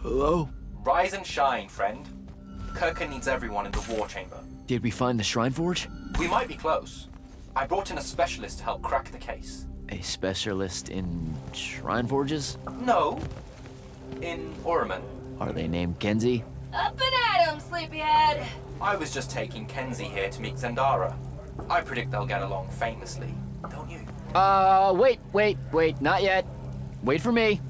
Hello? Rise and shine, friend. Kirka needs everyone in the war chamber. Did we find the Shrine Forge? We might be close. I brought in a specialist to help crack the case. A specialist in Shrine Forges? No. In Orman. Are they named Kenzie? Up and at 'em, sleepyhead! I was just taking Kenzie here to meet Zendara. I predict they'll get along famously, don't you? Wait, not yet. Wait for me.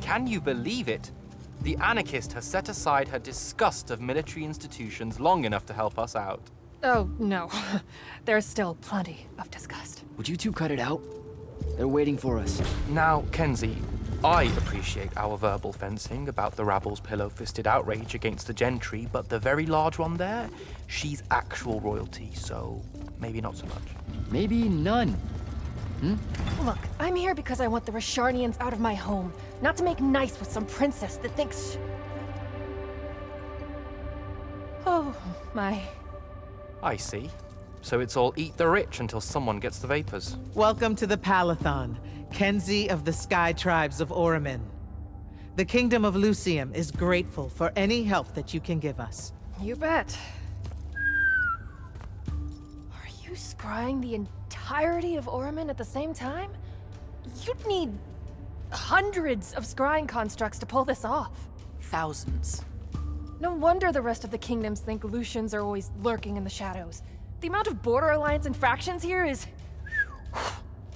Can you believe it? The anarchist has set aside her disgust of military institutions long enough to help us out. Oh, no. There's still plenty of disgust. Would you two cut it out? They're waiting for us. Now, Kenzie, I appreciate our verbal fencing about the rabble's pillow-fisted outrage against the gentry, but the very large one there, she's actual royalty, so maybe not so much. Maybe none. Look, I'm here because I want the Rasharnians out of my home, not to make nice with some princess that thinks... Oh, my. I see. So it's all eat the rich until someone gets the vapors. Welcome to the Palathon, Kenzie of the Sky Tribes of Oramin. The Kingdom of Lucium is grateful for any help that you can give us. You bet. Are you scrying the entirety of Oramin at the same time? You'd need hundreds of scrying constructs to pull this off. Thousands. No wonder the rest of the kingdoms think Lucians are always lurking in the shadows. The amount of border alliance and factions here is...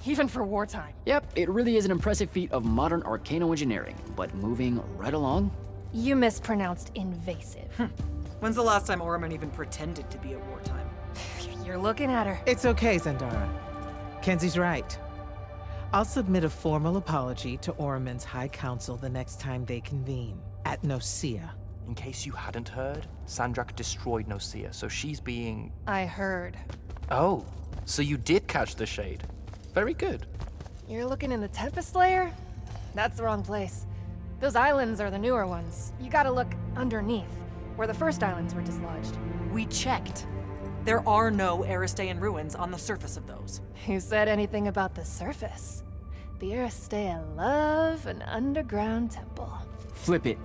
even for wartime. Yep, it really is an impressive feat of modern arcano engineering, but moving right along? You mispronounced invasive. When's the last time Oramin even pretended to be at wartime? You're looking at her. It's okay, Zendara. Kenzie's right. I'll submit a formal apology to Oramin's High Council the next time they convene, at Nosea. In case you hadn't heard, Sandrak destroyed Nosea, so she's being... I heard. Oh, so you did catch the shade. Very good. You're looking in the Tempest layer? That's the wrong place. Those islands are the newer ones. You gotta look underneath, where the first islands were dislodged. We checked. There are no Aristean ruins on the surface of those. Who said anything about the surface? The Aristeia love an underground temple. Flip it.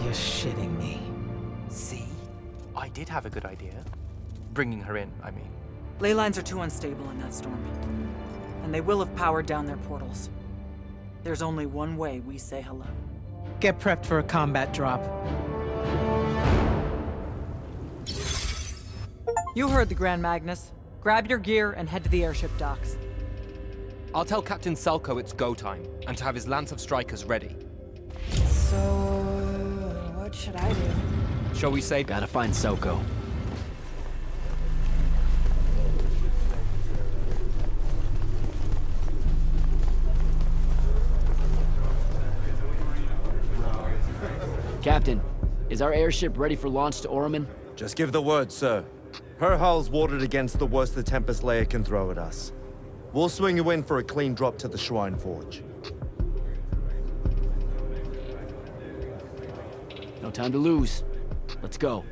You're shitting me. See? I did have a good idea. Bringing her in, I mean. Ley lines are too unstable in that storm. And they will have powered down their portals. There's only one way we say hello. Get prepped for a combat drop. You heard the Grand Magnus. Grab your gear and head to the airship docks. I'll tell Captain Selko it's go time, and to have his Lance of Strikers ready. So, what should I do? Shall we say... Gotta find Selko. Captain, is our airship ready for launch to Oramin? Just give the word, sir. Her hull's warded against the worst the Tempest layer can throw at us. We'll swing you in for a clean drop to the Shrine Forge. No time to lose. Let's go.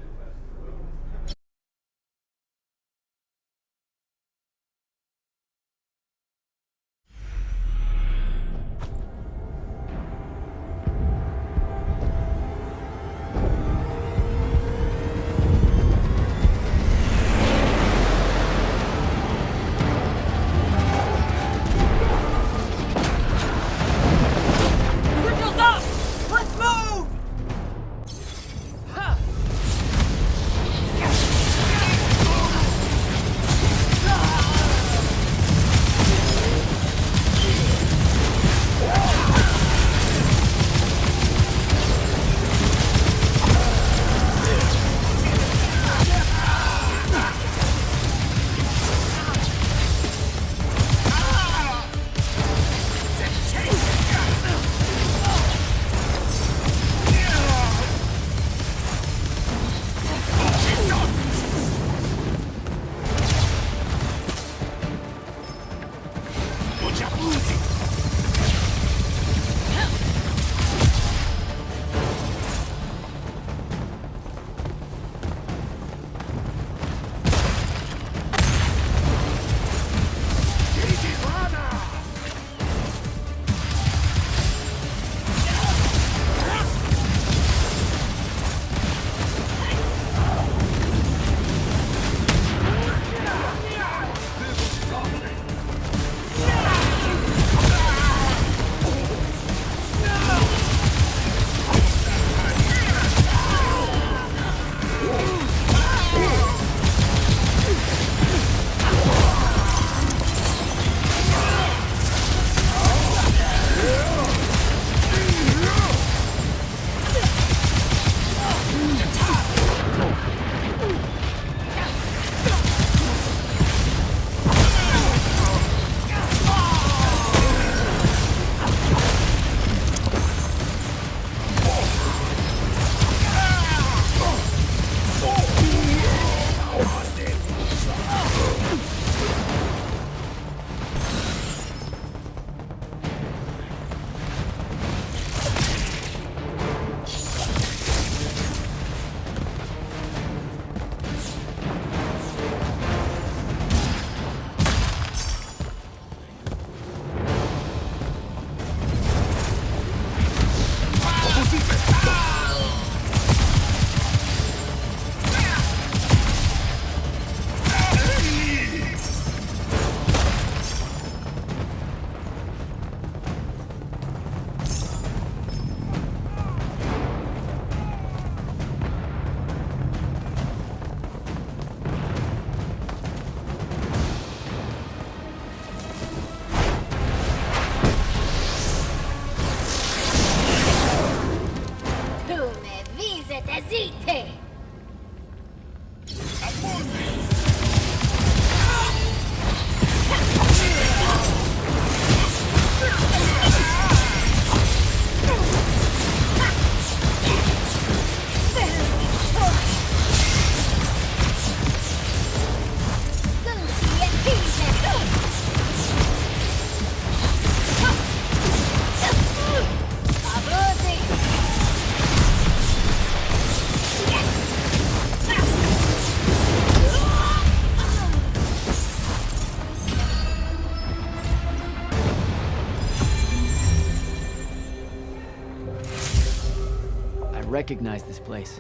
recognize this place.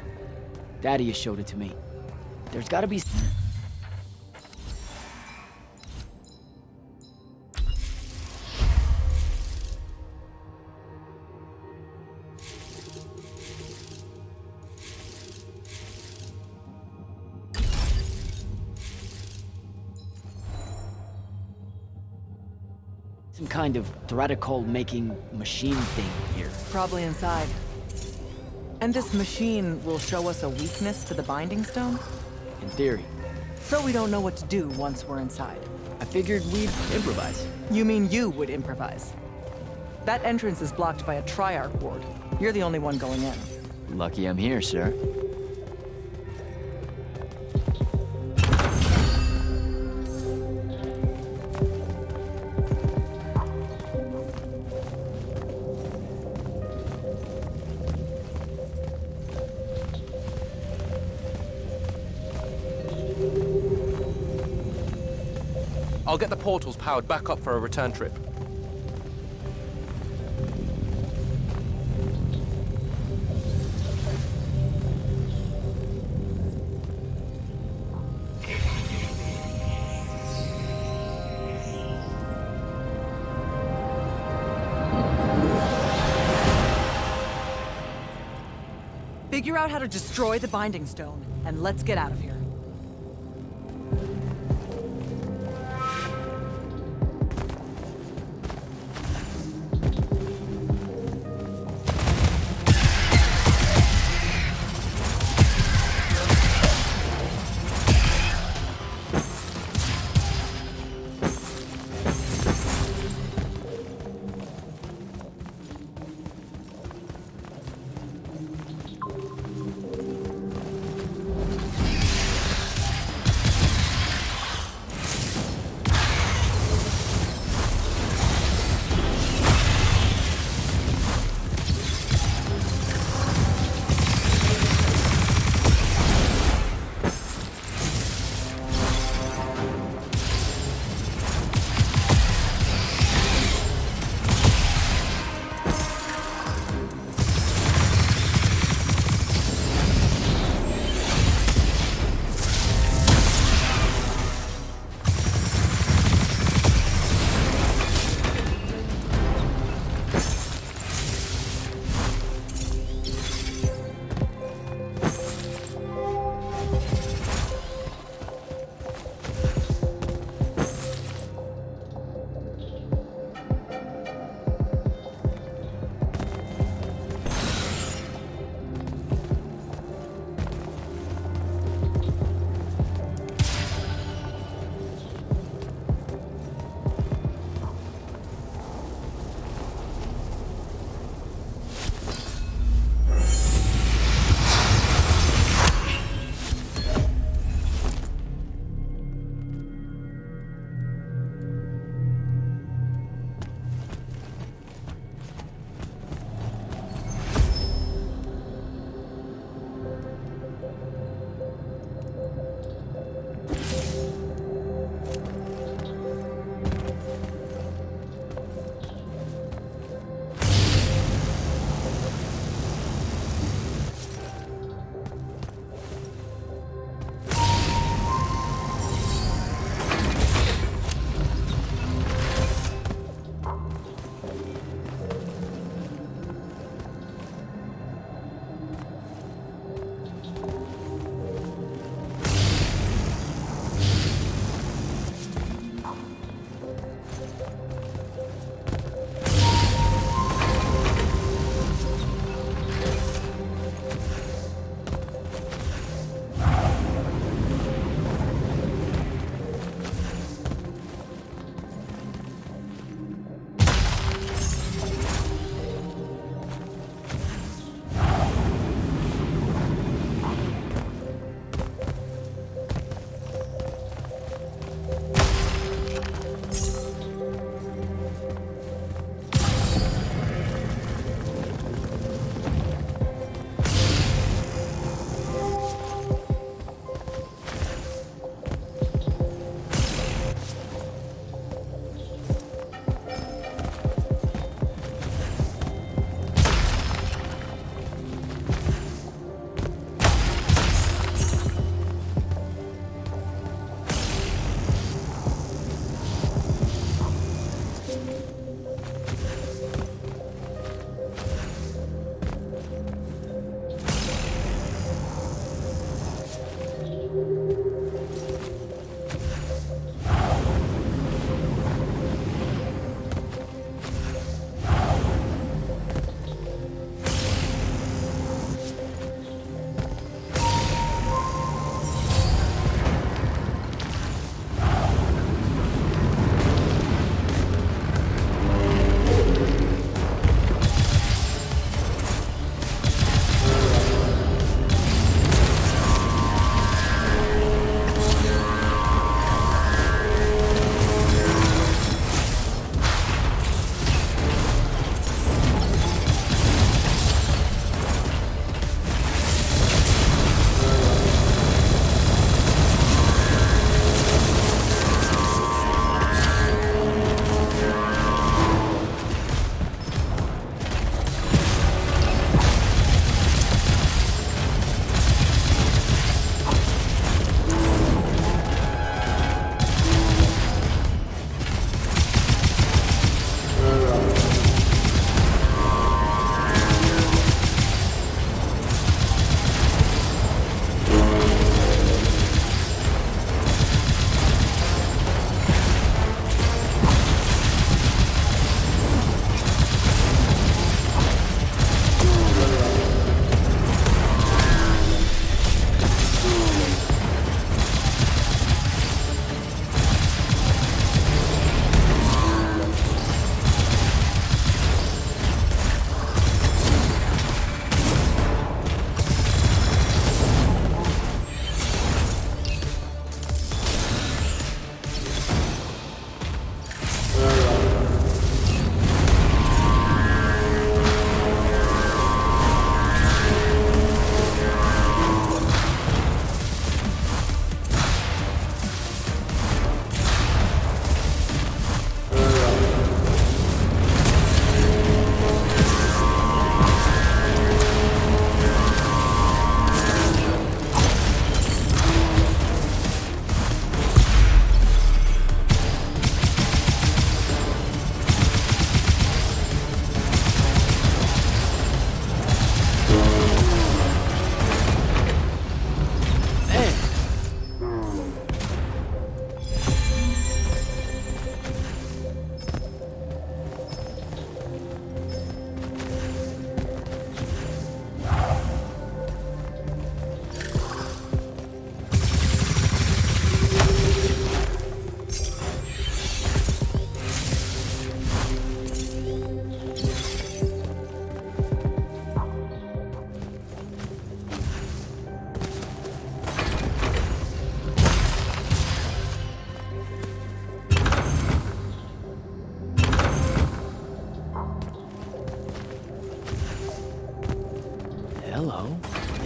Daddy has showed it to me. There's gotta be... some kind of theoretical-making machine thing here. Probably inside. And this machine will show us a weakness to the binding stone? In theory. So we don't know what to do once we're inside. I figured we'd improvise. You mean you would improvise? That entrance is blocked by a triarch ward. You're the only one going in. Lucky I'm here, sir. I'll get the portals powered back up for a return trip. Figure out how to destroy the binding stone, and let's get out of here.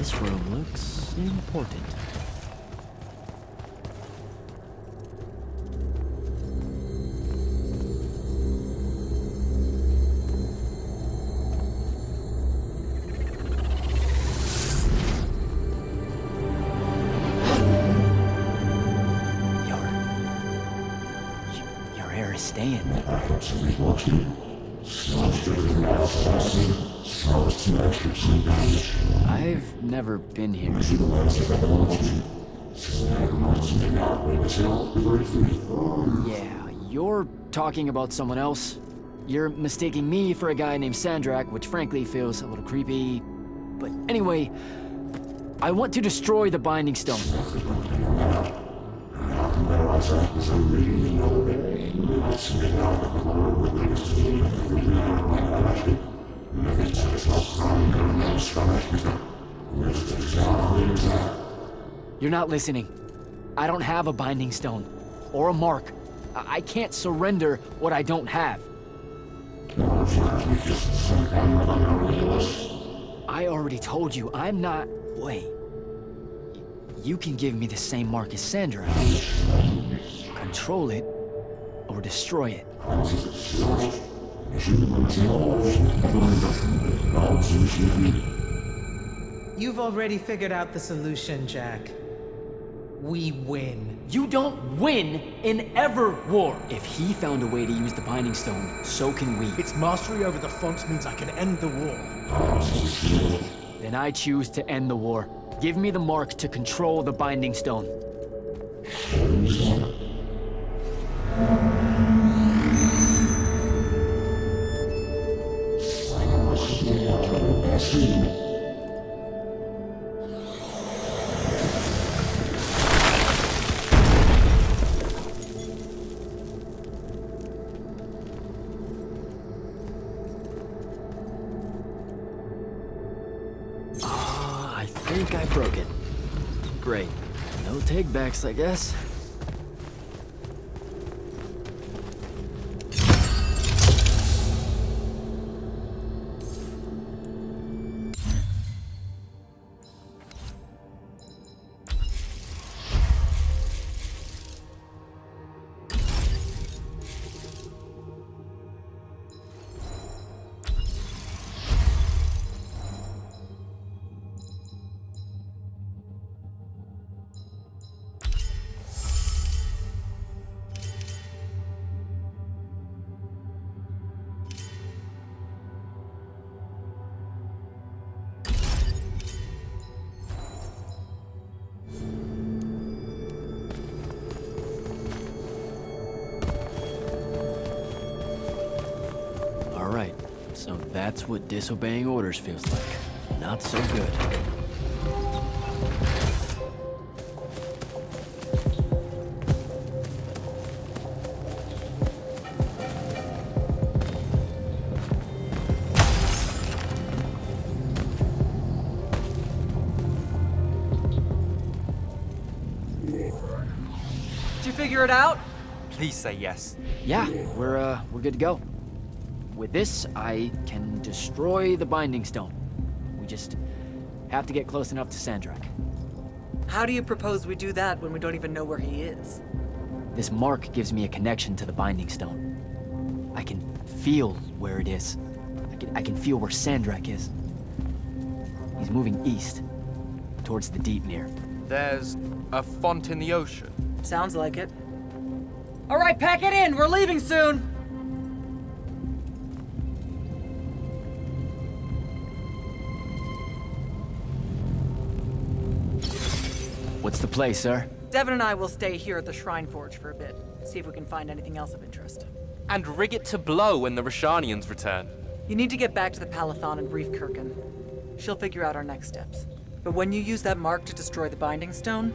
This room looks important. Your hair is staying. I've never been here. Yeah, you're talking about someone else. You're mistaking me for a guy named Sandrak, which frankly feels a little creepy. But anyway, I want to destroy the Binding Stone. You're not listening. I don't have a Binding Stone. Or a mark. I can't surrender what I don't have. I already told you, I'm not... Wait. You can give me the same mark as Sandra. Control it, or destroy it. You've already figured out the solution, Jack. We win. You don't win in ever war. If he found a way to use the Binding Stone, so can we. Its mastery over the fonts means I can end the war. Then I choose to end the war. Give me the mark to control the Binding Stone. I think I broke it. Great. No take-backs, I guess. Alright, so that's what disobeying orders feels like. Not so good. Did you figure it out? Please say yes. Yeah, we're good to go. With this, I can destroy the Binding Stone. We just have to get close enough to Sandrak. How do you propose we do that when we don't even know where he is? This mark gives me a connection to the Binding Stone. I can feel where it is. I can feel where Sandrak is. He's moving east, towards the deep near. There's a font in the ocean. Sounds like it. All right, pack it in. We're leaving soon. What's the play, sir? Devin and I will stay here at the Shrine Forge for a bit. See if we can find anything else of interest. And rig it to blow when the Rashanians return. You need to get back to the Palathon and brief Kirkin. She'll figure out our next steps. But when you use that mark to destroy the Binding Stone,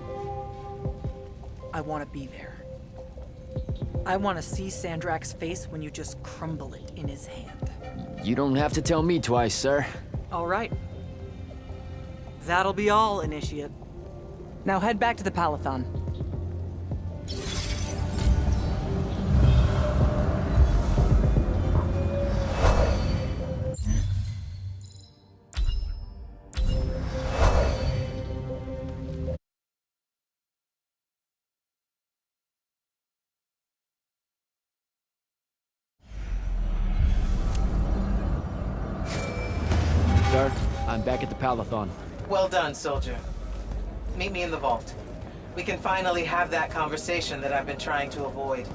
I want to be there. I want to see Sandrak's face when you just crumble it in his hand. You don't have to tell me twice, sir. All right. That'll be all, Initiate. Now head back to the Palathon. sir. I'm back at the Palathon. Well done, soldier. Meet me in the vault. We can finally have that conversation that I've been trying to avoid.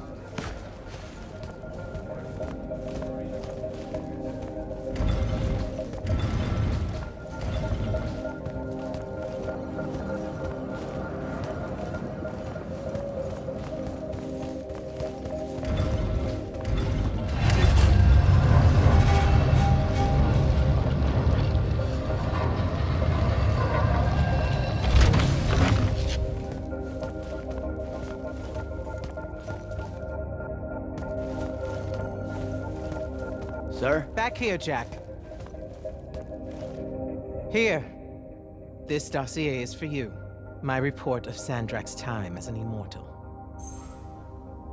Sir? Back here, Jack. Here. This dossier is for you. My report of Sandrak's time as an immortal.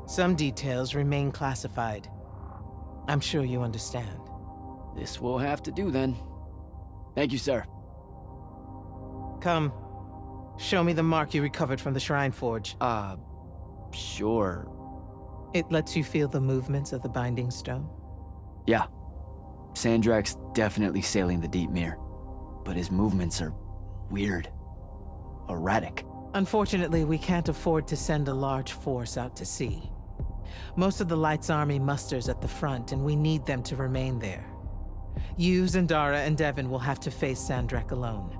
Some details remain classified. I'm sure you understand. This will have to do then. Thank you, sir. Come. Show me the mark you recovered from the Shrine Forge. Sure. It lets you feel the movements of the Binding Stone? Yeah. Sandrak's definitely sailing the deep mirror, but his movements are weird. Erratic. Unfortunately, we can't afford to send a large force out to sea. Most of the Light's army musters at the front, and we need them to remain there. You, Zendara, and Devon will have to face Sandrak alone.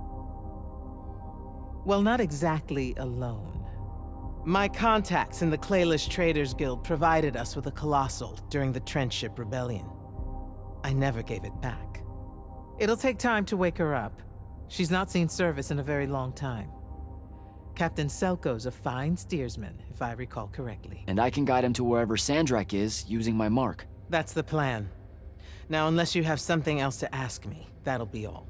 Well, not exactly alone. My contacts in the Clayless Traders Guild provided us with a Colossal during the Trench Ship Rebellion. I never gave it back. It'll take time to wake her up. She's not seen service in a very long time. Captain Selko's a fine steersman, if I recall correctly. And I can guide him to wherever Sandrak is using my mark. That's the plan. Now, unless you have something else to ask me, that'll be all.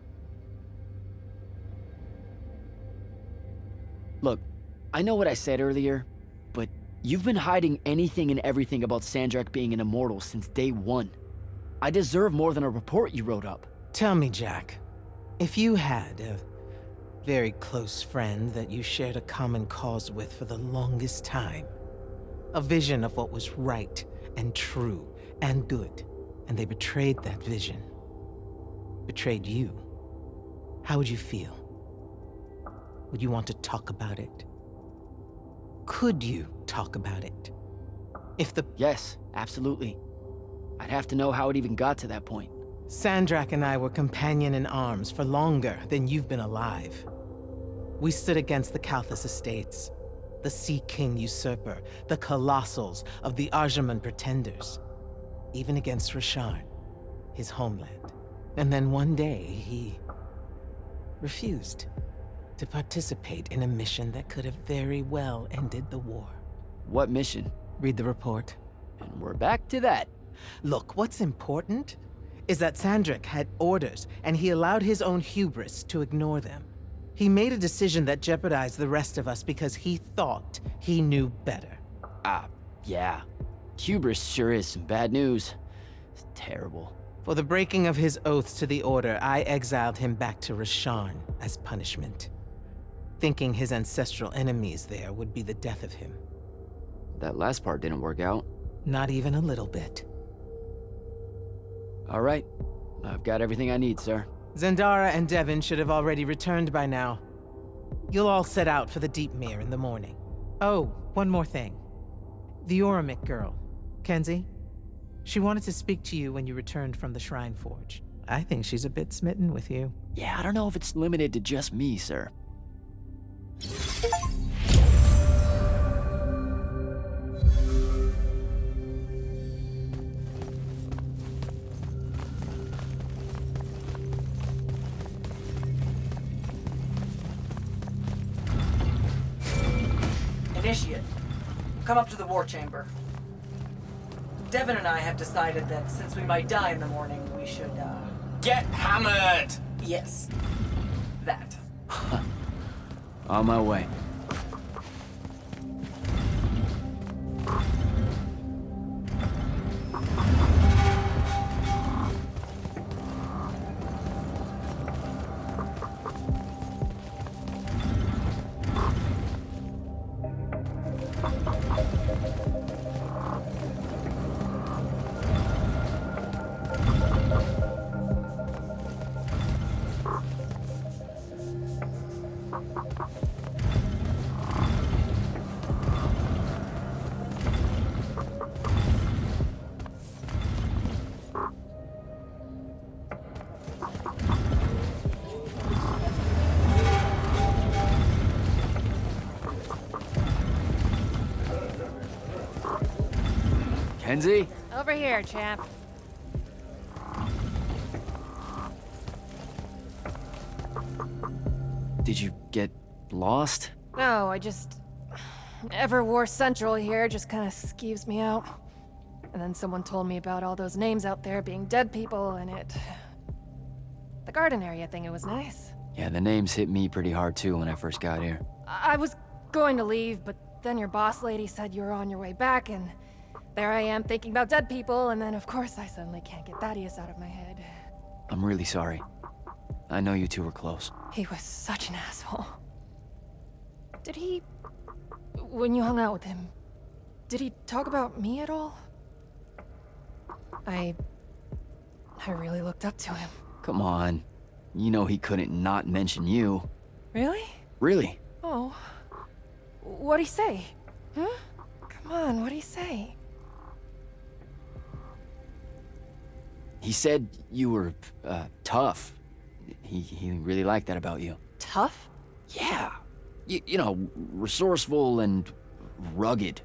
Look, I know what I said earlier, but you've been hiding anything and everything about Sandrak being an immortal since day one. I deserve more than a report you wrote up. Tell me, Jack, if you had a very close friend that you shared a common cause with for the longest time, a vision of what was right and true and good, and they betrayed that vision, betrayed you, how would you feel? Would you want to talk about it? Could you talk about it? If the... Yes, absolutely. I'd have to know how it even got to that point. Sandrak and I were companion in arms for longer than you've been alive. We stood against the Kalthus Estates, the Sea King usurper, the Colossals of the Arjaman Pretenders, even against Rasharn, his homeland. And then one day, he refused to participate in a mission that could have very well ended the war. What mission? Read the report. And we're back to that. Look, what's important is that Sandrak had orders, and he allowed his own hubris to ignore them. He made a decision that jeopardized the rest of us because he thought he knew better. Yeah. Hubris sure is some bad news. It's terrible. For the breaking of his oaths to the Order, I exiled him back to Rasharn as punishment, thinking his ancestral enemies there would be the death of him. That last part didn't work out. Not even a little bit. All right. I've got everything I need, sir. Zendara and Devon should have already returned by now. You'll all set out for the Deep Mere in the morning. Oh, one more thing. The Oromik girl, Kenzie. She wanted to speak to you when you returned from the Shrine Forge. I think she's a bit smitten with you. Yeah, I don't know if it's limited to just me, sir. Initiate, come up to the war chamber. Devon and I have decided that since we might die in the morning, we should, Get hammered! Yes. That. On my way. Kenzie? Over here, champ. Did you get lost? No, I just... Everwar Central here just kind of skeeves me out. And then someone told me about all those names out there being dead people, and it... The garden area thing, it was nice. Yeah, the names hit me pretty hard too when I first got here. I was going to leave, but then your boss lady said you were on your way back, and there I am thinking about dead people, and then of course I suddenly can't get Thaddeus out of my head. I'm really sorry. I know you two were close. He was such an asshole. Did he... When you hung out with him, did he talk about me at all? I really looked up to him. Come on. You know he couldn't not mention you. Really? Really? Oh. What'd he say? Huh? Come on, what'd he say? He said you were, tough. He really liked that about you. Tough? Yeah. You know, resourceful and rugged.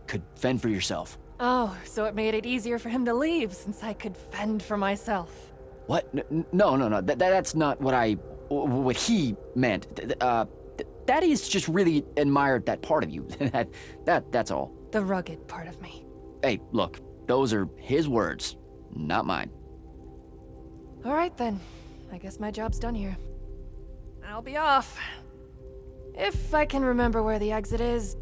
Could fend for yourself. Oh, so it made it easier for him to leave since I could fend for myself. What? No. That's not what he meant. Thaddeus just really admired that part of you. That's all. The rugged part of me. Hey, look, those are his words, not mine. All right then. I guess my job's done here. I'll be off. If I can remember where the exit is.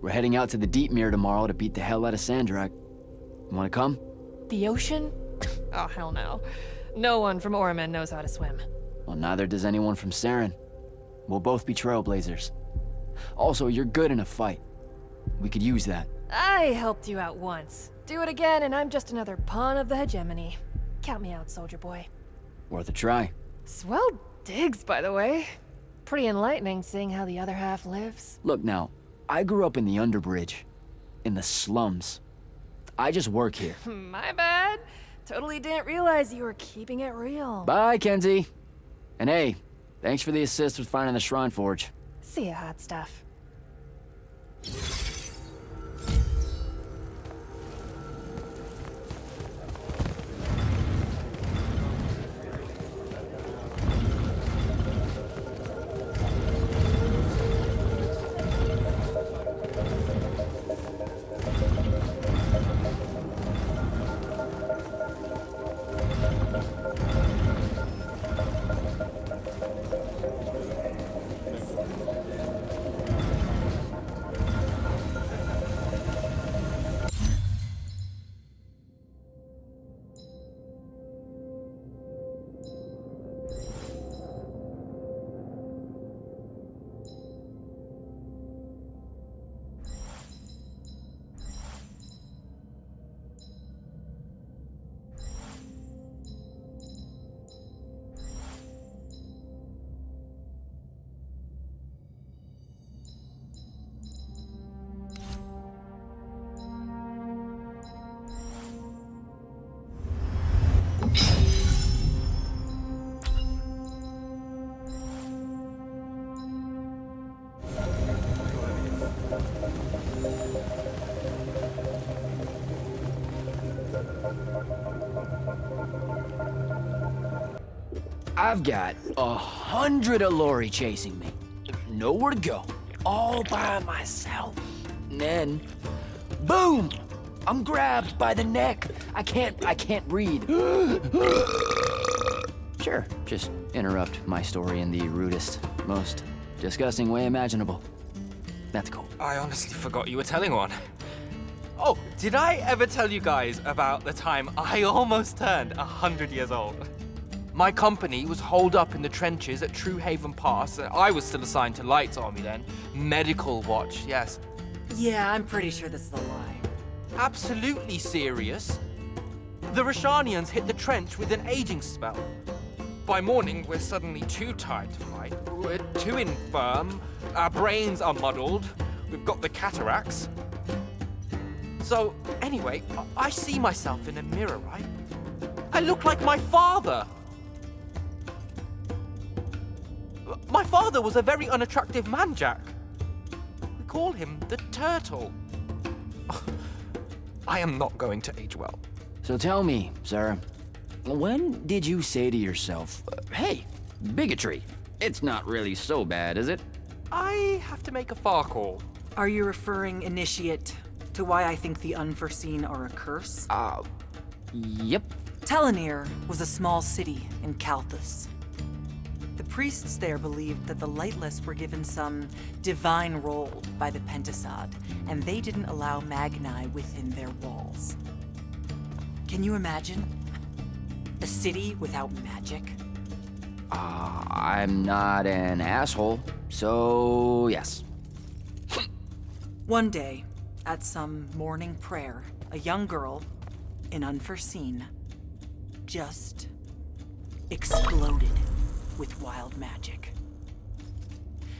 We're heading out to the Deep Mirror tomorrow to beat the hell out of Sandrak. You wanna come? The ocean? Oh, hell no. No one from Orman knows how to swim. Well, neither does anyone from Saren. We'll both be trailblazers. Also, you're good in a fight. We could use that. I helped you out once. Do it again and I'm just another pawn of the hegemony. Count me out, soldier boy. Worth a try. Swell digs, by the way. Pretty enlightening seeing how the other half lives. Look now, I grew up in the Underbridge. In the slums. I just work here. My bad. Totally didn't realize you were keeping it real. Bye, Kenzie. And hey, thanks for the assist with finding the Shrine Forge. See ya, hot stuff. I've got 100 Allori chasing me. Nowhere to go. All by myself. And then, boom! I'm grabbed by the neck. I can't breathe. Sure, just interrupt my story in the rudest, most disgusting way imaginable. That's cool. I honestly forgot you were telling one. Oh, did I ever tell you guys about the time I almost turned 100 years old? My company was holed up in the trenches at True Haven Pass, and I was still assigned to Light's army then. Medical watch, yes. Yeah, I'm pretty sure this is a lie. Absolutely serious. The Rashanians hit the trench with an aging spell. By morning, we're suddenly too tired to fight. We're too infirm. Our brains are muddled. We've got the cataracts. So, anyway, I see myself in a mirror, right? I look like my father. My father was a very unattractive man, Jack. We call him the Turtle. I am not going to age well. So tell me, sir, when did you say to yourself, hey, bigotry, it's not really so bad, is it? I have to make a far call. Are you referring, initiate, to why I think the unforeseen are a curse? Yep. Telenir was a small city in Kalthus. The priests there believed that the Lightless were given some divine role by the Pentasod, and they didn't allow Magni within their walls. Can you imagine? A city without magic? I'm not an asshole, so yes. One day, at some morning prayer, a young girl, in unforeseen, just exploded with wild magic.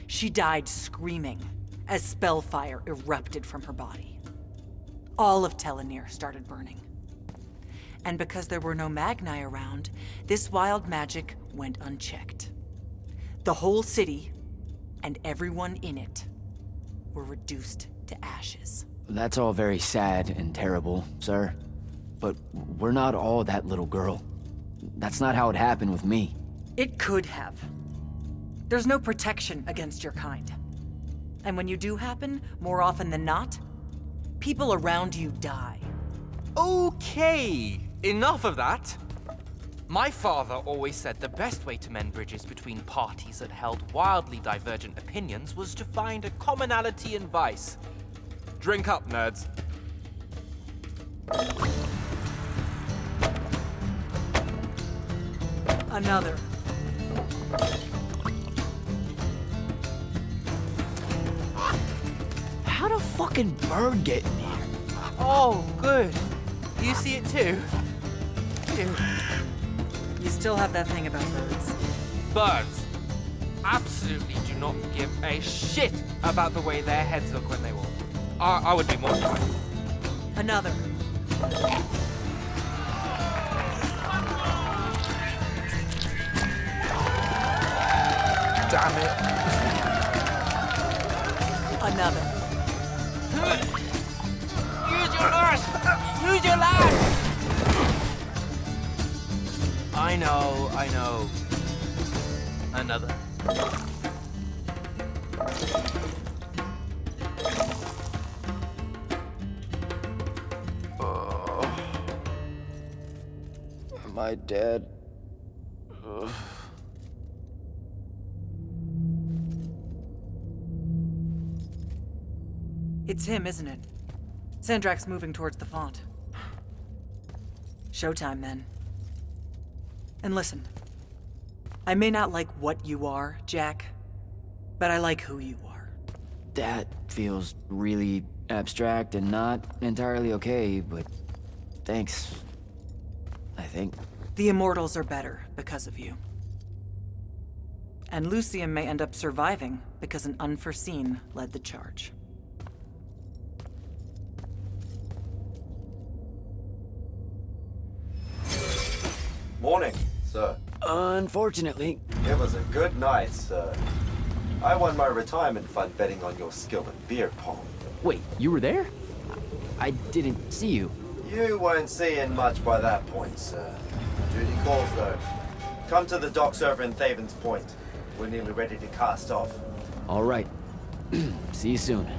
She died screaming as spellfire erupted from her body. All of Telenir started burning. And because there were no Magni around, this wild magic went unchecked. The whole city, and everyone in it, were reduced to ashes. That's all very sad and terrible, sir. But we're not all that little girl. That's not how it happened with me. It could have. There's no protection against your kind. And when you do happen, more often than not, people around you die. Okay, enough of that. My father always said the best way to mend bridges between parties that held wildly divergent opinions was to find a commonality in vice. Drink up, nerds. Another. How'd a fucking bird get in here? Oh, good. You see it too? Ew. You still have that thing about birds. Birds absolutely do not give a shit about the way their heads look when they walk. I would be mortified. Another. Damn it. Another. Use your lash! Use your lash! I know. Another. Am I dead? Ugh. It's him, isn't it? Sandrak's moving towards the font. Showtime, then. And listen, I may not like what you are, Jack, but I like who you are. That feels really abstract and not entirely okay, but thanks, I think. The Immortals are better because of you. And Lucian may end up surviving because an unforeseen led the charge. Morning, sir. Unfortunately. It was a good night, sir. I won my retirement fund betting on your skill at beer pong. Wait, you were there? I didn't see you. You weren't seeing much by that point, sir. Duty calls, though. Come to the docks over in Thaven's Point. We're nearly ready to cast off. All right. See you soon.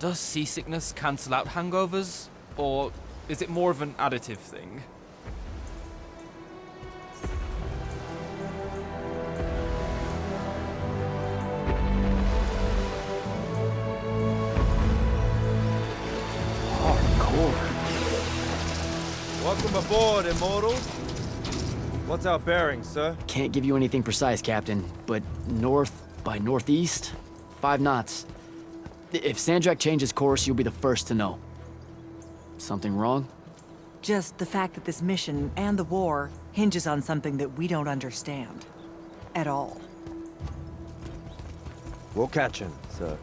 Does seasickness cancel out hangovers? Or is it more of an additive thing? Welcome aboard, Immortals. What's our bearing, sir? Can't give you anything precise, Captain, but north by northeast, 5 knots. If Sandrak changes course, you'll be the first to know. Something wrong? Just the fact that this mission and the war hinges on something that we don't understand. At all. We'll catch him, sir.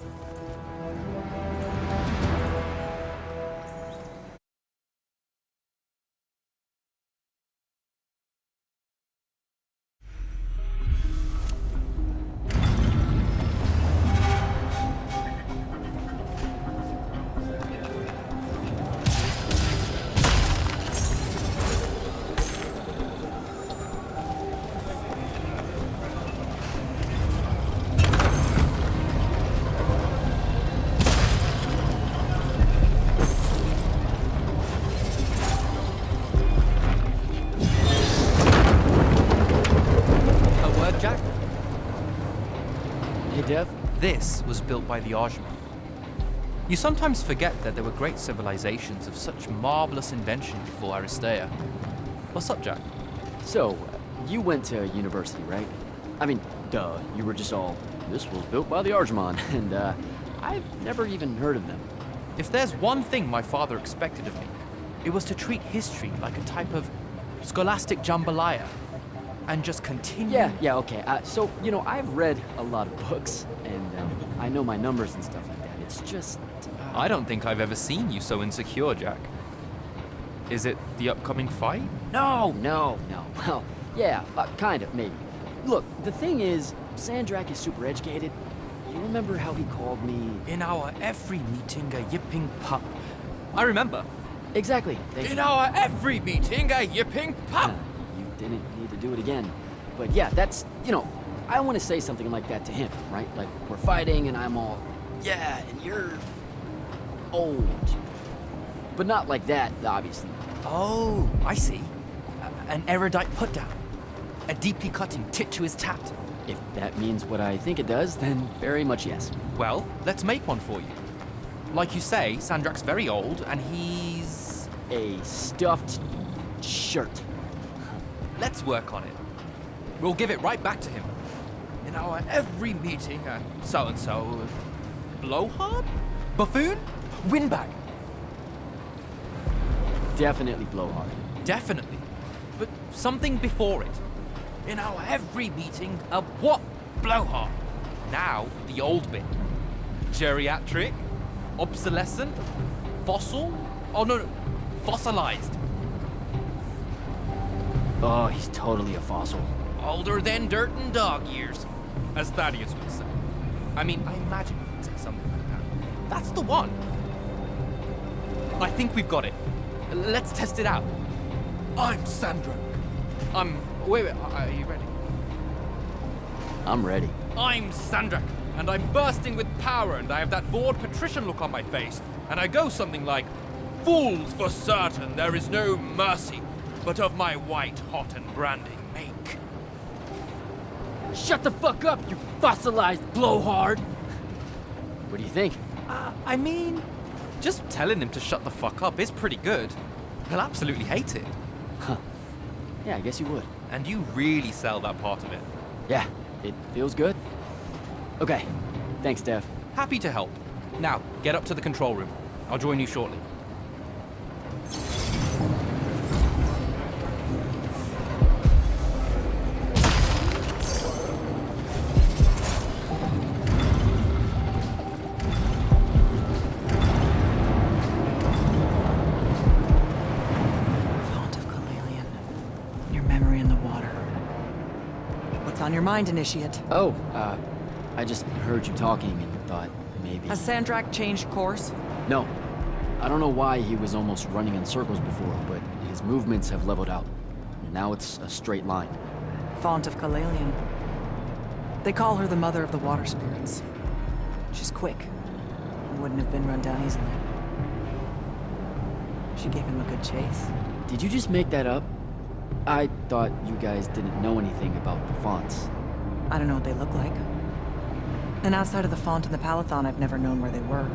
Dev? This was built by the Ajman. You sometimes forget that there were great civilizations of such marvelous invention before Aristea. What's up, Jack? So, you went to university, right? I mean, duh, you were just all, this was built by the Ajman, and I've never even heard of them. If there's one thing my father expected of me, it was to treat history like a type of scholastic jambalaya, and just continue. Yeah, okay. So, you know, I've read a lot of books, and I know my numbers and stuff like that. It's just... I don't think I've ever seen you so insecure, Jack. Is it the upcoming fight? No. Well, yeah, kind of, maybe. Look, the thing is, Sandrak is super educated. You remember how he called me... In our every meeting, a yipping pup. I remember. Exactly. In our every meeting, a yipping pup. You didn't need to do it again. But yeah, that's, you know, I want to say something like that to him, right? Like, we're fighting and I'm all, yeah, and you're old. But not like that, obviously. Oh, I see. An erudite put-down. A deeply cutting tit to his tat. If that means what I think it does, then very much yes. Well, let's make one for you. Like you say, Sandrak's very old, and he's... a stuffed shirt. Let's work on it. We'll give it right back to him. In our every meeting, so-and-so... Blowhard? Buffoon? Windbag? Definitely blowhard. Definitely. But something before it. In our every meeting, a what? Blowhard. Now, the old bit. Geriatric? Obsolescent? Fossil? Oh, no. Fossilized. Oh, he's totally a fossil. Older than dirt and dog years, as Thaddeus would say. I mean, I imagine he'd say something like that. That's the one. I think we've got it. Let's test it out. I'm Sandrak. Wait, are you ready? I'm ready. I'm Sandrak, and I'm bursting with power, and I have that bored patrician look on my face, and I go something like, "Fools, for certain, there is no mercy, but of my white hot and branding make." Shut the fuck up, you fossilized blowhard! What do you think? I mean, just telling him to shut the fuck up is pretty good. He'll absolutely hate it. Huh. Yeah, I guess you would. And you really sell that part of it. Yeah, it feels good. Okay, thanks, Dev. Happy to help. Now, get up to the control room. I'll join you shortly. On your mind, Initiate. Oh, I just heard you talking and thought maybe... Has Sandrak changed course? No. I don't know why he was almost running in circles before, but his movements have leveled out. Now it's a straight line. Font of Kalalian. They call her the mother of the water spirits. She's quick, wouldn't have been run down easily. She gave him a good chase. Did you just make that up? I thought you guys didn't know anything about the fonts. I don't know what they look like. And outside of the font and the Palathon, I've never known where they were.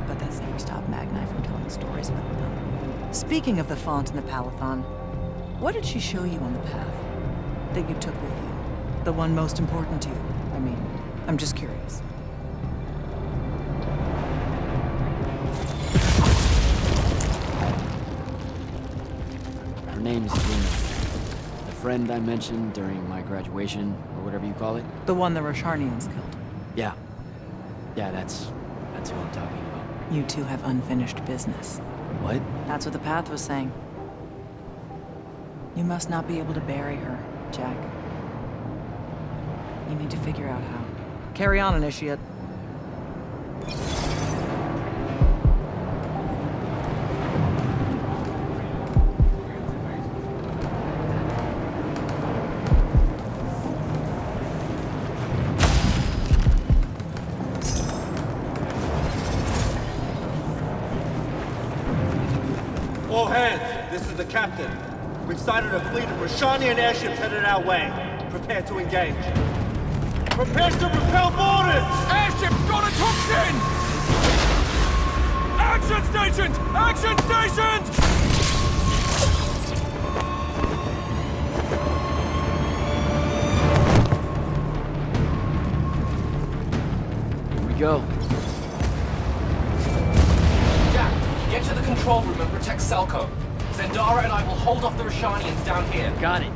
But that's never stopped Magni from telling stories about them. Speaking of the font and the Palathon, what did she show you on the path that you took with you? The one most important to you? I mean, I'm just curious. Her name's Luna. The friend I mentioned during my graduation, or whatever you call it. The one the Rosharnians killed. Yeah. Yeah, that's who I'm talking about. You two have unfinished business. What? That's what the path was saying. You must not be able to bury her, Jack. You need to figure out how. Carry on, Initiate. All hands, this is the captain. We've sighted a fleet of Roshanian airships headed our way. Prepare to engage. Prepare to repel boarders! Airships got a toxin! Action stations! Action stations! Here we go. Jack, get to the control room and protect Selko. Zendara and I will hold off the Roshanians down here. Got it.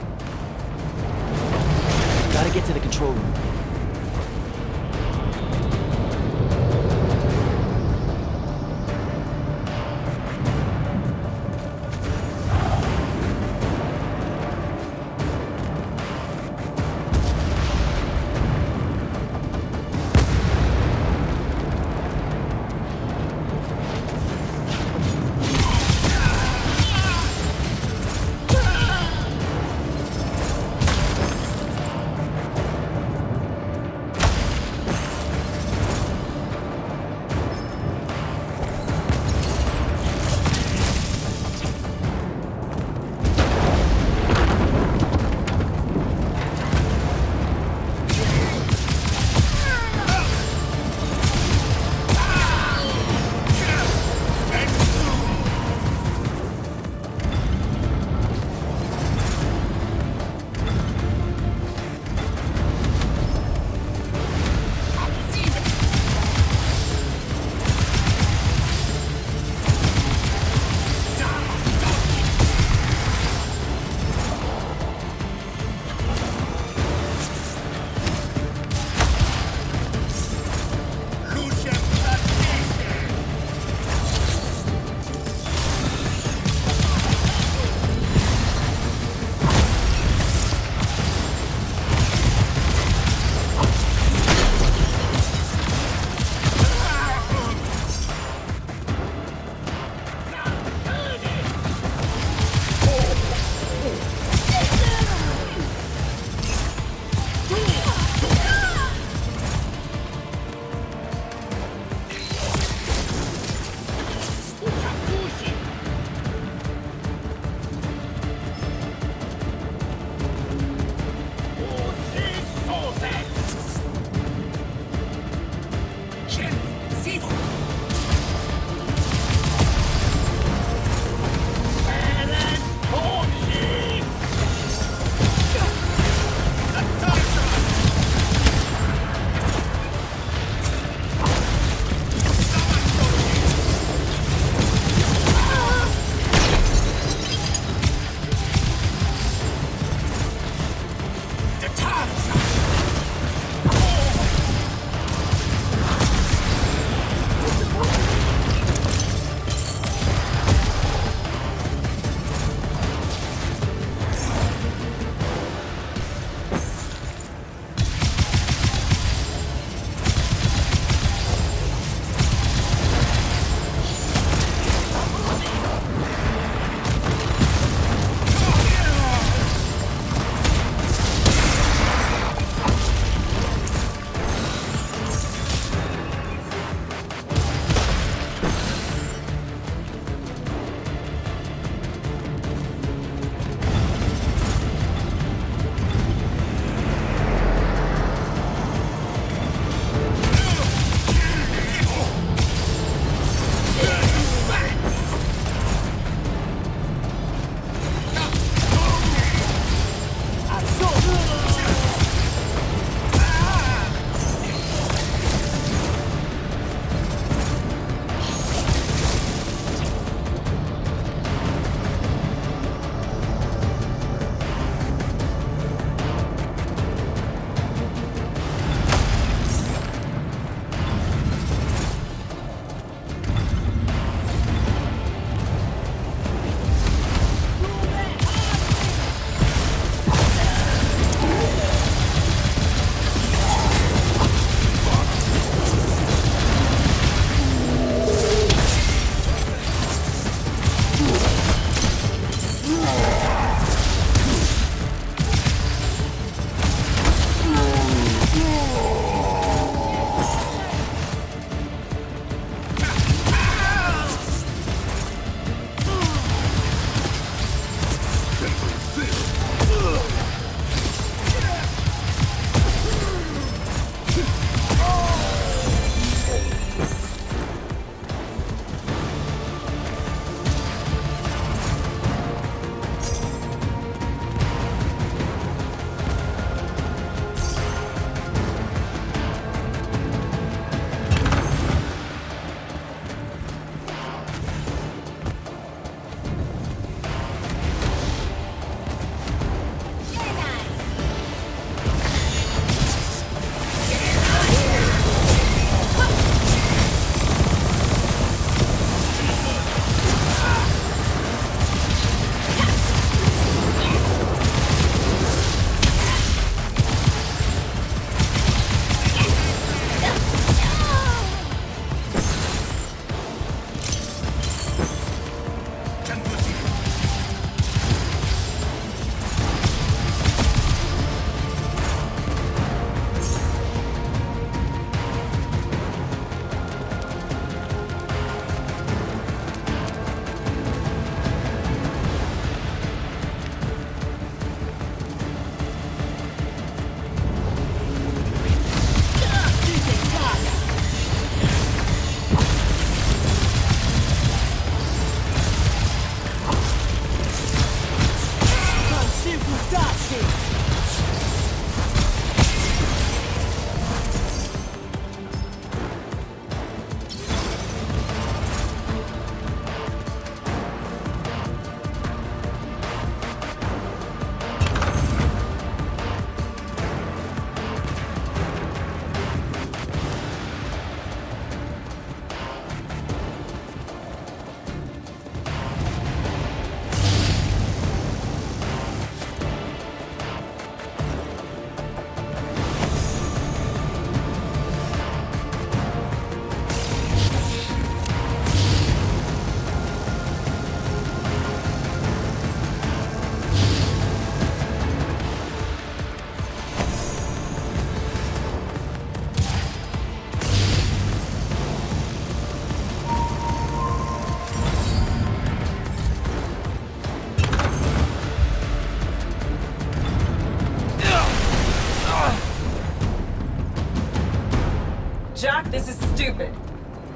Gotta get to the control room.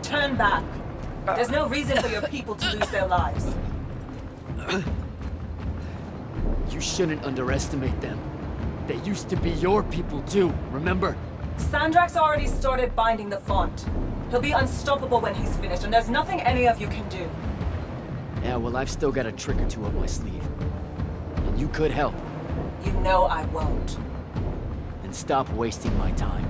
Turn back. There's no reason for your people to lose their lives. You shouldn't underestimate them. They used to be your people too, remember? Sandrak's already started binding the font. He'll be unstoppable when he's finished, and there's nothing any of you can do. Yeah, well, I've still got a trick or two up my sleeve. And you could help. You know I won't. And stop wasting my time.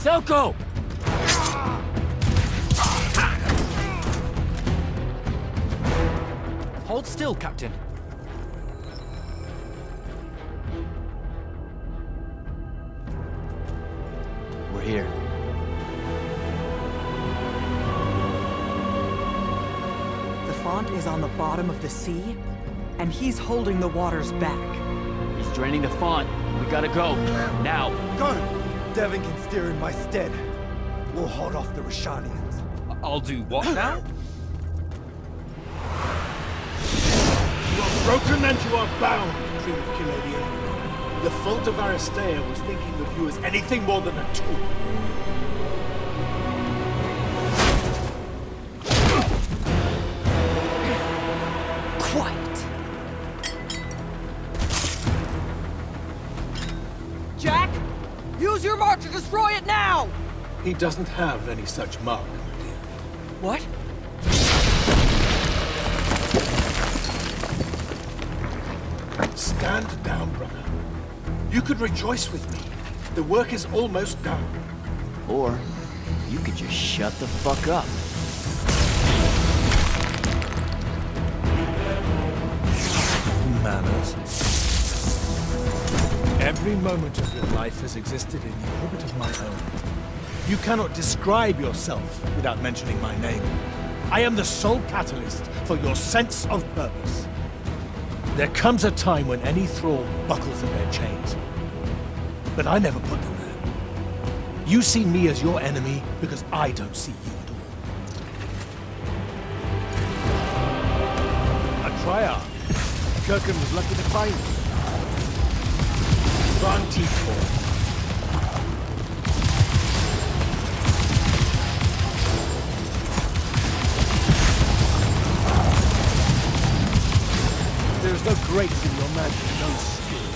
Selko! Hold still, Captain. We're here. The font is on the bottom of the sea, and he's holding the waters back. He's draining the font. We gotta go. Now. Go! Devin can steer in my stead. We'll hold off the Roshanians. I'll do what now? You are broken and you are bound, Dream of Kiladian. The fault of Aristea was thinking of you as anything more than a tool. Quiet. Jack, use your mark to destroy it now! He doesn't have any such mark, my dear. What? Stand down, brother. You could rejoice with me. The work is almost done. Or you could just shut the fuck up. Manners. Every moment of your life has existed in the orbit of my own. You cannot describe yourself without mentioning my name. I am the sole catalyst for your sense of purpose. There comes a time when any thrall buckles in their chains. But I never put them there. You see me as your enemy because I don't see you at all. A triarch. Kirkham was lucky to find you. Granted for. The grace in your magic, no skill.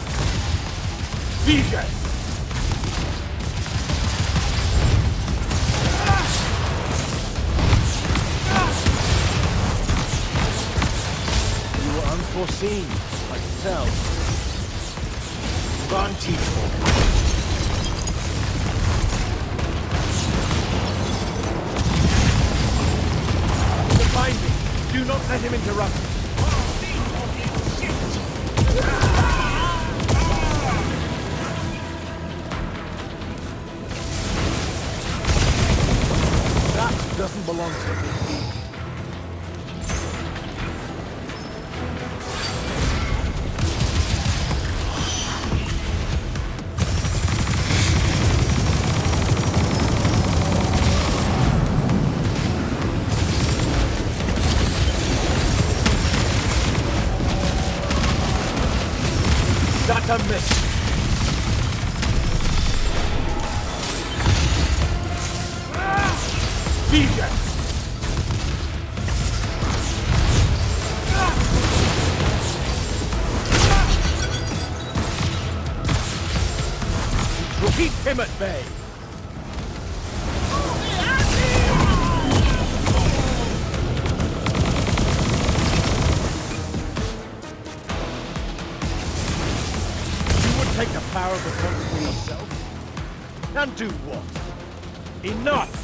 Vision! You were unforeseen, I can tell. Run, teachable. Behind me! Do not let him interrupt me! That doesn't belong to me. That's a miss. Vision! Keep him at bay. Take the power of the country for yourself? And do what? Enough!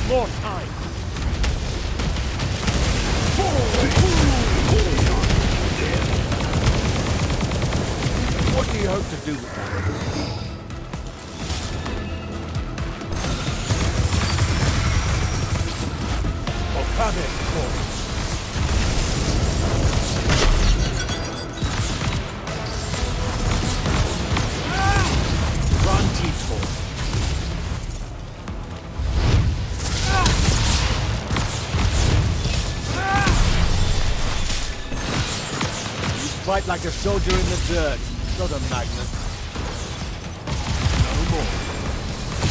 More time! What do you hope to do with that? Oh, come in, Run, teachable. Fight like a soldier in the dirt, not a magnet. No more.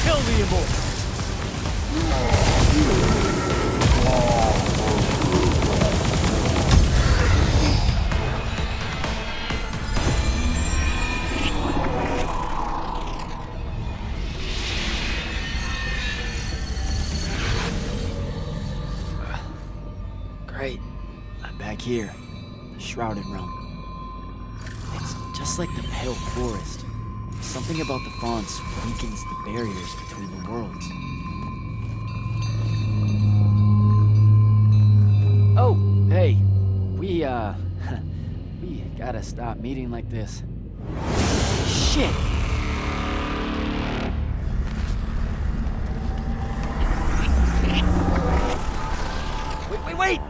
Kill the Immortals! Great. I'm back here. The Shrouded Realm. Just like the Pale Forest, something about the fonts weakens the barriers between the worlds. Oh, hey, we gotta stop meeting like this. Shit! Wait!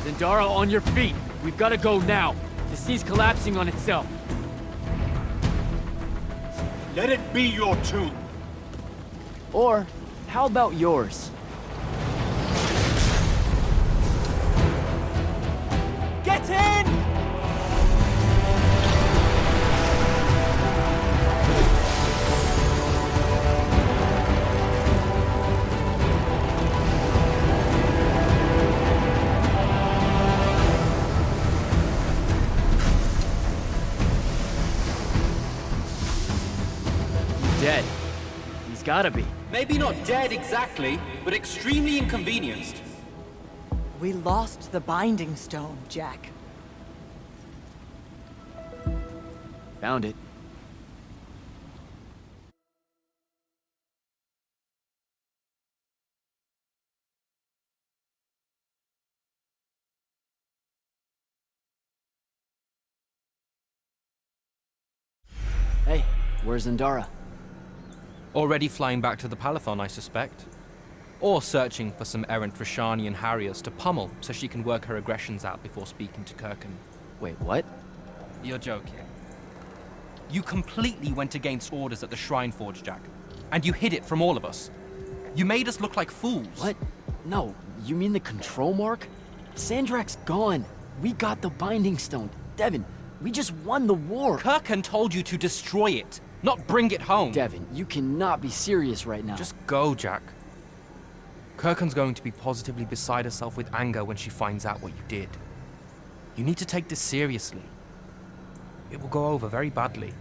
Zendara, on your feet! We've got to go now! The sea's collapsing on itself. Let it be your tomb! Or, how about yours? Get in! Dead. He's gotta be. Maybe not dead exactly, but extremely inconvenienced. We lost the binding stone, Jack. Found it. Hey, where's Zendara? Already flying back to the Palathon, I suspect. Or searching for some errant Rashanian Harriers to pummel so she can work her aggressions out before speaking to Kirkin. Wait, what? You're joking. You completely went against orders at the Shrine Forge, Jack. And you hid it from all of us. You made us look like fools. What? No, you mean the control mark? Sandrak's gone. We got the binding stone. Devin, we just won the war. Kirkin told you to destroy it, not bring it home. Devin, you cannot be serious right now. Just go, Jack. Kirkin's going to be positively beside herself with anger when she finds out what you did. You need to take this seriously. It will go over very badly.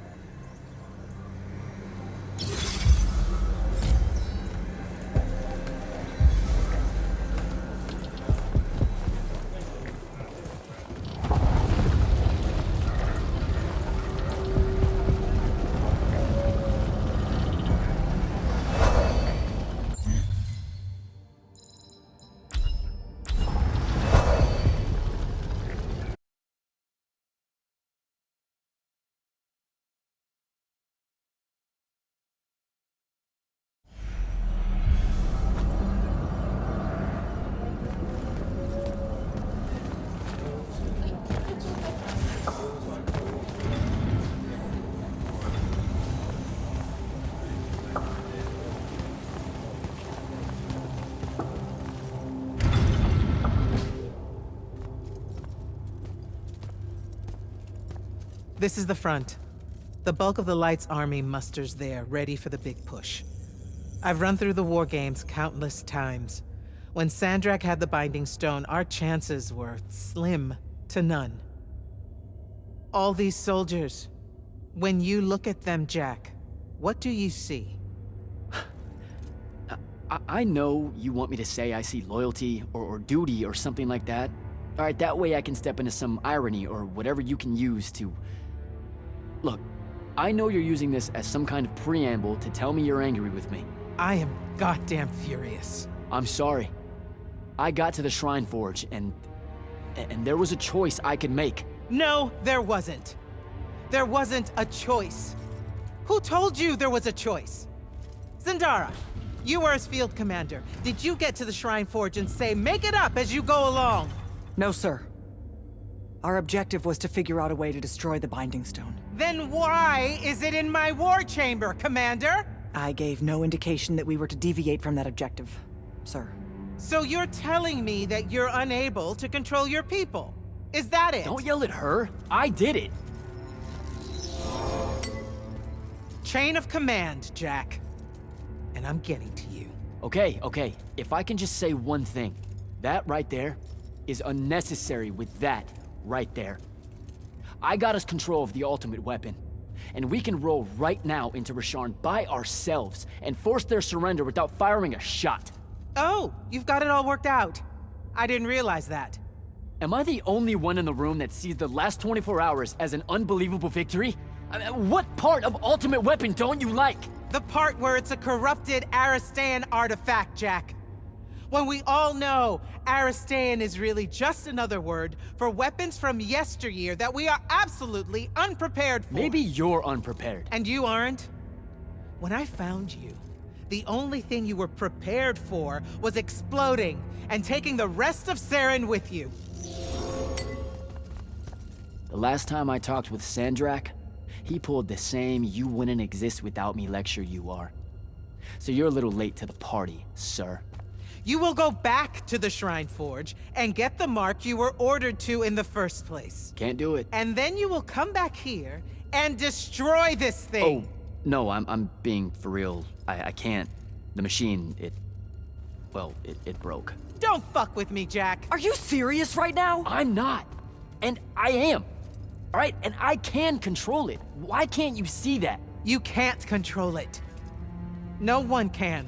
This is the front. The bulk of the Light's army musters there, ready for the big push. I've run through the war games countless times. When Sandrak had the Binding Stone, our chances were slim to none. All these soldiers, when you look at them, Jack, what do you see? I know you want me to say I see loyalty or duty or something like that. All right, that way I can step into some irony or whatever you can use to... Look, I know you're using this as some kind of preamble to tell me you're angry with me. I am goddamn furious. I'm sorry. I got to the Shrine Forge and there was a choice I could make. No, there wasn't. There wasn't a choice. Who told you there was a choice? Zendara, you were as field commander. Did you get to the Shrine Forge and say, make it up as you go along? No, sir. Our objective was to figure out a way to destroy the Binding Stone. Then why is it in my war chamber, Commander? I gave no indication that we were to deviate from that objective, sir. So you're telling me that you're unable to control your people? Is that it? Don't yell at her. I did it. Chain of command, Jack. And I'm getting to you. Okay. If I can just say one thing. That right there is unnecessary with that right there. I got us control of the ultimate weapon. And we can roll right now into Rasharn by ourselves and force their surrender without firing a shot. Oh, you've got it all worked out. I didn't realize that. Am I the only one in the room that sees the last 24 hours as an unbelievable victory? What part of ultimate weapon don't you like? The part where it's a corrupted Aristean artifact, Jack. When we all know Aristean is really just another word for weapons from yesteryear that we are absolutely unprepared for. Maybe you're unprepared. And you aren't? When I found you, the only thing you were prepared for was exploding and taking the rest of Saren with you. The last time I talked with Sandrak, he pulled the same "you wouldn't exist without me" lecture you are. So you're a little late to the party, sir. You will go back to the Shrine Forge and get the mark you were ordered to in the first place. Can't do it. And then you will come back here and destroy this thing. Oh, no, I'm being for real. I can't. The machine, it broke. Don't fuck with me, Jack. Are you serious right now? I'm not. And I am. All right, and I can control it. Why can't you see that? You can't control it. No one can.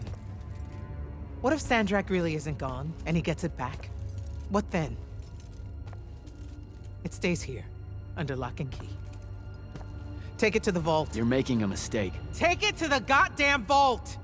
What if Sandrak really isn't gone, and he gets it back? What then? It stays here, under lock and key. Take it to the vault. You're making a mistake. Take it to the goddamn vault!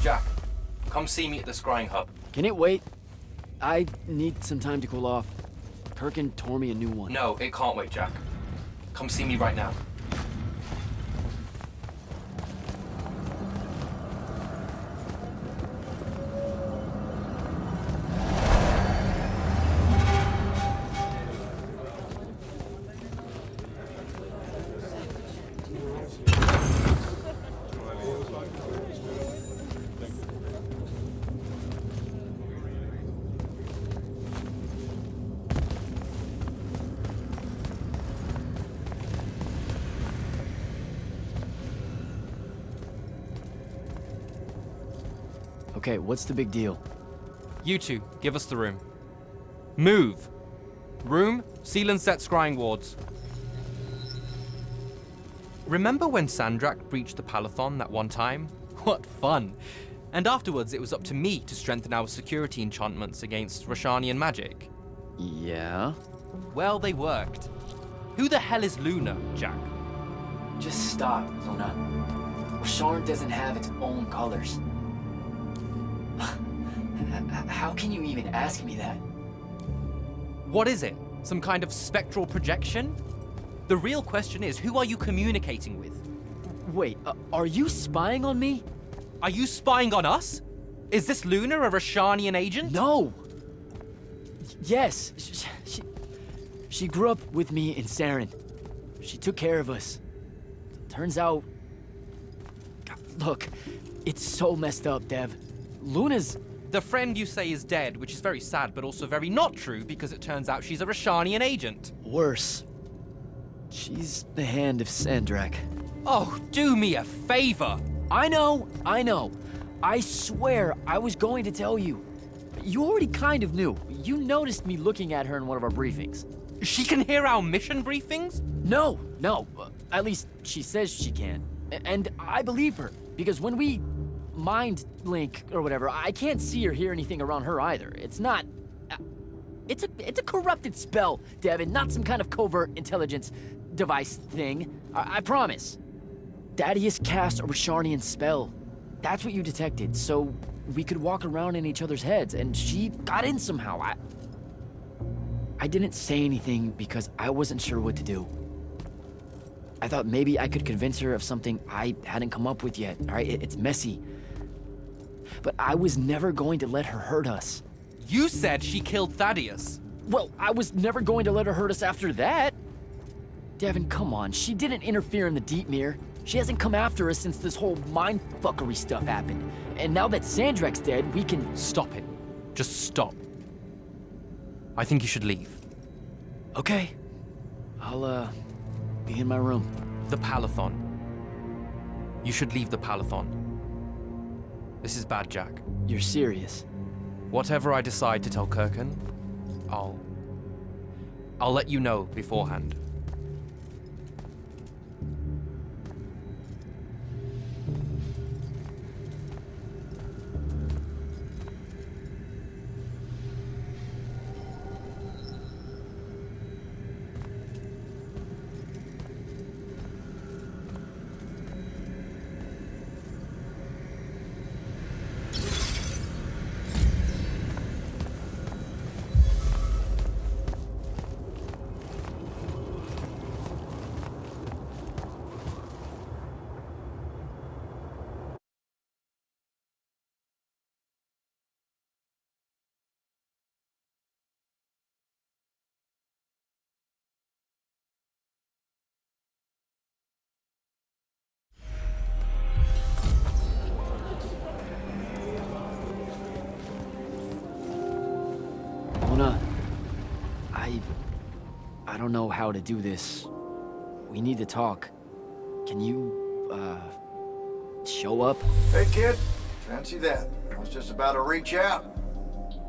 Jack, come see me at the scrying hub. Can it wait? I need some time to cool off. Kirkin tore me a new one. No, it can't wait, Jack. Come see me right now. Okay, what's the big deal? You two, give us the room. Move! Room, seal and set scrying wards. Remember when Sandrak breached the Palathon that one time? What fun! And afterwards it was up to me to strengthen our security enchantments against Roshanian magic. Yeah? Well, they worked. Who the hell is Luna, Jack? Just stop, Luna. Rosharn doesn't have its own colors. How can you even ask me that? What is it? Some kind of spectral projection? The real question is, who are you communicating with? Wait, are you spying on me? Are you spying on us? Is this Luna a Roshanian agent? No! Yes, she grew up with me in Saren. She took care of us. Turns out... Look, it's so messed up, Dev. Luna's... The friend you say is dead, which is very sad, but also very not true, because it turns out she's a Roshanian agent. Worse. She's the hand of Sandrak. Oh, do me a favor! I know. I swear I was going to tell you. You already kind of knew. You noticed me looking at her in one of our briefings. She can hear our mission briefings? No. At least she says she can. And I believe her, because when we mind link or whatever, I can't see or hear anything around her either. It's not... It's a corrupted spell, Devin, not some kind of covert intelligence device thing. I promise. Dadius cast a Rosharnian spell. That's what you detected, so we could walk around in each other's heads, and she got in somehow. I didn't say anything because I wasn't sure what to do. I thought maybe I could convince her of something I hadn't come up with yet, all right? It's messy. But I was never going to let her hurt us. You said she killed Thaddeus. Well, I was never going to let her hurt us after that. Devin, come on. She didn't interfere in the Deep Mirror. She hasn't come after us since this whole mindfuckery stuff happened. And now that Sandrak's dead, we can... Stop it. Just stop. I think you should leave. Okay. I'll, be in my room. The Palathon. You should leave the Palathon. This is bad, Jack. You're serious? Whatever I decide to tell Kirkin, I'll let you know beforehand. I don't know how to do this. We need to talk. Can you, show up? Hey, kid. Fancy that. I was just about to reach out.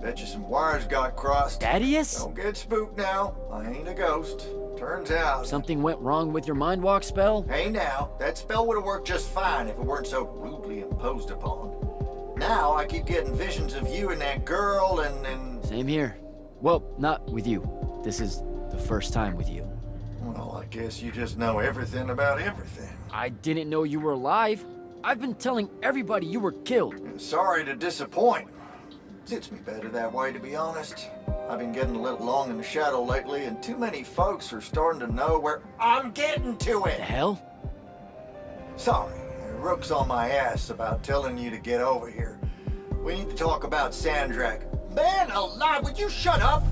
Bet you some wires got crossed. Thaddeus? Don't get spooked now. I ain't a ghost. Turns out... Something went wrong with your mind walk spell? Hey now, that spell would have worked just fine if it weren't so rudely imposed upon. Now I keep getting visions of you and that girl and... Same here. Well, not with you. This is the first time with you. Well, I guess you just know everything about everything. I didn't know you were alive. I've been telling everybody you were killed. Sorry to disappoint. Suits me better that way, to be honest. I've been getting a little long in the shadow lately, and too many folks are starting to know where I'm getting to it. The hell? Sorry, Rook's on my ass about telling you to get over here. We need to talk about Sandrak. Man alive, would you shut up?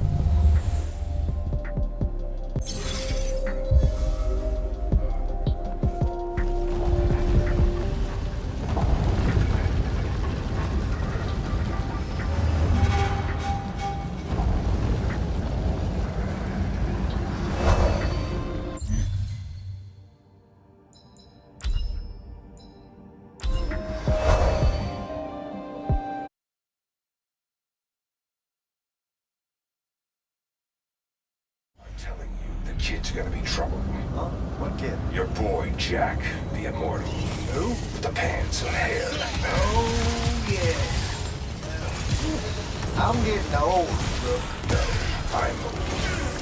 Kid's gonna be trouble. Huh? What kid? Your boy, Jack, the Immortal. Who? With the pants and hair. Oh, yeah. I'm getting old, Rook. No, I'm old.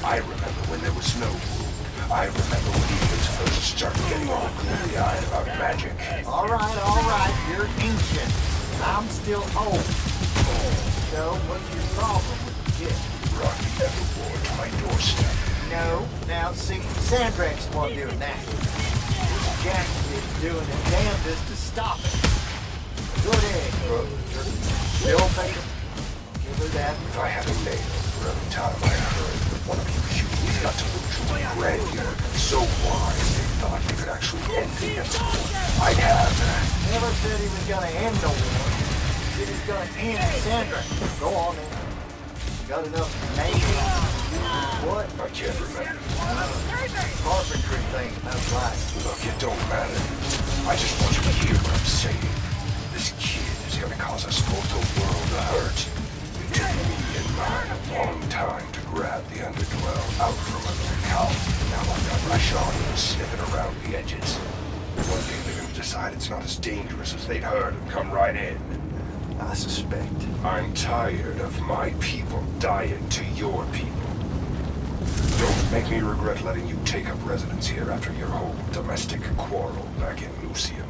I remember when there was no rule. I remember when humans first started getting all googly-eyed about magic. All right, you're ancient. I'm still old. So, what's your problem with the kid? Brought the Everboard to my doorstep. No, now see, Sandrak's the one doing that. Jack is doing his damnedest to stop it. Good egg, Rook. Still thinking. Give her that. If I had a nail for every time I heard that one of you humans got delusions of grandeur so wide they thought they could actually end the inevitable, I'd have... Never said he was gonna end no war. He said he's gonna end Sandrak. Go on then. You got enough maybe? What? I can't remember. Carpentry thing, that's right. Look, it don't matter. I just want you to hear what I'm saying. This kid is gonna cause us both a world of hurt. It took me and mine a long time to grab the underdwell out from under the cow. Now I've got Rashani sniffing around the edges. One day they're gonna decide it's not as dangerous as they'd heard and come right in. I suspect. I'm tired of my people dying to your people. Don't make me regret letting you take up residence here after your whole domestic quarrel back in Lucium.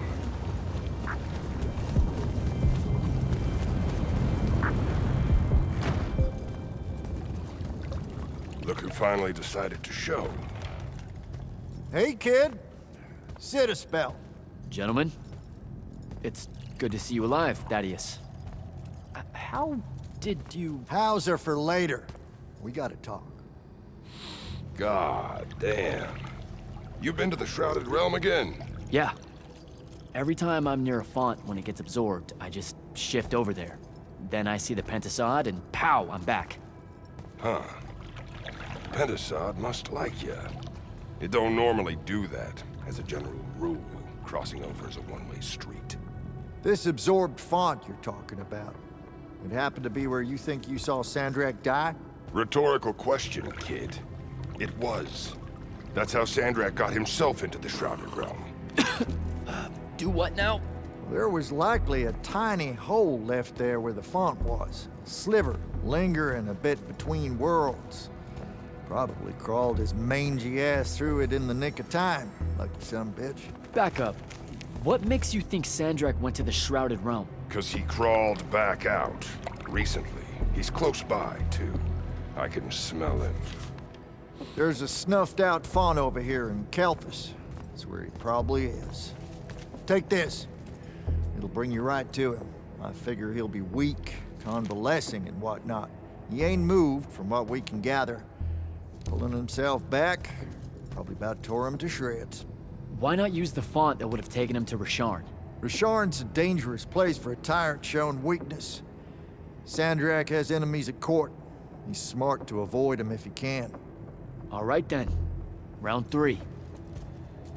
Look who finally decided to show. Hey, kid. Sit a spell. Gentlemen, it's good to see you alive, Thaddeus. How did you... Hows are for later. We gotta talk. God damn. You been to the Shrouded Realm again? Yeah. Every time I'm near a font when it gets absorbed, I just shift over there. Then I see the Pentasod and pow, I'm back. Huh. Pentasod must like ya. It don't normally do that. As a general rule, crossing over is a one-way street. This absorbed font you're talking about. It happened to be where you think you saw Sandrak die? Rhetorical question, kid. It was. That's how Sandrak got himself into the Shrouded Realm. Do what now? There was likely a tiny hole left there where the font was. A sliver, lingering a bit between worlds. Probably crawled his mangy ass through it in the nick of time. Lucky some bitch. Back up. What makes you think Sandrak went to the Shrouded Realm? 'Cause he crawled back out. Recently. He's close by, too. I can smell him. There's a snuffed-out font over here in Kelphus. That's where he probably is. Take this. It'll bring you right to him. I figure he'll be weak, convalescing and whatnot. He ain't moved, from what we can gather. Pulling himself back, probably about tore him to shreds. Why not use the font that would have taken him to Rasharn? Rasharn's a dangerous place for a tyrant showing weakness. Sandrak has enemies at court. He's smart to avoid them if he can. All right then. Round 3.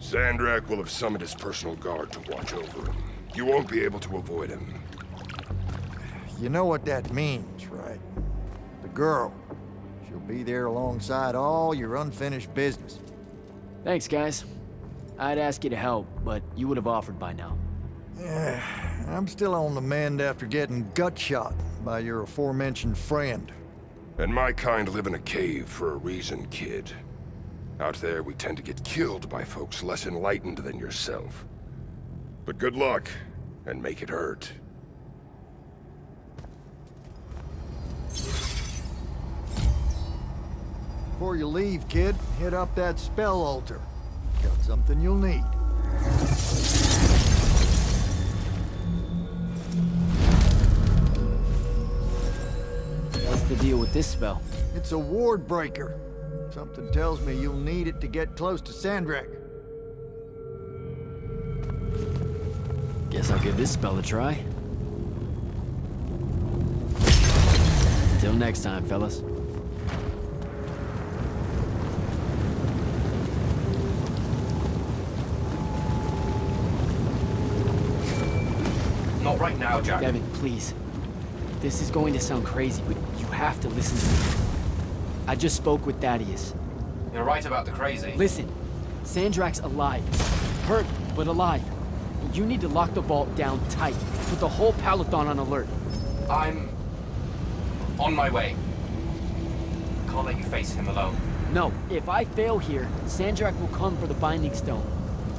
Sandrak will have summoned his personal guard to watch over him. You won't be able to avoid him. You know what that means, right? The girl. She'll be there alongside all your unfinished business. Thanks, guys. I'd ask you to help, but you would have offered by now. Yeah, I'm still on the mend after getting gut shot by your aforementioned friend. And my kind live in a cave for a reason, kid. Out there, we tend to get killed by folks less enlightened than yourself. But good luck, and make it hurt. Before you leave, kid, hit up that spell altar. Got something you'll need. What's the deal with this spell? It's a ward breaker. Something tells me you'll need it to get close to Sandrak. Guess I'll give this spell a try. Until next time, fellas. Not right now, Jack. Devin, please. This is going to sound crazy, but you have to listen to me. I just spoke with Thaddeus. You're right about the crazy. Listen, Sandrak's alive. Hurt, but alive. You need to lock the vault down tight. Put the whole Palathan on alert. I'm on my way. Can't let you face him alone. No, if I fail here, Sandrak will come for the Binding Stone.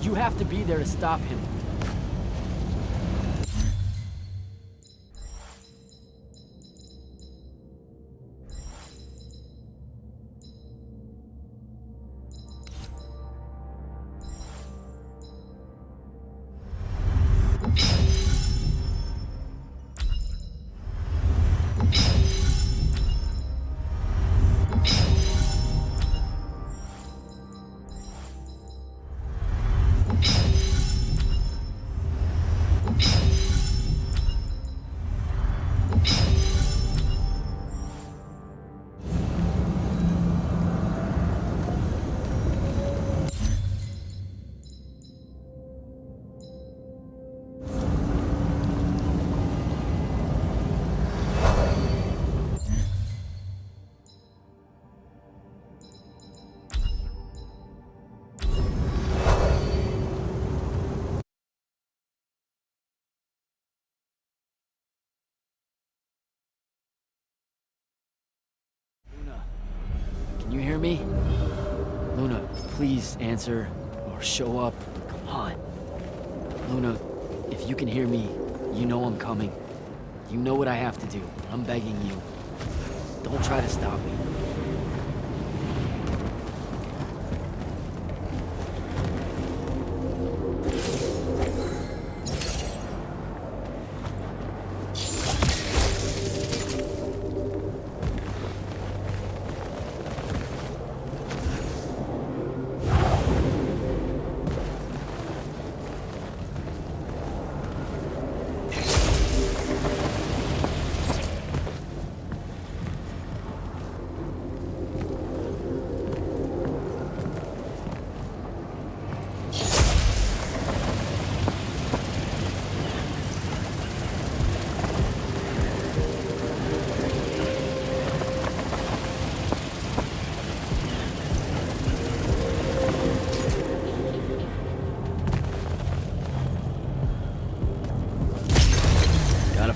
You have to be there to stop him. Can you hear me? Luna, please answer or show up. Come on. Luna, if you can hear me, you know I'm coming. You know what I have to do. I'm begging you. Don't try to stop me.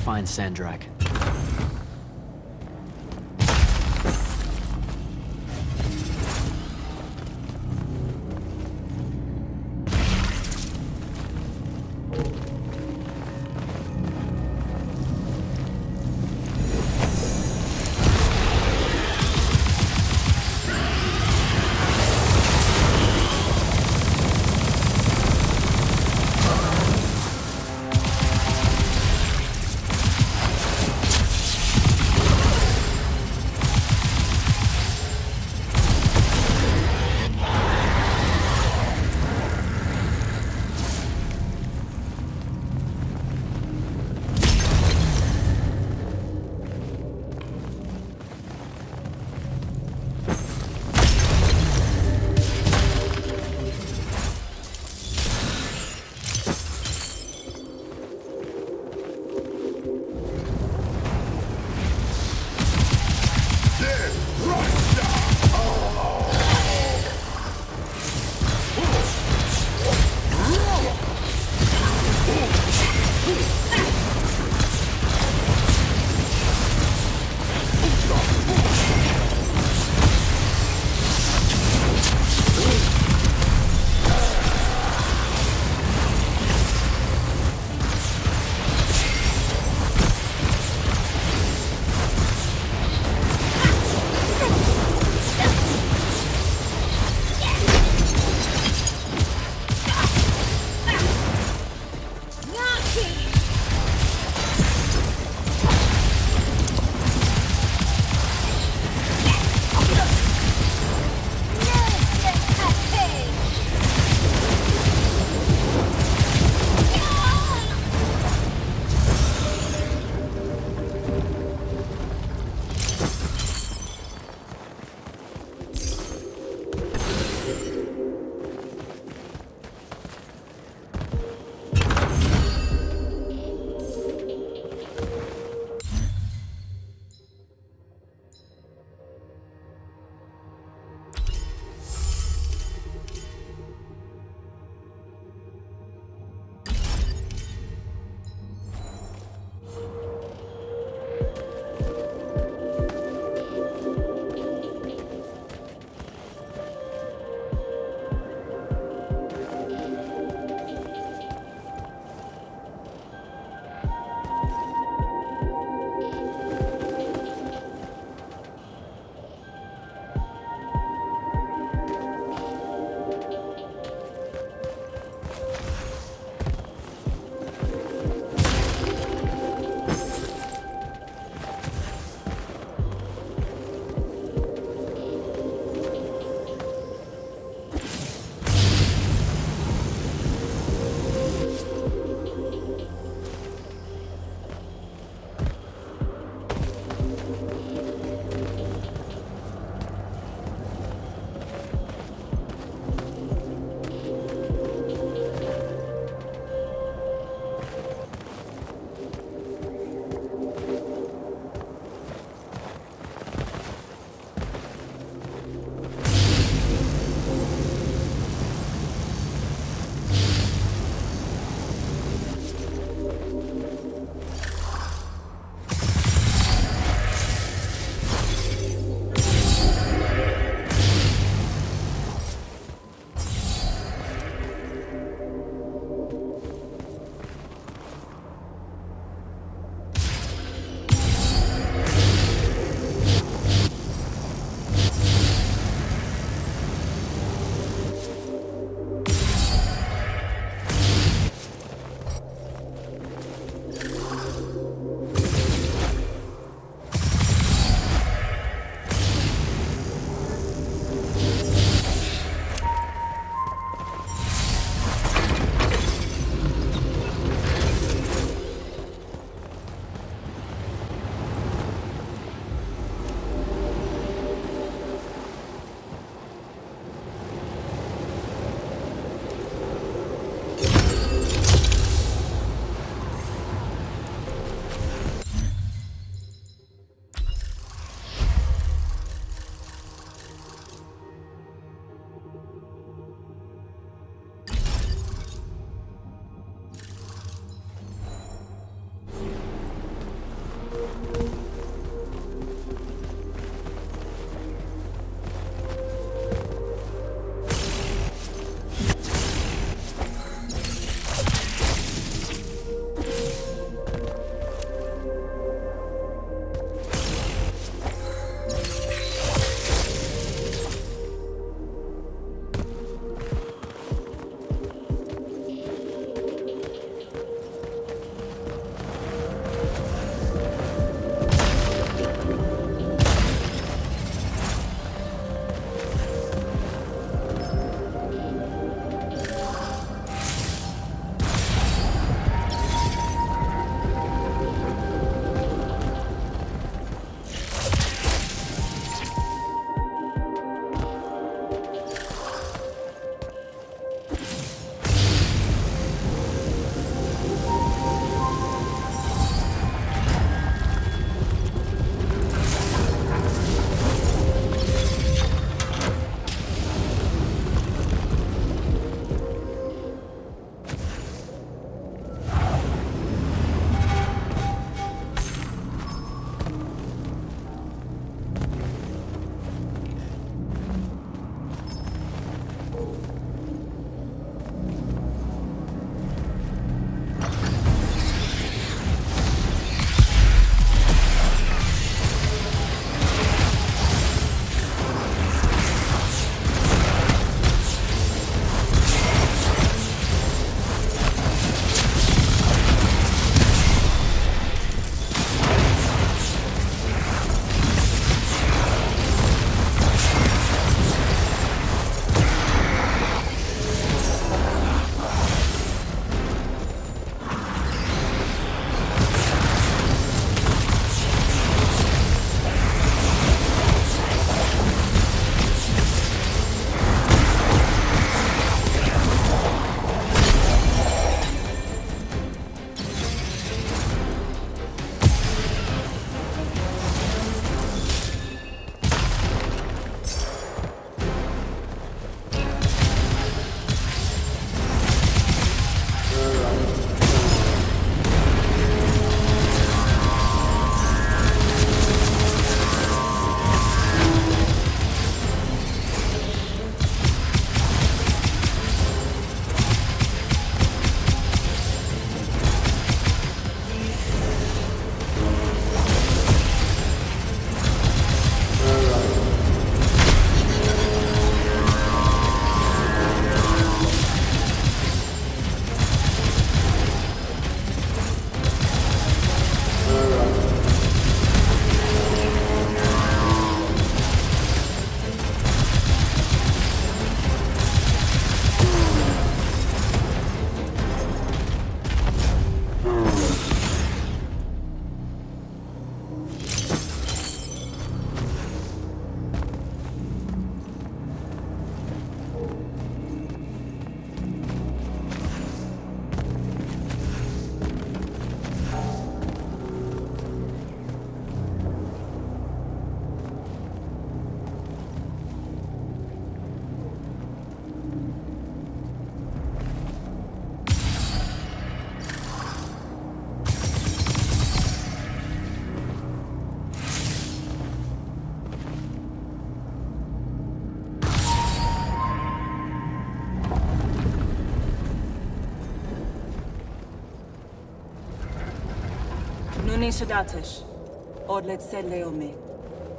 Find Sandrak.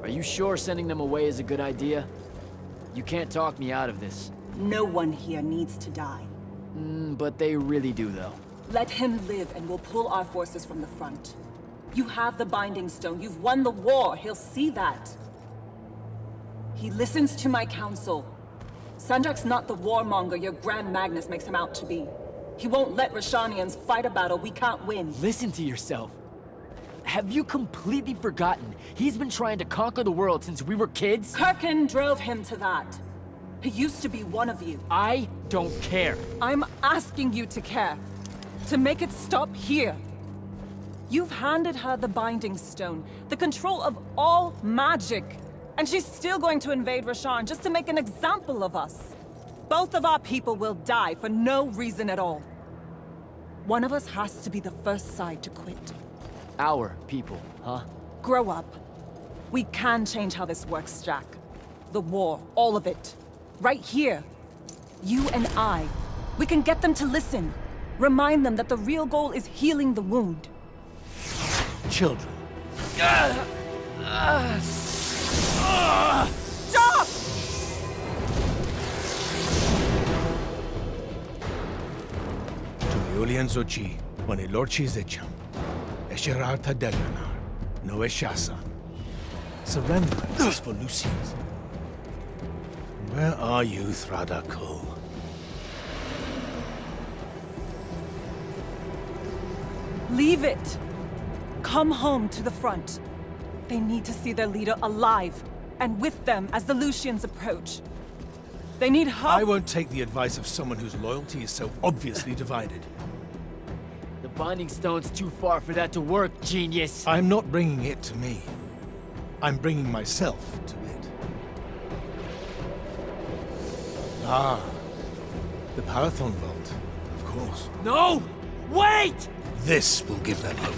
Are you sure sending them away is a good idea? You can't talk me out of this. No one here needs to die. But they really do, though. Let him live and we'll pull our forces from the front. You have the Binding Stone. You've won the war. He'll see that. He listens to my counsel. Sandrak's not the warmonger your Grand Magnus makes him out to be. He won't let Roshanians fight a battle we can't win. Listen to yourself. Have you completely forgotten? He's been trying to conquer the world since we were kids? Kirkin drove him to that. He used to be one of you. I don't care. I'm asking you to care. To make it stop here. You've handed her the Binding Stone, the control of all magic. And she's still going to invade Roshan just to make an example of us. Both of our people will die for no reason at all. One of us has to be the first side to quit. Our people, huh? Grow up. We can change how this works, Jack. The war, all of it. Right here. You and I. We can get them to listen. Remind them that the real goal is healing the wound. Children. Stop! Julian Zochi, when a lorchi zecham, Esherarta Delanar, no Eshasan. Surrender is for Lucians. Where are you, Thradakul? Leave it. Come home to the front. They need to see their leader alive, and with them as the Lucians approach. They need help. I won't take the advice of someone whose loyalty is so obviously divided. The Binding Stone's too far for that to work, genius. I'm not bringing it to me. I'm bringing myself to it. Ah, the Parathon Vault, of course. No! Wait! This will give them hope.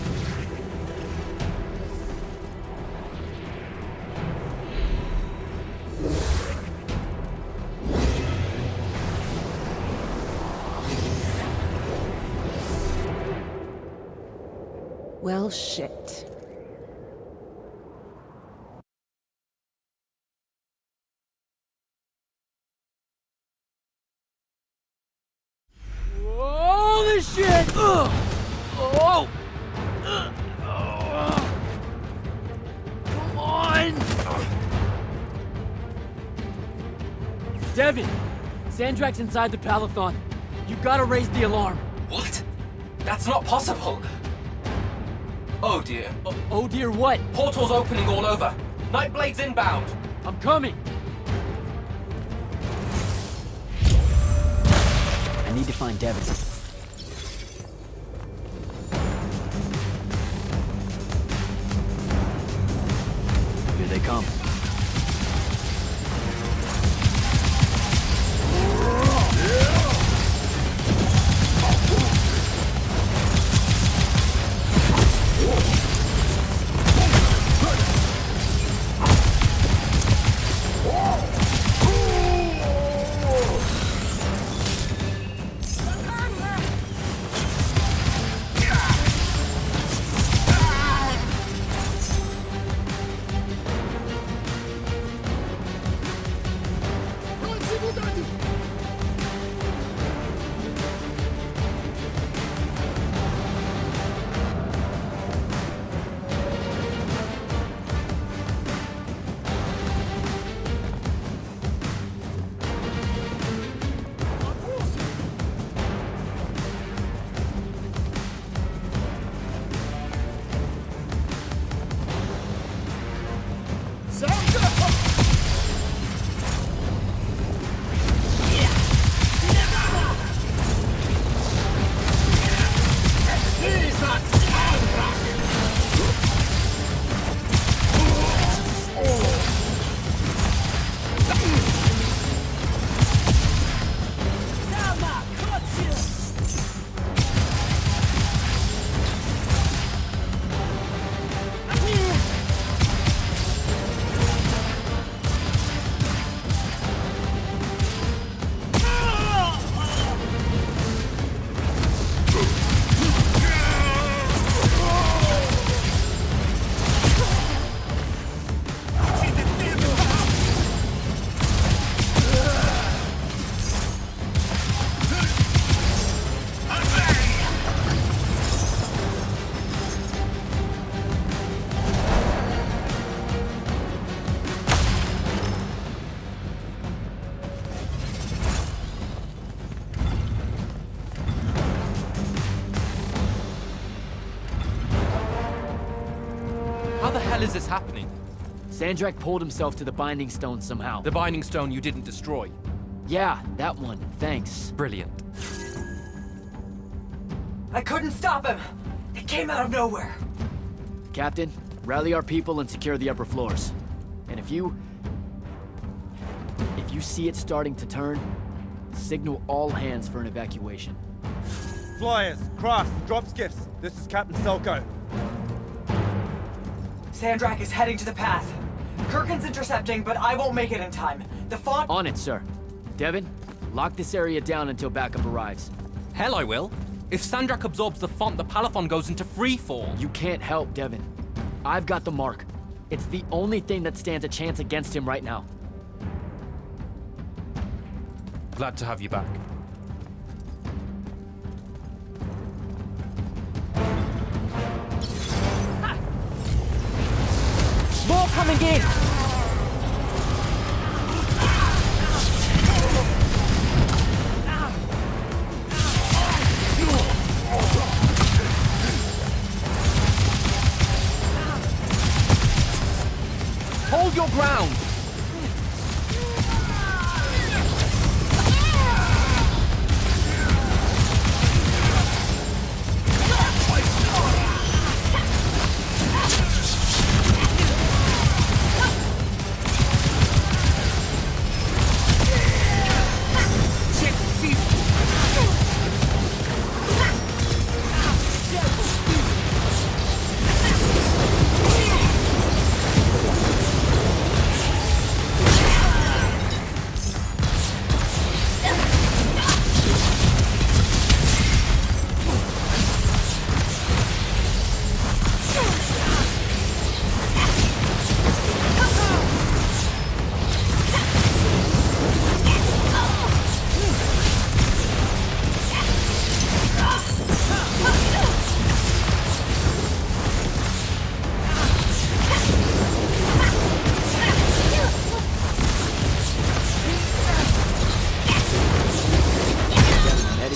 Well, shit. Holy shit! Oh! Come on! Devin! Sandrak's inside the Palathon. You gotta raise the alarm. What? That's not possible. Oh dear. Oh dear what? Portals opening all over. Nightblade's inbound. I'm coming. I need to find Devin. Here they come. How the hell is this happening? Sandrak pulled himself to the Binding Stone somehow. The Binding Stone you didn't destroy. Yeah, that one. Thanks. Brilliant. I couldn't stop him. It came out of nowhere. Captain, rally our people and secure the upper floors. And if you see it starting to turn, signal all hands for an evacuation. Flyers, crafts, drop skiffs. This is Captain Selko. Sandrak is heading to the path. Kirkin's intercepting, but I won't make it in time. The font— On it, sir. Devin, lock this area down until backup arrives. Hell I will. If Sandrak absorbs the font, the Palathon goes into free fall. You can't help, Devin. I've got the mark. It's the only thing that stands a chance against him right now. Glad to have you back. More coming in! Hold your ground!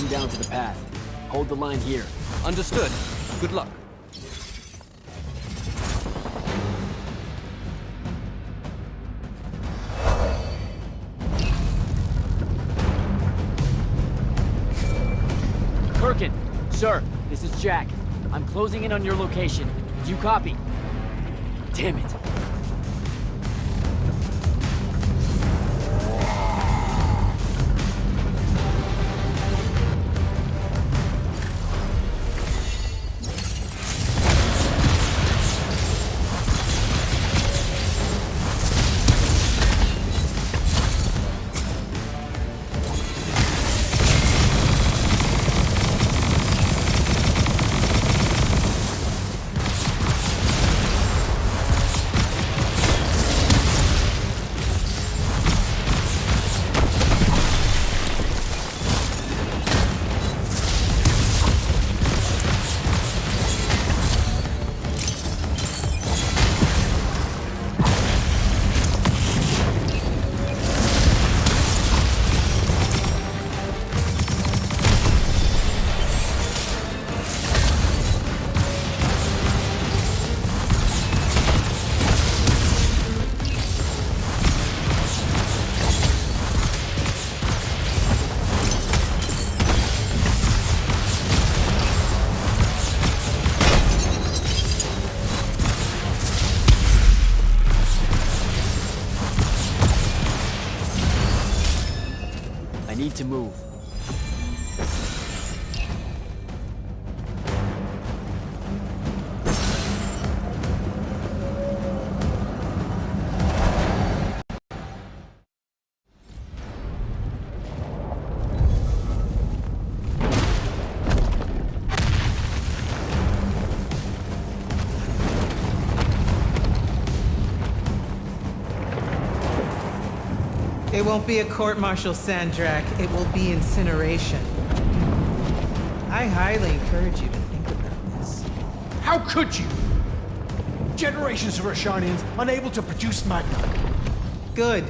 Down to the path. Hold the line here. Understood. Good luck. Kirkin, sir, this is Jack. I'm closing in on your location. Do you copy? Damn it. Need to move. It won't be a court-martial, Sandrak. It will be incineration. I highly encourage you to think about this. How could you? Generations of Roshanians unable to produce magna. Good.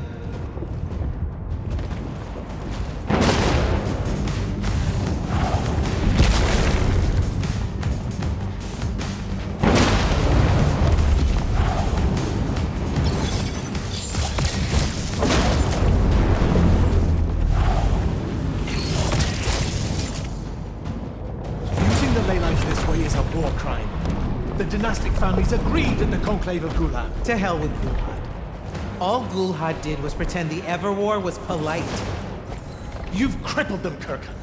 a war crime. The dynastic families agreed in the Conclave of Gulad. To hell with Gulad. All Gulad did was pretend the Everwar was polite. You've crippled them, Kirkan.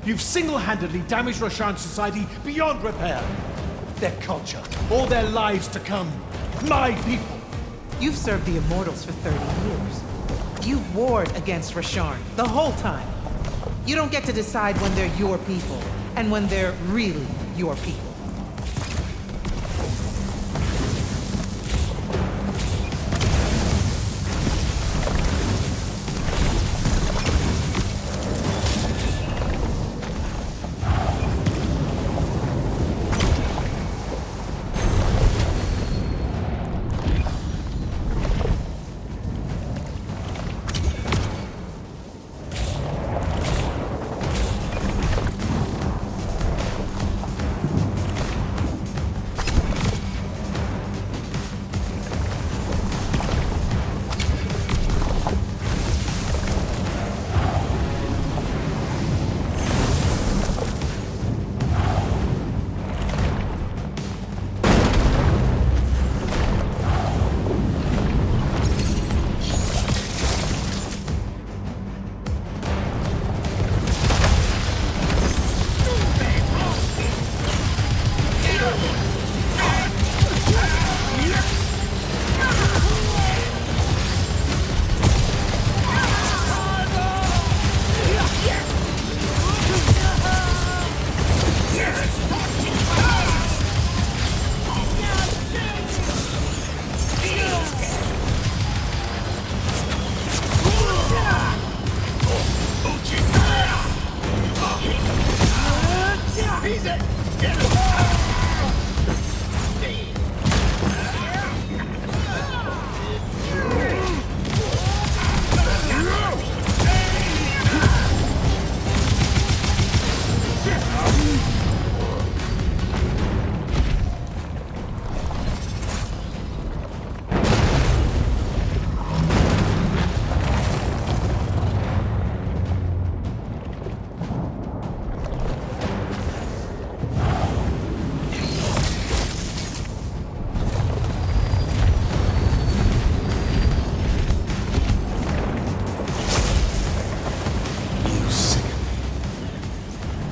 You've single-handedly damaged Roshan's society beyond repair. Their culture, all their lives to come. My people. You've served the Immortals for 30 years. You've warred against Roshan the whole time. You don't get to decide when they're your people and when they're really your people.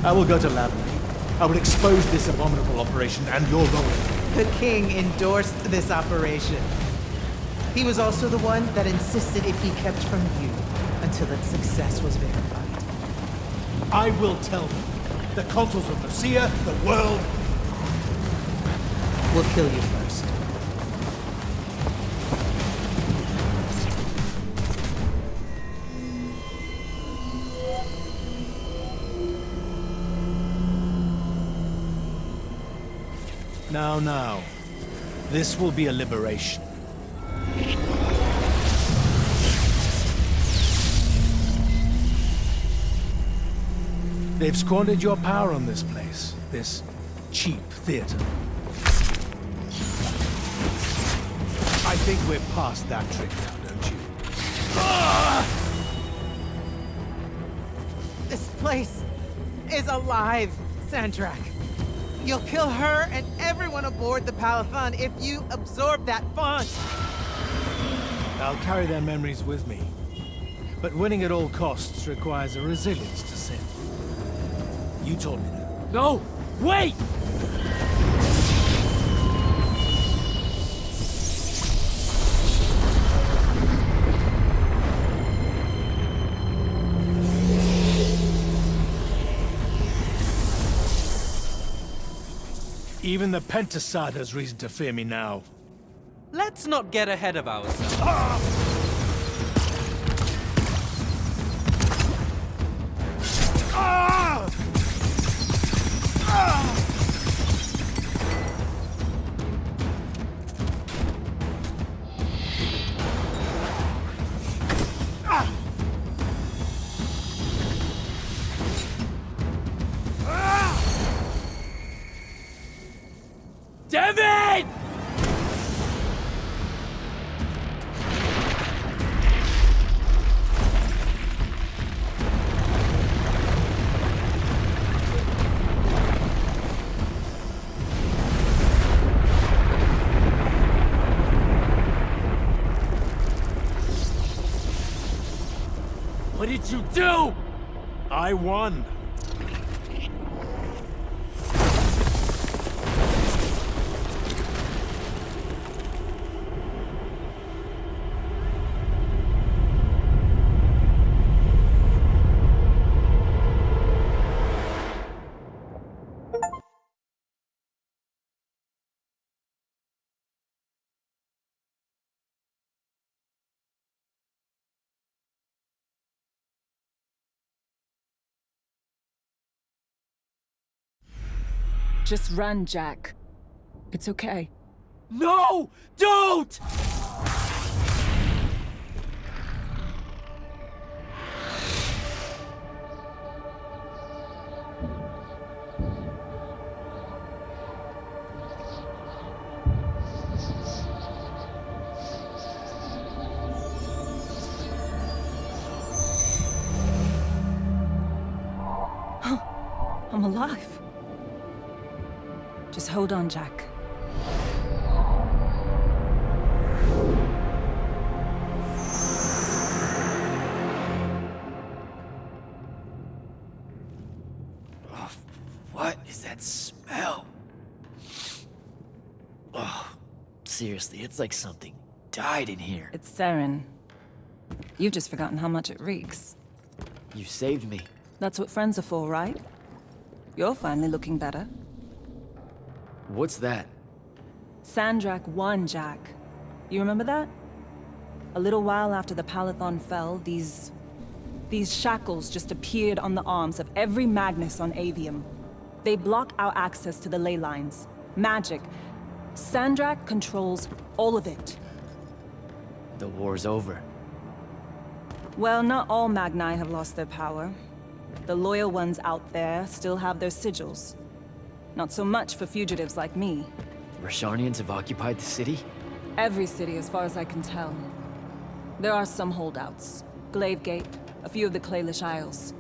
I will go to Labrador. I will expose this abominable operation and your role. The king endorsed this operation. He was also the one that insisted it be kept from you until its success was verified. I will tell them. The consuls of Lucia, the world. We'll kill you first. Now. This will be a liberation. They've squandered your power on this place, this cheap theater. I think we're past that trick now, don't you? This place is alive, Sandrak. You'll kill her and everyone aboard the Palathan if you absorb that font. I'll carry their memories with me. But winning at all costs requires a resilience to sin. You told me that. No! Wait! Even the Pentasad has reason to fear me now. Let's not get ahead of ourselves. Devin! did you do? I won. Just run, Jack. It's okay. No! Don't! I'm alive. Just hold on, Jack. Oh, what is that smell? Oh, seriously, it's like something died in here. It's sarin. You've just forgotten how much it reeks. You saved me. That's what friends are for, right? You're finally looking better. What's that? Sandrak won, Jack. You remember that? A little while after the Palathon fell, these shackles just appeared on the arms of every Magnus on Aveum. They block our access to the ley lines. Magic. Sandrak controls all of it. The war's over. Well, not all Magni have lost their power. The loyal ones out there still have their sigils. Not so much for fugitives like me. Rosharnians have occupied the city? Every city, as far as I can tell. There are some holdouts. Glavegate, a few of the Clayllish Isles.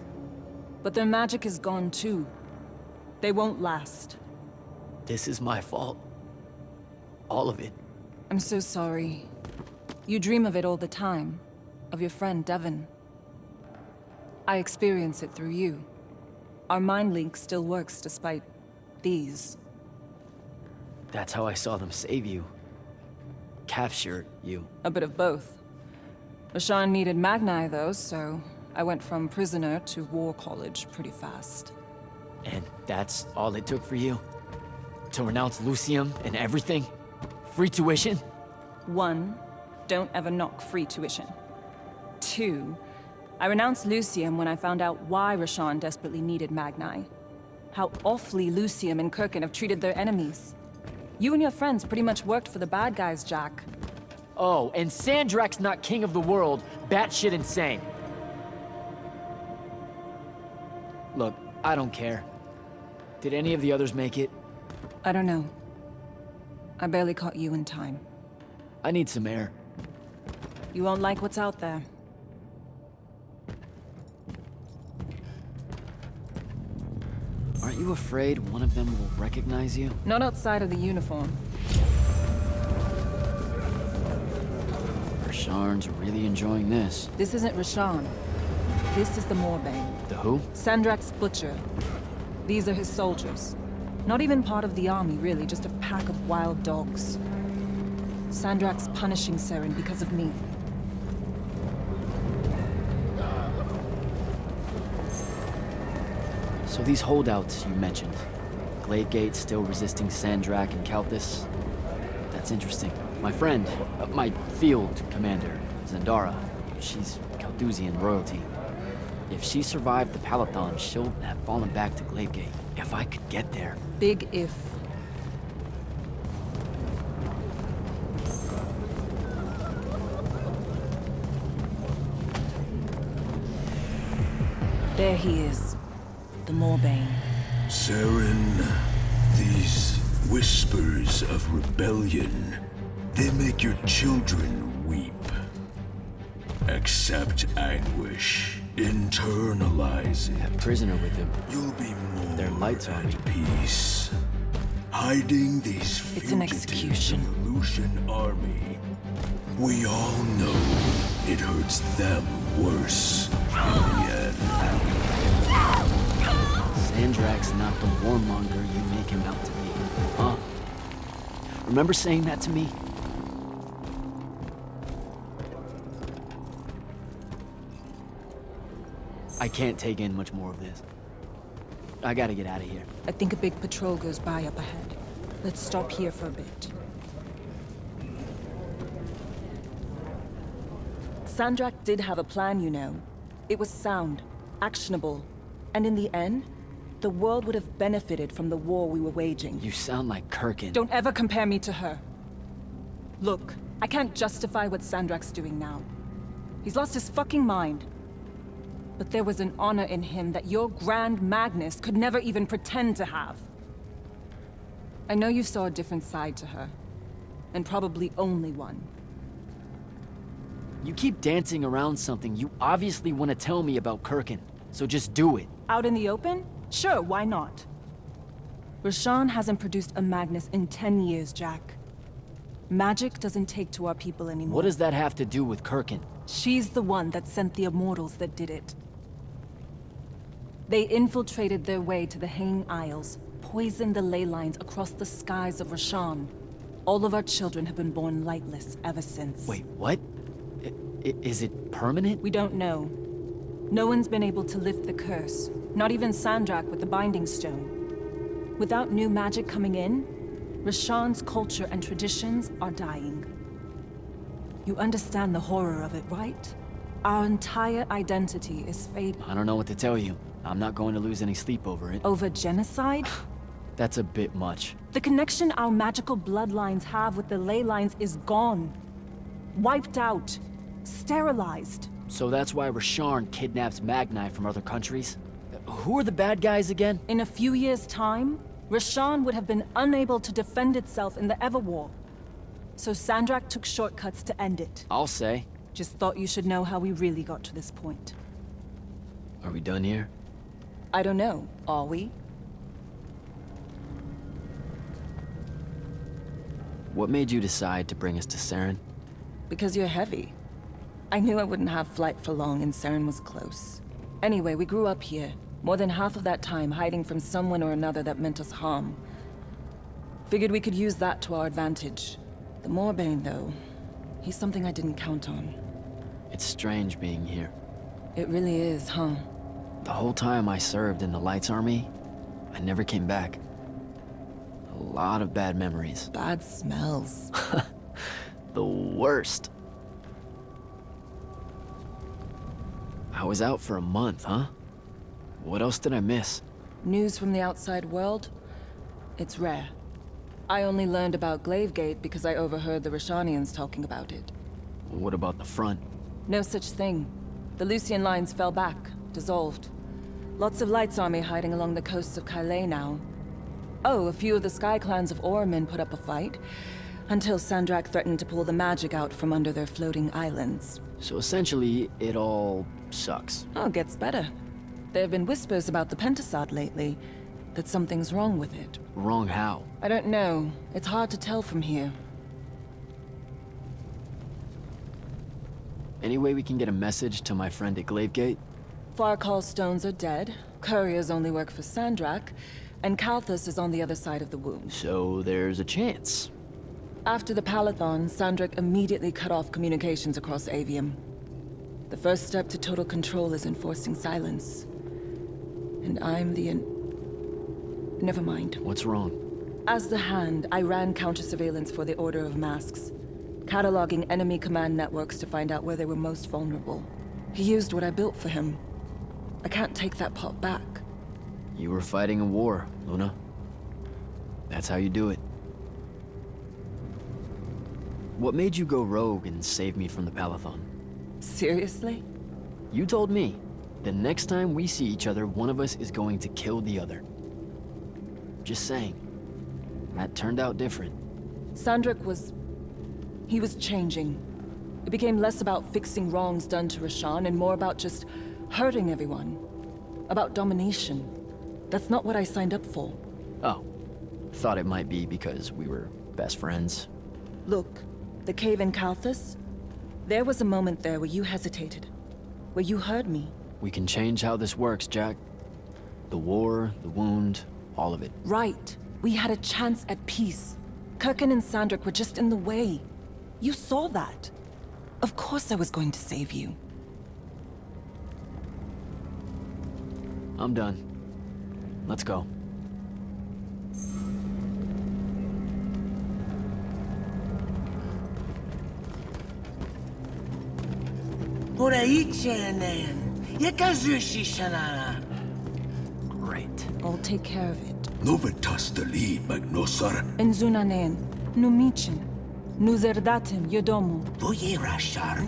But their magic is gone too. They won't last. This is my fault. All of it. I'm so sorry. You dream of it all the time. Of your friend, Devon. I experience it through you. Our mind link still works despite these. That's how I saw them save you. Capture you. A bit of both. Rasharn needed Magni, though, so I went from prisoner to war college pretty fast. And that's all it took for you? To renounce Lucium and everything? Free tuition? 1, don't ever knock free tuition. 2, I renounced Lucium when I found out why Rasharn desperately needed Magni. How awfully Lucium and Kirkin have treated their enemies. You and your friends pretty much worked for the bad guys, Jack. Oh, and Sandrak's not king of the world, batshit insane. Look, I don't care. Did any of the others make it? I don't know. I barely caught you in time. I need some air. You won't like what's out there. Aren't you afraid one of them will recognize you? Not outside of the uniform. Rasharn's really enjoying this. This isn't Rasharn. This is the Moorbane. The who? Sandrak's butcher. These are his soldiers. Not even part of the army, really, just a pack of wild dogs. Sandrak's punishing Saren because of me. So these holdouts you mentioned, Glavegate still resisting Sandrak and Kalthus? That's interesting. My friend, my field commander, Zendara, she's Kalthusian royalty. If she survived the Palathon, she'll have fallen back to Glavegate. If I could get there. Big if. There he is. The Moorbane. Saren, these whispers of rebellion, they make your children weep. Accept anguish. Internalize it. That prisoner with him. You'll be more Their lights at army. peace. Hiding these It's an fugitives execution. in the Lucian army. We all know it hurts them worse. Sandrak's not the warmonger you make him out to be, huh? Remember saying that to me? I can't take in much more of this. I gotta get out of here. I think a big patrol goes by up ahead. Let's stop here for a bit. Sandrak did have a plan, you know. It was sound, actionable, and in the end, the world would have benefited from the war we were waging. You sound like Kirkin. Don't ever compare me to her. Look, I can't justify what Sandrak's doing now. He's lost his fucking mind. But there was an honor in him that your Grand Magnus could never even pretend to have. I know you saw a different side to her. And probably only one. You keep dancing around something. You obviously want to tell me about Kirkin. So just do it. Out in the open? Sure, why not? Roshan hasn't produced a Magnus in 10 years, Jack. Magic doesn't take to our people anymore. What does that have to do with Kirkin? She's the one that sent the Immortals that did it. They infiltrated their way to the Hanging Isles, poisoned the ley lines across the skies of Roshan. All of our children have been born lightless ever since. Wait, what? Is it permanent? We don't know. No one's been able to lift the curse. Not even Sandrak with the Binding Stone. Without new magic coming in, Roshan's culture and traditions are dying. You understand the horror of it, right? Our entire identity is fading. I don't know what to tell you. I'm not going to lose any sleep over it. Over genocide? That's a bit much. The connection our magical bloodlines have with the ley lines is gone. Wiped out. Sterilized. So that's why Roshan kidnaps Magni from other countries? Who are the bad guys again? In a few years' time, Roshan would have been unable to defend itself in the Everwar. So Sandrak took shortcuts to end it. I'll say. Just thought you should know how we really got to this point. Are we done here? I don't know. Are we? What made you decide to bring us to Saren? Because you're heavy. I knew I wouldn't have flight for long and Saren was close. Anyway, we grew up here. More than half of that time hiding from someone or another that meant us harm. Figured we could use that to our advantage. The Moorbane, though, he's something I didn't count on. It's strange being here. It really is, huh? The whole time I served in the Lights Army, I never came back. A lot of bad memories. Bad smells. The worst. I was out for a month, huh? What else did I miss? News from the outside world? It's rare. I only learned about Glavegate because I overheard the Roshanians talking about it. What about the front? No such thing. The Lucian lines fell back, dissolved. Lots of Lights Army hiding along the coasts of Calais now. Oh, a few of the Sky Clans of Orman put up a fight, until Sandrak threatened to pull the magic out from under their floating islands. So essentially, it all sucks. Oh, it gets better. There have been whispers about the Pentasod lately, that something's wrong with it. Wrong how? I don't know. It's hard to tell from here. Any way we can get a message to my friend at Glavegate? Farcall stones are dead, couriers only work for Sandrak, and Kalthus is on the other side of the wound. So there's a chance. After the Palathon, Sandrak immediately cut off communications across Aveum. The first step to total control is enforcing silence. And I'm the Never mind. What's wrong? As the Hand, I ran counter-surveillance for the Order of Masks, cataloging enemy command networks to find out where they were most vulnerable. He used what I built for him. I can't take that pot back. You were fighting a war, Luna. That's how you do it. What made you go rogue and save me from the Palathon? Seriously? You told me. The next time we see each other, one of us is going to kill the other. Just saying. That turned out different. Sandrak was... he was changing. It became less about fixing wrongs done to Roshan and more about just hurting everyone. About domination. That's not what I signed up for. Oh. Thought it might be because we were best friends. Look, the cave in Kalthus? There was a moment there where you hesitated. Where you heard me. We can change how this works, Jack. The war, the wound, all of it. Right. We had a chance at peace. Kirkin and Sandrick were just in the way. You saw that. Of course I was going to save you. I'm done. Let's go. Great. I'll take care of it. Novitastali magnosar. Enzunanen, numichin, nuzerdatim yodomu. Boyerashar.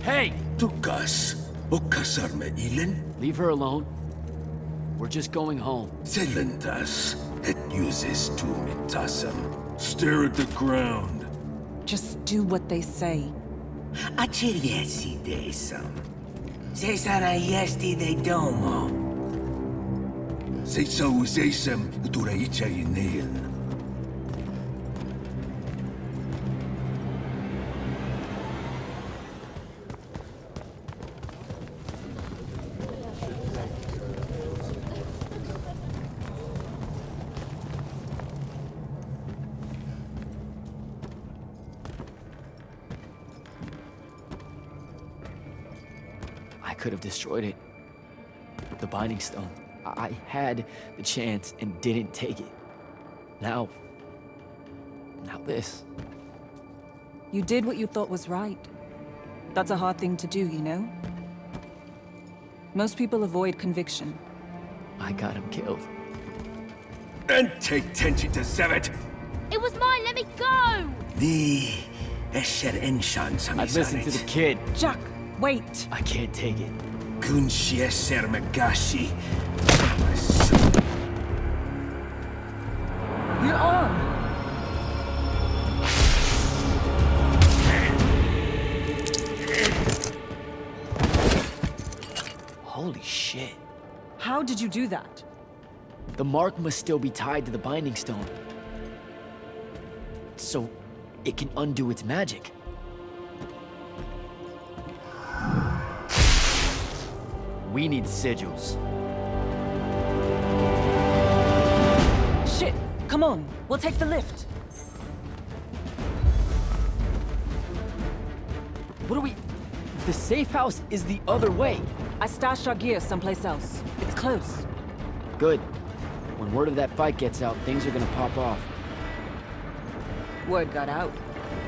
Hey! Tukas. Okasar me ilen. Leave her alone. We're just going home. Selentas. Et uses to mitasam. Stare at the ground. Just do what they say. Achiriesi desam. Cesara yesti de domo. Say so usesam uturaicha inail. I could have destroyed it. The Binding Stone. I had the chance and didn't take it. Now this. You did what you thought was right. That's a hard thing to do, you know? Most people avoid conviction. I got him killed. And take tenchi to Sevet. It was mine, let me go! I listened to the kid. Jack, wait! I can't take it. Kunshie Sermagashi. You're on! Holy shit. How did you do that? The mark must still be tied to the Binding Stone. So it can undo its magic. We need sigils. Shit! Come on, we'll take the lift. What do we... The safe house is the other way. I stashed our gear someplace else. It's close. Good. When word of that fight gets out, things are gonna pop off. Word got out.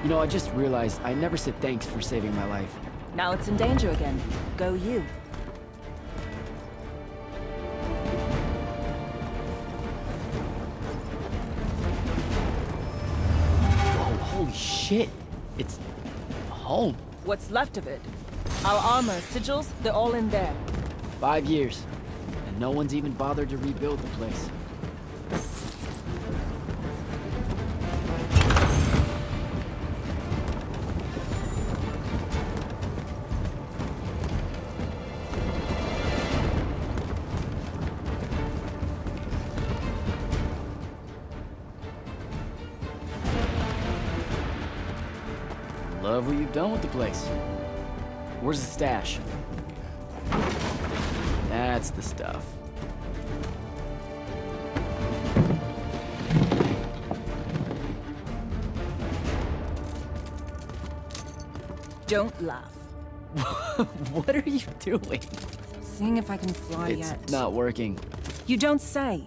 You know, I just realized I never said thanks for saving my life. Now it's in danger again. Go you. Whoa, holy shit. It's home. What's left of it? Our armor, sigils, they're all in there. 5 years. And no one's even bothered to rebuild the place. Love what you've done with the place. Where's the stash? That's the stuff. Don't laugh. What are you doing? Seeing if I can fly yet. It's not working. You don't say.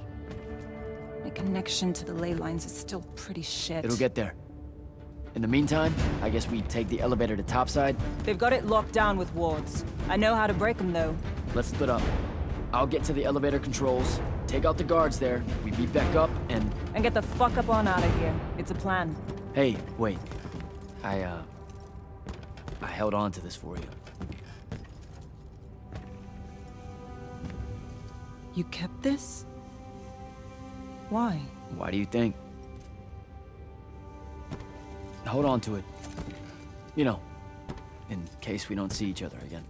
My connection to the ley lines is still pretty shit. It'll get there. In the meantime, I guess we take the elevator to topside. They've got it locked down with wards. I know how to break them, though. Let's split up. I'll get to the elevator controls, take out the guards there, we beat back up, and... And get the fuck up on out of here. It's a plan. Hey, wait. I held on to this for you. You kept this? Why? Why do you think? Hold on to it. You know, in case we don't see each other again.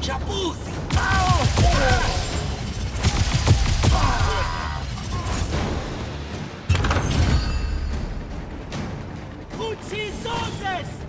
Chapuzi! Uccisoses!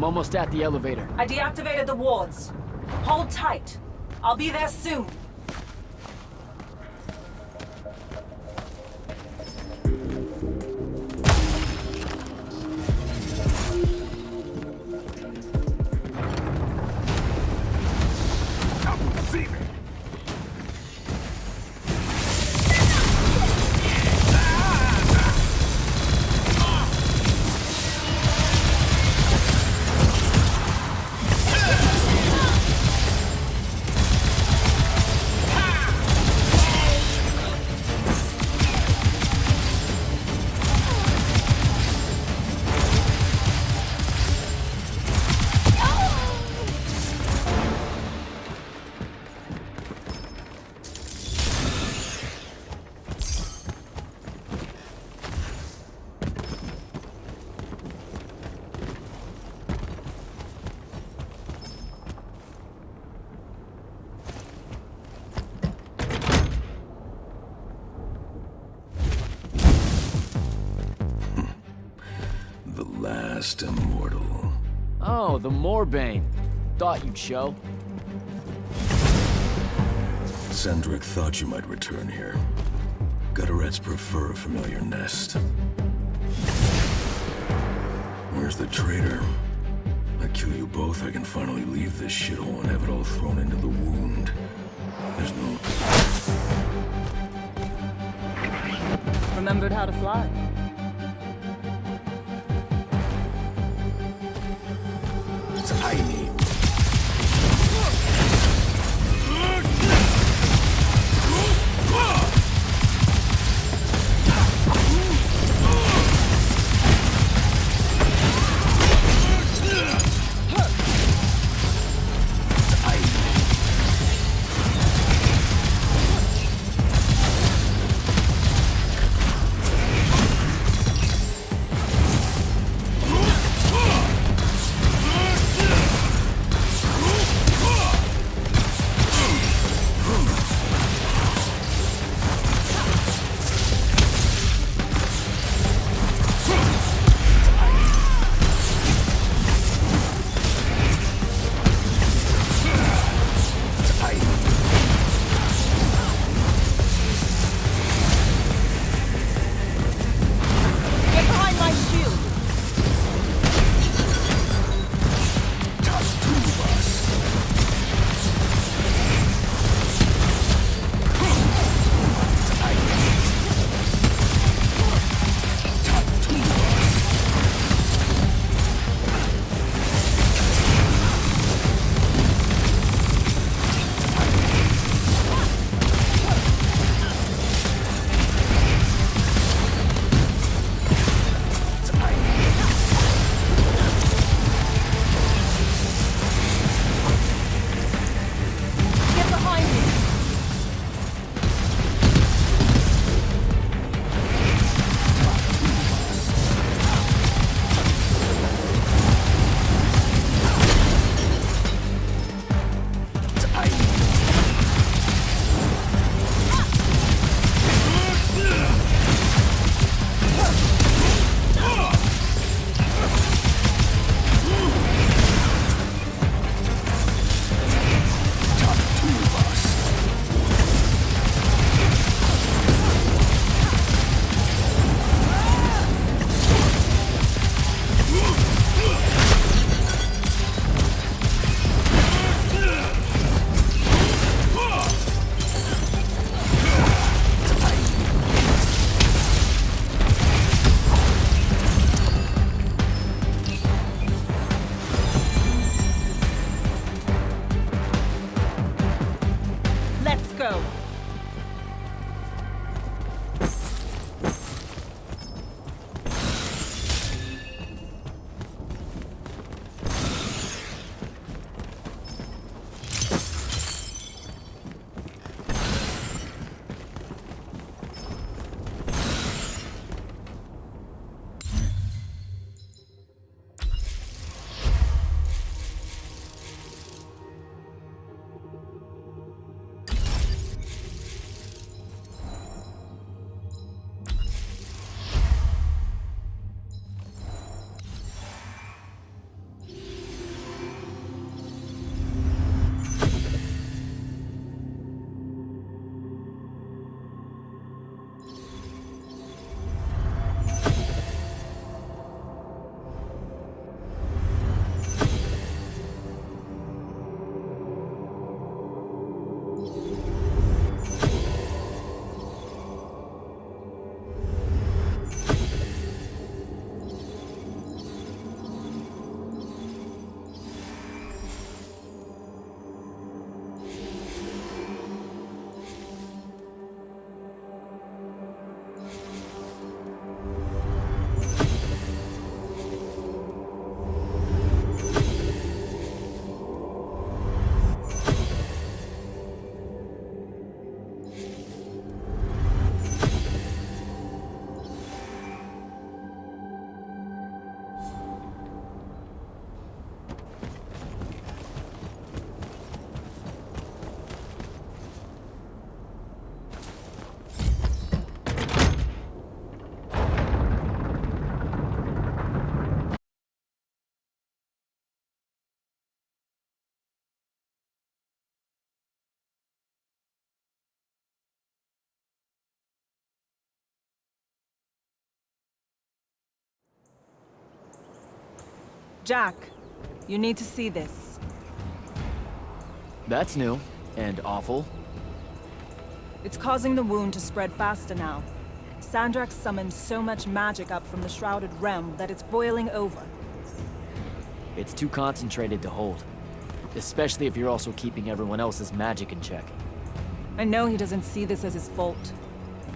I'm almost at the elevator. I deactivated the wards. Hold tight. I'll be there soon. Last immortal. Oh, the Moorbane. Thought you'd show. Sandrick thought you might return here. Gutterets prefer a familiar nest. Where's the traitor? I kill you both, I can finally leave this shithole and have it all thrown into the wound. There's no... Remembered how to fly. I need. Jack, you need to see this. That's new and awful. It's causing the wound to spread faster now. Sandrak summoned so much magic up from the Shrouded Realm that it's boiling over. It's too concentrated to hold. Especially if you're also keeping everyone else's magic in check. I know he doesn't see this as his fault.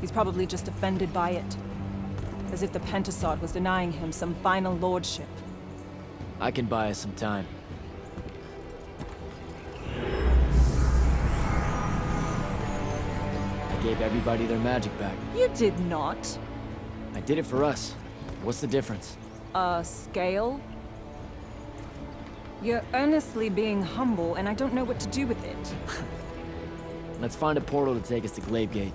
He's probably just offended by it. As if the Pentasod was denying him some final lordship. I can buy us some time. I gave everybody their magic back. You did not. I did it for us. What's the difference? Scale? You're earnestly being humble, and I don't know what to do with it. Let's find a portal to take us to Glavegate.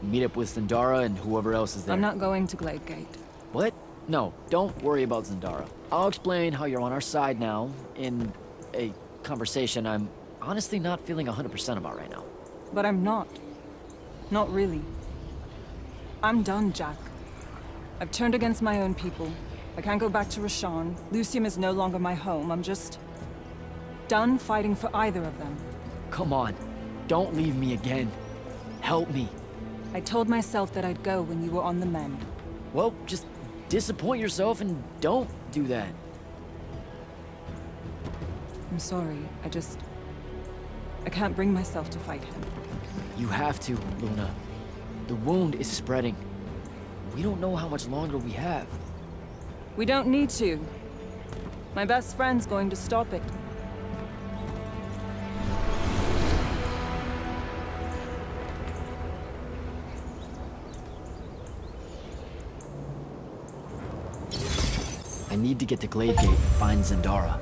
Meet up with Zendara and whoever else is there. I'm not going to Glavegate. What? No, don't worry about Zendara. I'll explain how you're on our side now in a conversation I'm honestly not feeling 100% about right now. But I'm not. Not really. I'm done, Jack. I've turned against my own people. I can't go back to Rashan. Lucium is no longer my home. I'm just done fighting for either of them. Come on. Don't leave me again. Help me. I told myself that I'd go when you were on the mend. Well, just disappoint yourself and don't do that. I'm sorry. I can't bring myself to fight him. You have to, Luna. The wound is spreading. We don't know how much longer we have. We don't need to. My best friend's going to stop it. I need to get to Glavegate and find Zendara.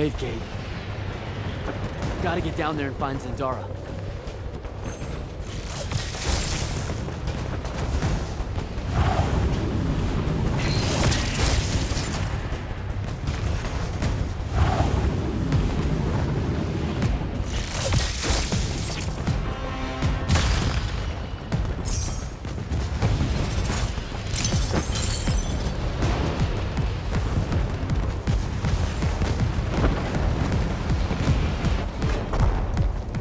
Glaive Gate. Gotta get down there and find Zendara.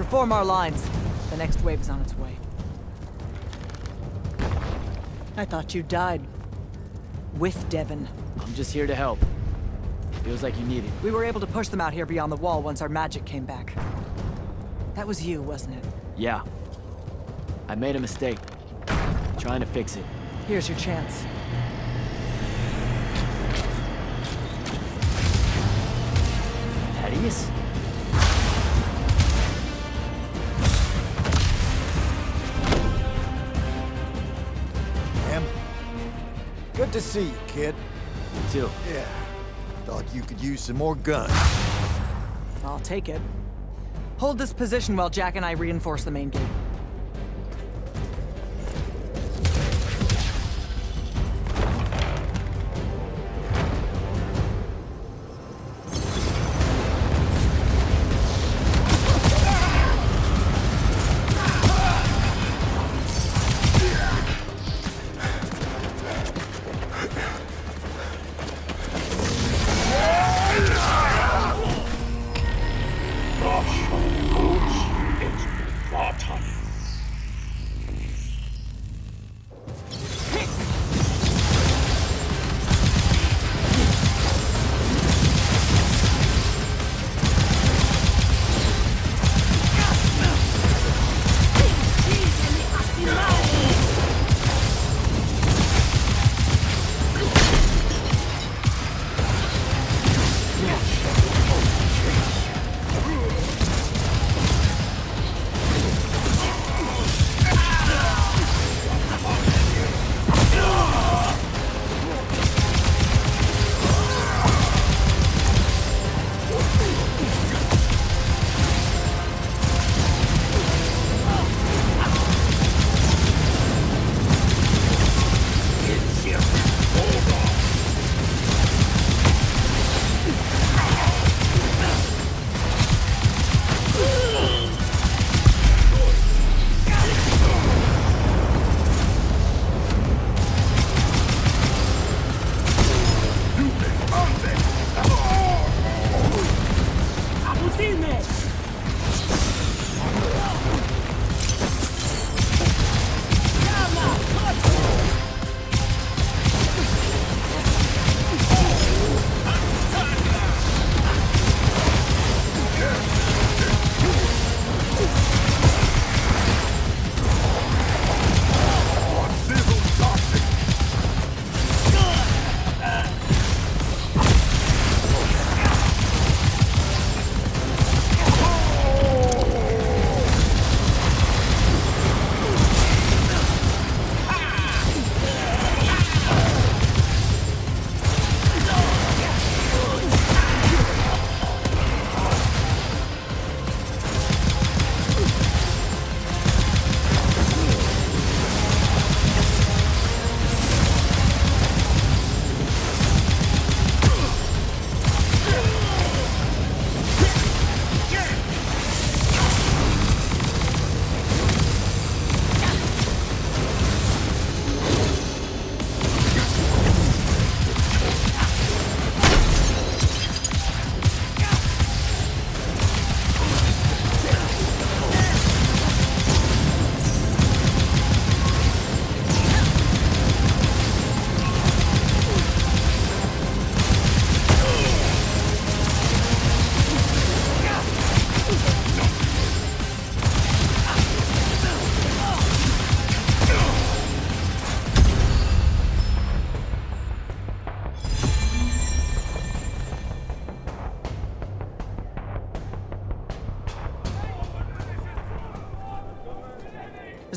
Form our lines. The next wave is on its way. I thought you died. With Devon. I'm just here to help. Feels like you need it. We were able to push them out here beyond the wall once our magic came back. That was you, wasn't it? Yeah. I made a mistake. Trying to fix it. Here's your chance. Thaddeus? Good to see you, kid. You too. Yeah. Thought you could use some more guns. I'll take it. Hold this position while Jack and I reinforce the main gate.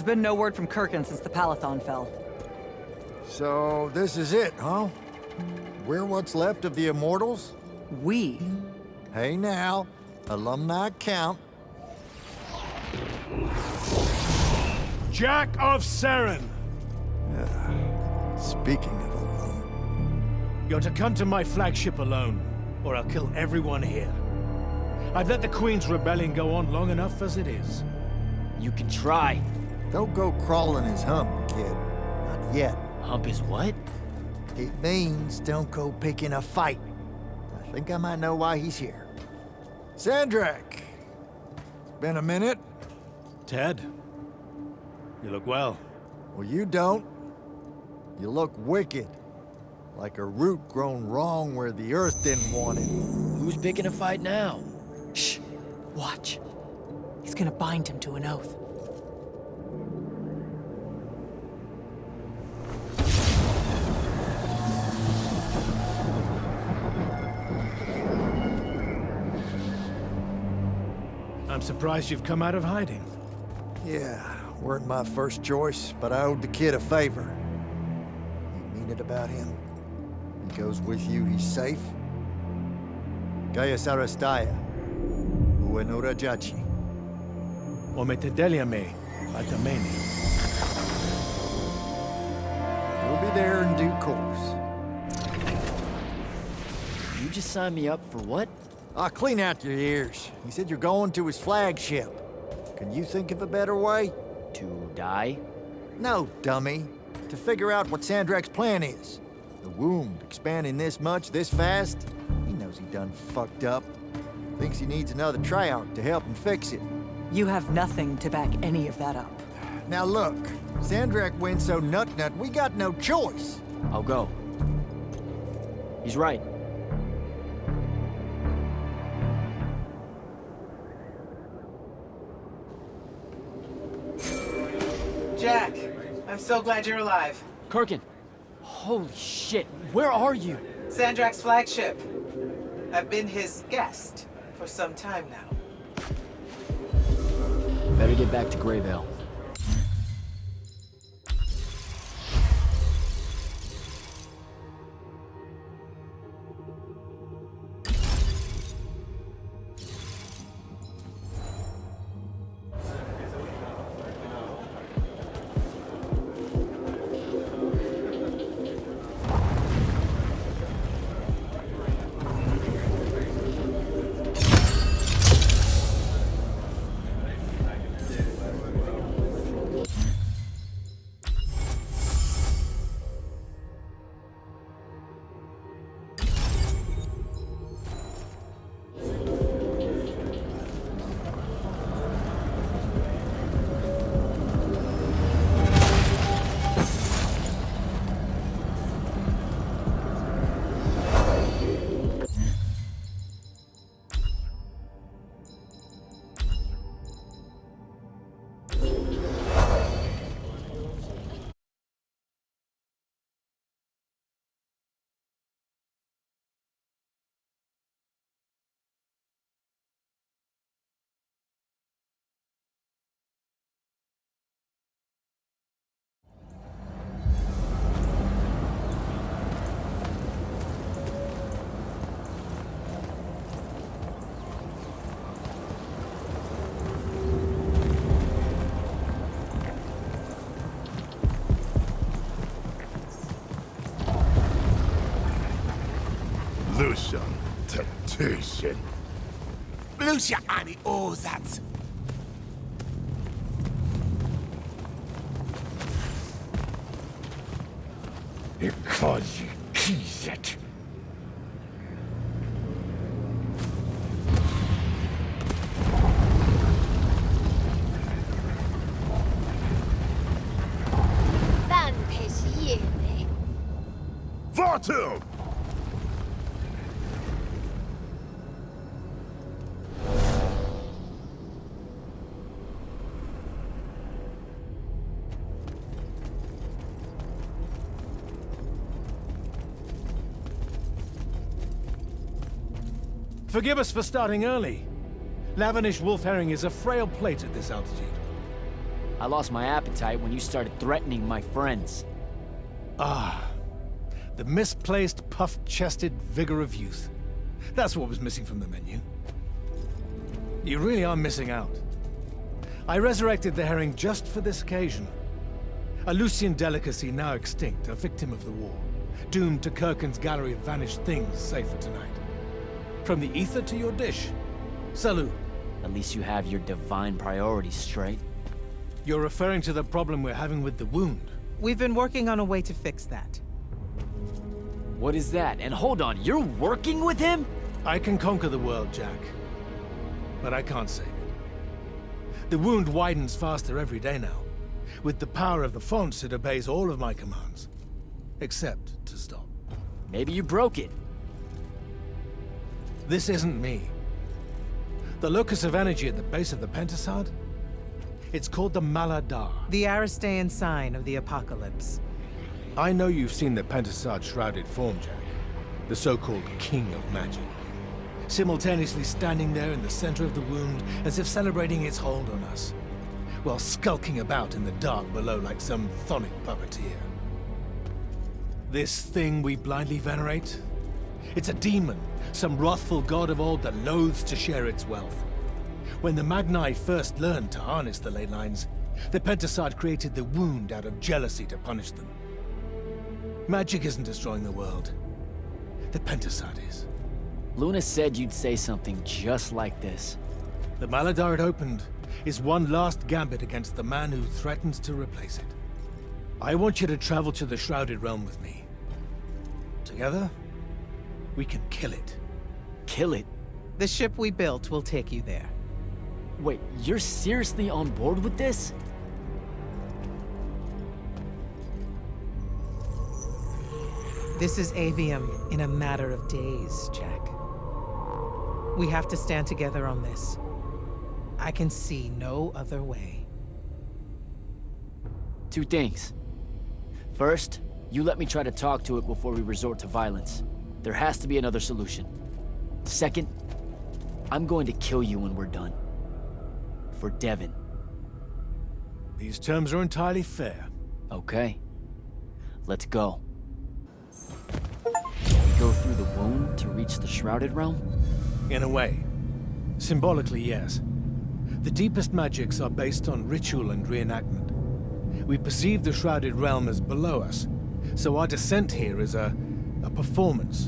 There's been no word from Kirkin since the Palathon fell. So, this is it, huh? We're what's left of the Immortals? We? Hey now, alumni count. Jack of Seren! Speaking of alone... You're to come to my flagship alone, or I'll kill everyone here. I've let the Queen's rebellion go on long enough as it is. You can try. Don't go crawling his hump, kid. Not yet. Hump his what? It means don't go picking a fight. I think I might know why he's here. Sandrak! It's been a minute. Ted, you look well. Well, you don't. You look wicked. Like a root grown wrong where the earth didn't want it. Who's picking a fight now? Shh. Watch. He's gonna bind him to an oath. I'm surprised you've come out of hiding. Yeah, weren't my first choice, but I owed the kid a favor. You mean it about him? He goes with you, he's safe? Gaya Sarastaya, Uenura Jachi. Ometedeliame, Atameni. We'll be there in due course. You just signed me up for what? I'll clean out your ears. He said you're going to his flagship. Can you think of a better way? To die? No, dummy. To figure out what Sandrak's plan is. The wound expanding this much, this fast? He knows he done fucked up. Thinks he needs another Treyarch to help him fix it. You have nothing to back any of that up. Now look, Sandrak went so nut-nut, we got no choice. I'll go. He's right. Jack, I'm so glad you're alive. Kirkin, holy shit, where are you? Sandrak's flagship. I've been his guest for some time now. Better get back to Greyvale. Lucian, temptation. Lucia ani ozat. Because keys it. Van Pesciene. Vatum! Forgive us for starting early. Lavinish wolf herring is a frail plate at this altitude. I lost my appetite when you started threatening my friends. Ah, the misplaced, puff-chested vigor of youth. That's what was missing from the menu. You really are missing out. I resurrected the herring just for this occasion. A Lucian delicacy now extinct, a victim of the war, doomed to Kirkin's gallery of vanished things, save for tonight. From the ether to your dish. Salut. At least you have your divine priorities straight. You're referring to the problem we're having with the wound. We've been working on a way to fix that. What is that? And hold on, you're working with him? I can conquer the world, Jack. But I can't save it. The wound widens faster every day now. With the power of the fonts, it obeys all of my commands. Except to stop. Maybe you broke it. This isn't me. The locus of energy at the base of the Pentasod? It's called the Maladar. The Aristean sign of the apocalypse. I know you've seen the Pentasod shrouded form, Jack. The so-called King of Magic. Simultaneously standing there in the center of the wound, as if celebrating its hold on us, while skulking about in the dark below like some chthonic puppeteer. This thing we blindly venerate? It's a demon, some wrathful god of old that loathes to share its wealth. When the Magni first learned to harness the ley lines, the Pentasod created the wound out of jealousy to punish them. Magic isn't destroying the world. The Pentasod is. Luna said you'd say something just like this. The Maladar it opened is one last gambit against the man who threatens to replace it. I want you to travel to the Shrouded Realm with me. Together, we can kill it. Kill it? The ship we built will take you there. Wait, you're seriously on board with this? This is Aveum in a matter of days, Jack. We have to stand together on this. I can see no other way. Two things. First, you let me try to talk to it before we resort to violence. There has to be another solution. Second, I'm going to kill you when we're done. For Devin. These terms are entirely fair. Okay. Let's go. We go through the wound to reach the Shrouded Realm? In a way. Symbolically, yes. The deepest magics are based on ritual and reenactment. We perceive the Shrouded Realm as below us, so our descent here is a performance.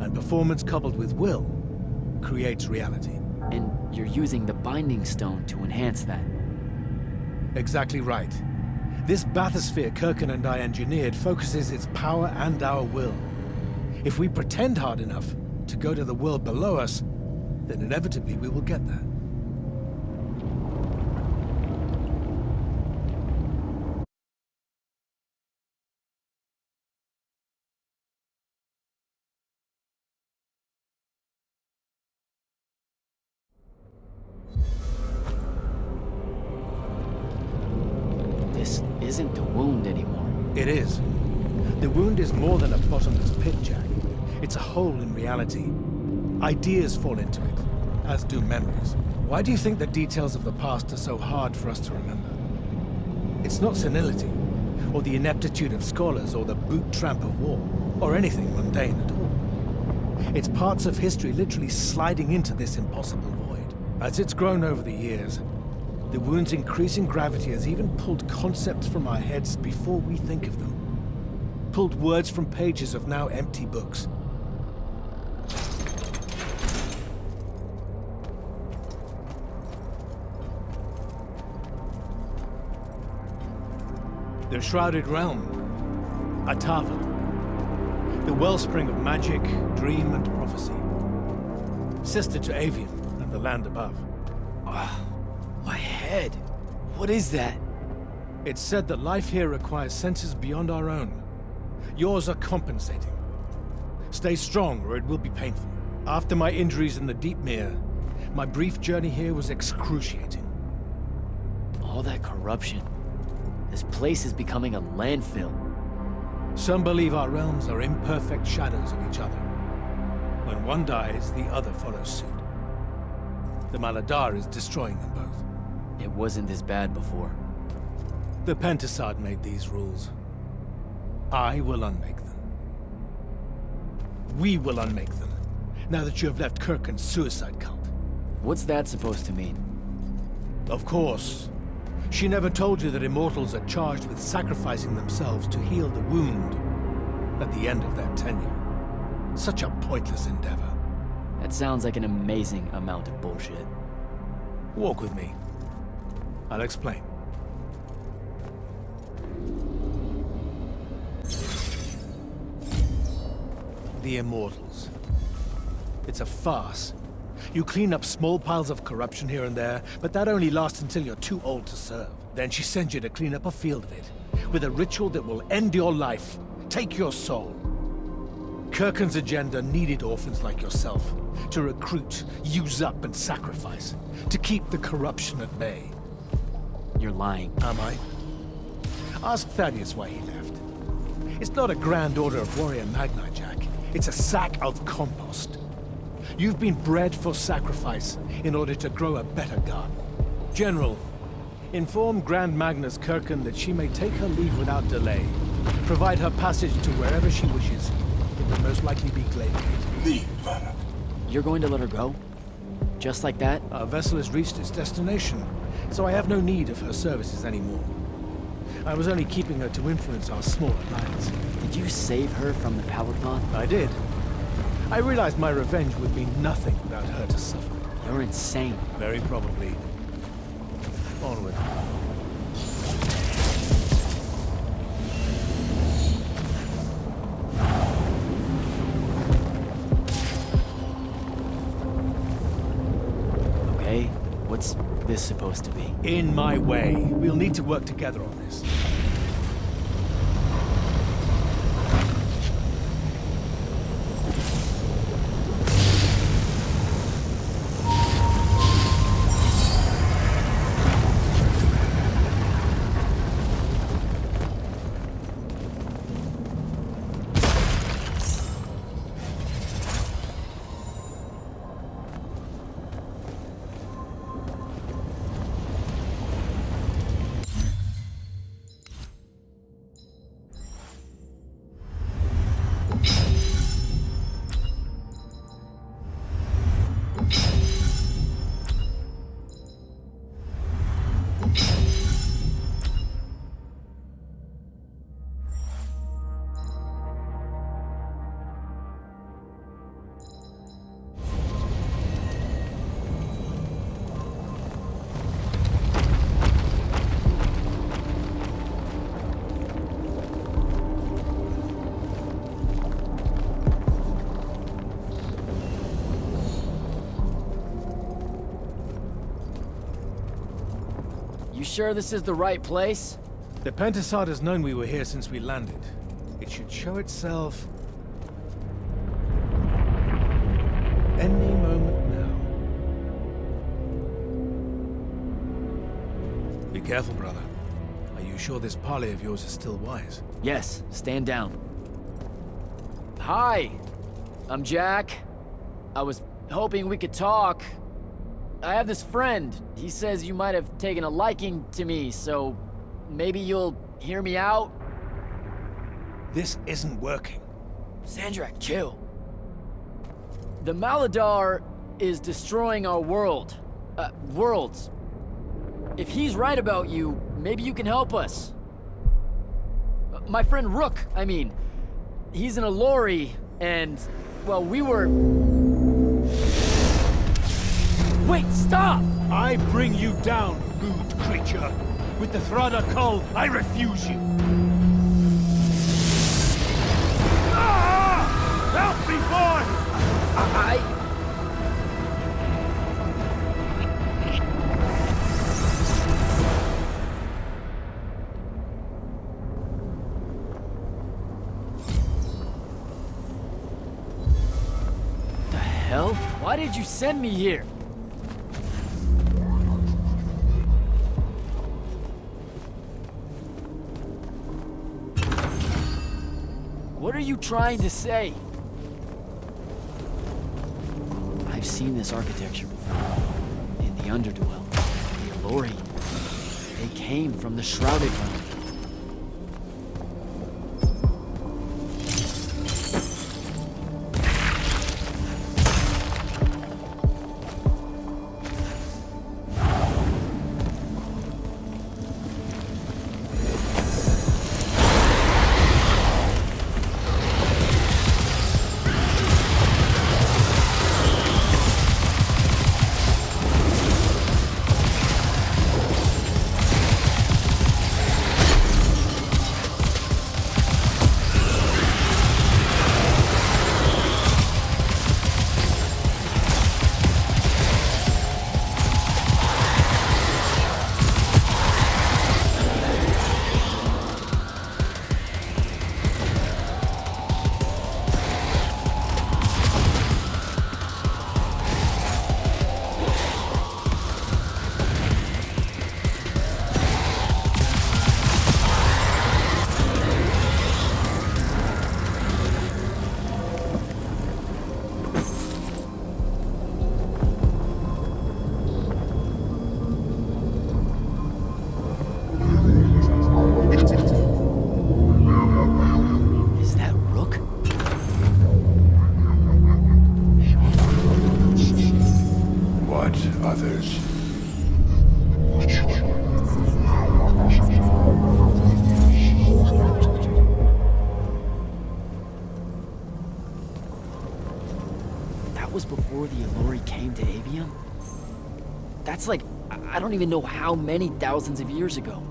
And performance coupled with will creates reality. And you're using the Binding Stone to enhance that. Exactly right. This bathysphere Kirkin and I engineered focuses its power and our will. If we pretend hard enough to go to the world below us, then inevitably we will get there. This isn't the wound anymore. It is. The wound is more than a bottomless pit, Jack. It's a hole in reality. Ideas fall into it, as do memories. Why do you think the details of the past are so hard for us to remember? It's not senility, or the ineptitude of scholars, or the boot tramp of war, or anything mundane at all. It's parts of history literally sliding into this impossible void. As it's grown over the years, the wound's increasing gravity has even pulled concepts from our heads before we think of them. Pulled words from pages of now empty books. The Shrouded Realm. Atava. The wellspring of magic, dream, and prophecy. Sister to Aveum and the land above. My head. What is that? It's said that life here requires senses beyond our own. Yours are compensating. Stay strong, or it will be painful. After my injuries in the Deep Mere, my brief journey here was excruciating. All that corruption. This place is becoming a landfill. Some believe our realms are imperfect shadows of each other. When one dies, the other follows suit. The Maladar is destroying them both. It wasn't this bad before. The Pentasod made these rules. I will unmake them. We will unmake them. now that you have left Kirken's suicide cult. What's that supposed to mean? Of course. She never told you that immortals are charged with sacrificing themselves to heal the wound at the end of their tenure. Such a pointless endeavor. That sounds like an amazing amount of bullshit. Walk with me. I'll explain. The Immortals. It's a farce. You clean up small piles of corruption here and there, but that only lasts until you're too old to serve. Then she sends you to clean up a field of it, with a ritual that will end your life, take your soul. Kirken's agenda needed orphans like yourself, to recruit, use up, and sacrifice, to keep the corruption at bay. You're lying. Am I? Ask Thaddeus why he left. It's not a grand order of warrior magni, Jack. It's a sack of compost. You've been bred for sacrifice in order to grow a better garden. General, inform Grand Magnus Kirken that she may take her leave without delay. Provide her passage to wherever she wishes. It will most likely be Gladegate. Leave, Vanna. You're going to let her go? Just like that? Our vessel has reached its destination, so I have no need of her services anymore. I was only keeping her to influence our small alliance. Did you save her from the Paladin? I did. I realized my revenge would mean nothing without her to suffer. You're insane. Very probably. Onward. Okay, what's this supposed to be? In my way. We'll need to work together on this. Sure this is the right place? The Pentasod has known we were here since we landed. It should show itself any moment now. Be careful, brother. Are you sure this parley of yours is still wise? Yes, stand down. Hi, I'm Jack. I was hoping we could talk. I have this friend. He says you might have taken a liking to me, so maybe you'll hear me out? This isn't working. Sandrak, chill. The Maladar is destroying our world. Worlds. If he's right about you, maybe you can help us. My friend Rook, I mean. He's in a lorry, and, well, we were... Wait, stop! I bring you down, rude creature. With the Thrada Cull, I refuse you. Ah! Help me, The hell? Why did you send me here? What are you trying to say? I've seen this architecture before. In the Underdwell, the Allori. They came from the Shrouded Realm. before the Alluri came to Aveum? That's like, I don't even know how many thousands of years ago.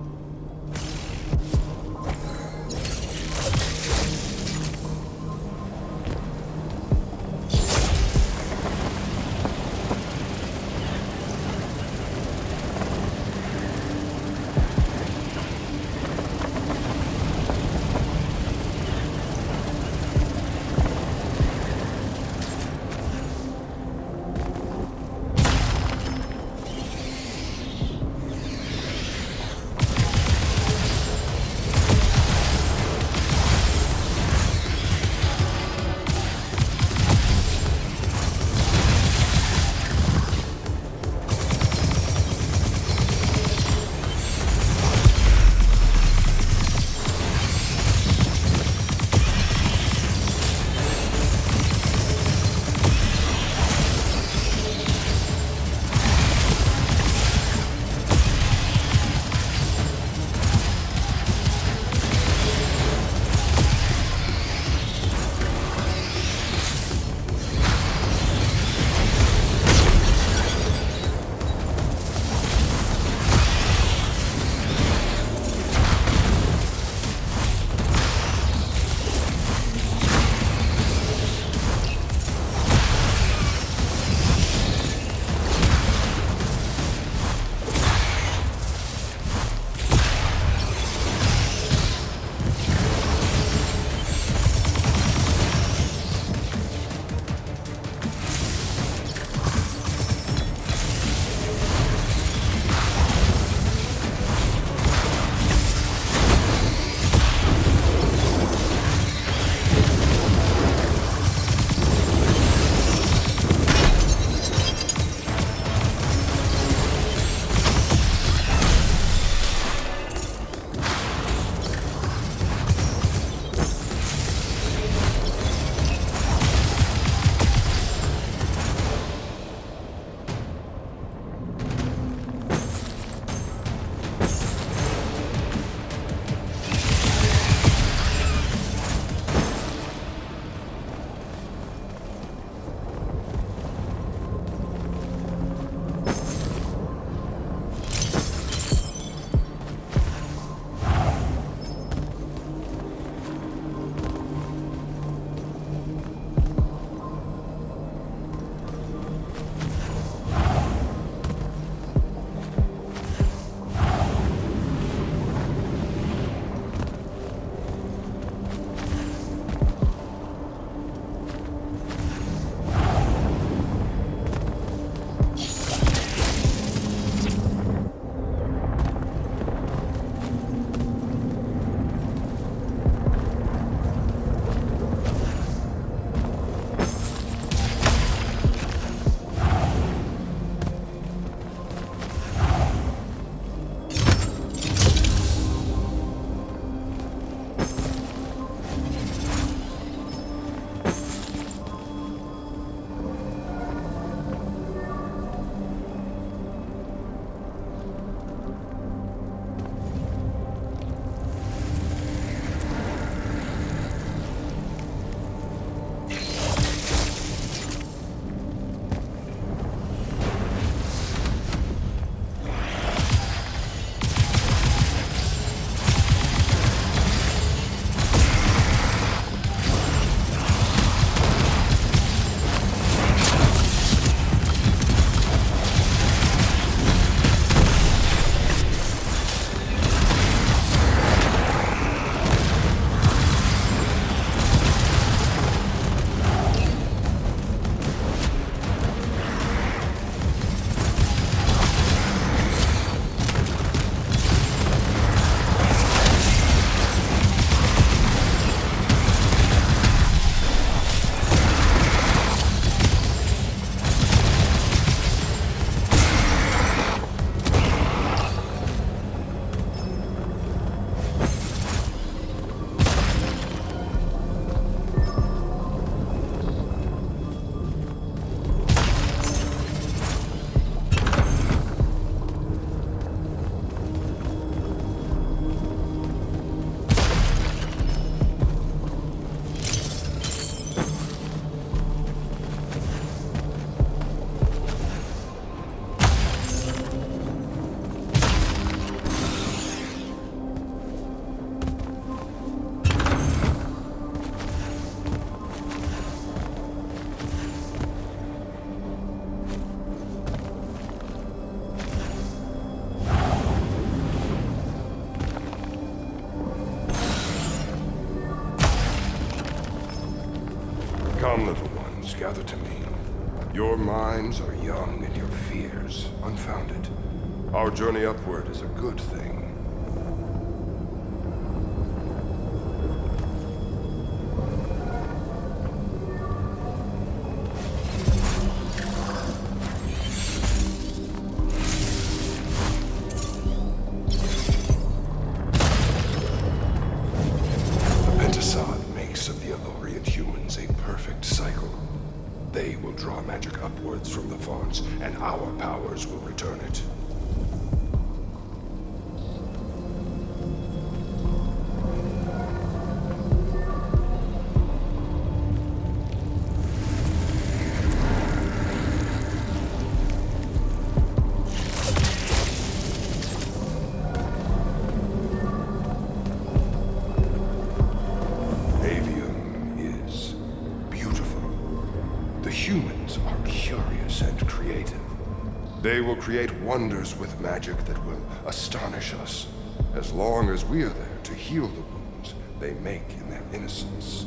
Come, little ones, gather to me. Your minds are young and your fears unfounded. Our journey upward is a good thing. From the fonts, and our powers will return it. Aveum is beautiful. The humans are curious and creative. They will create wonders with magic that will astonish us, as long as we are there to heal the wounds they make in their innocence.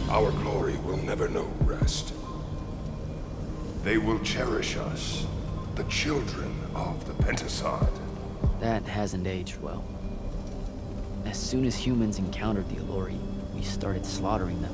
Our glory will never know rest. They will cherish us, the children of the Pentasod. That hasn't aged well. As soon as humans encountered the Alluri, we started slaughtering them.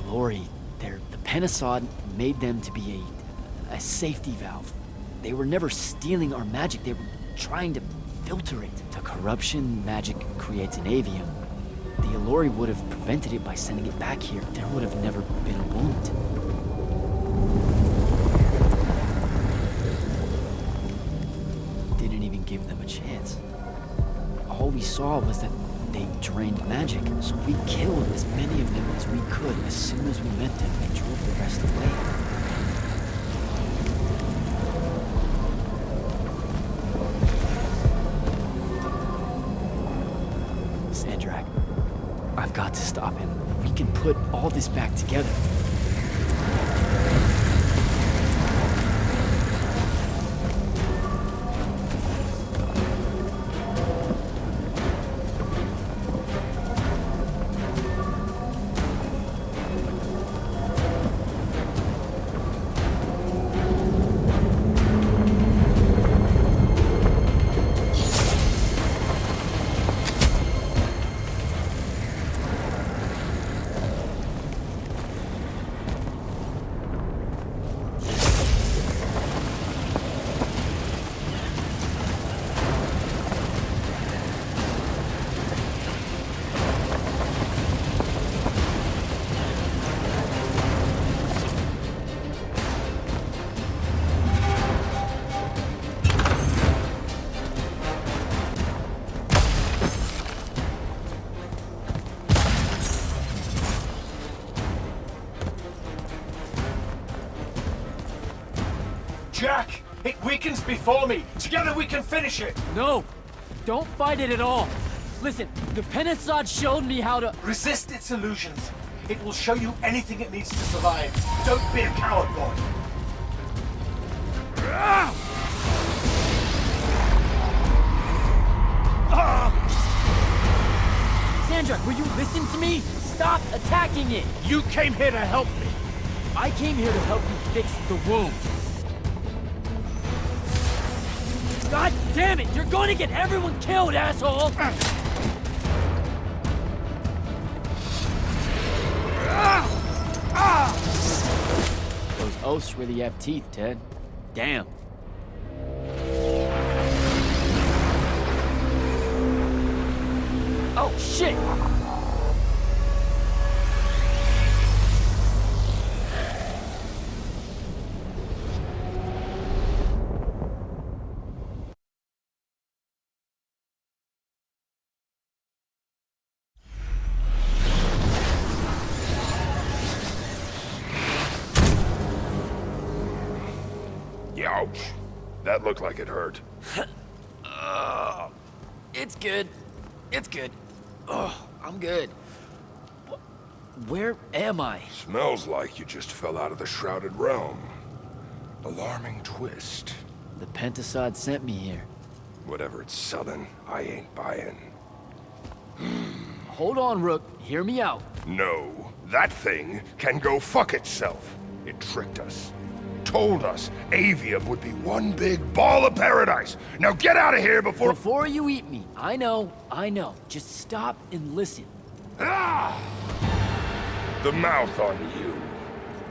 Lori, the Penasod made them to be a safety valve. They were never stealing our magic, they were trying to filter it. The corruption magic creates an Aveum. The Allori would have prevented it by sending it back here. There would have never been a wound. Didn't even give them a chance. All we saw was that they drained magic, so we killed as many of them as we could as soon as we met them and drove the rest away. Sandrak, I've got to stop him. We can put all this back together. Jack! It weakens before me! Together we can finish it! No! Don't fight it at all! Listen, the Penasod showed me how to... Resist its illusions. It will show you anything it needs to survive. Don't be a coward, boy. Sandra, will you listen to me? Stop attacking it! You came here to help me. I came here to help you fix the wound. God damn it! You're going to get everyone killed, asshole! Those oaths really have teeth, Ted. Damn. Oh, shit! Ouch. That looked like it hurt. It's good. It's good. Oh, I'm good. Where am I? Smells like you just fell out of the Shrouded Realm. Alarming twist. The Pentasod sent me here. Whatever it's selling, I ain't buying. Hold on, Rook. Hear me out. No. That thing can go fuck itself. It tricked us. Told us Aveum would be one big ball of paradise. Now get out of here before... Before you eat me. I know. Just stop and listen. Ah! The mouth on you.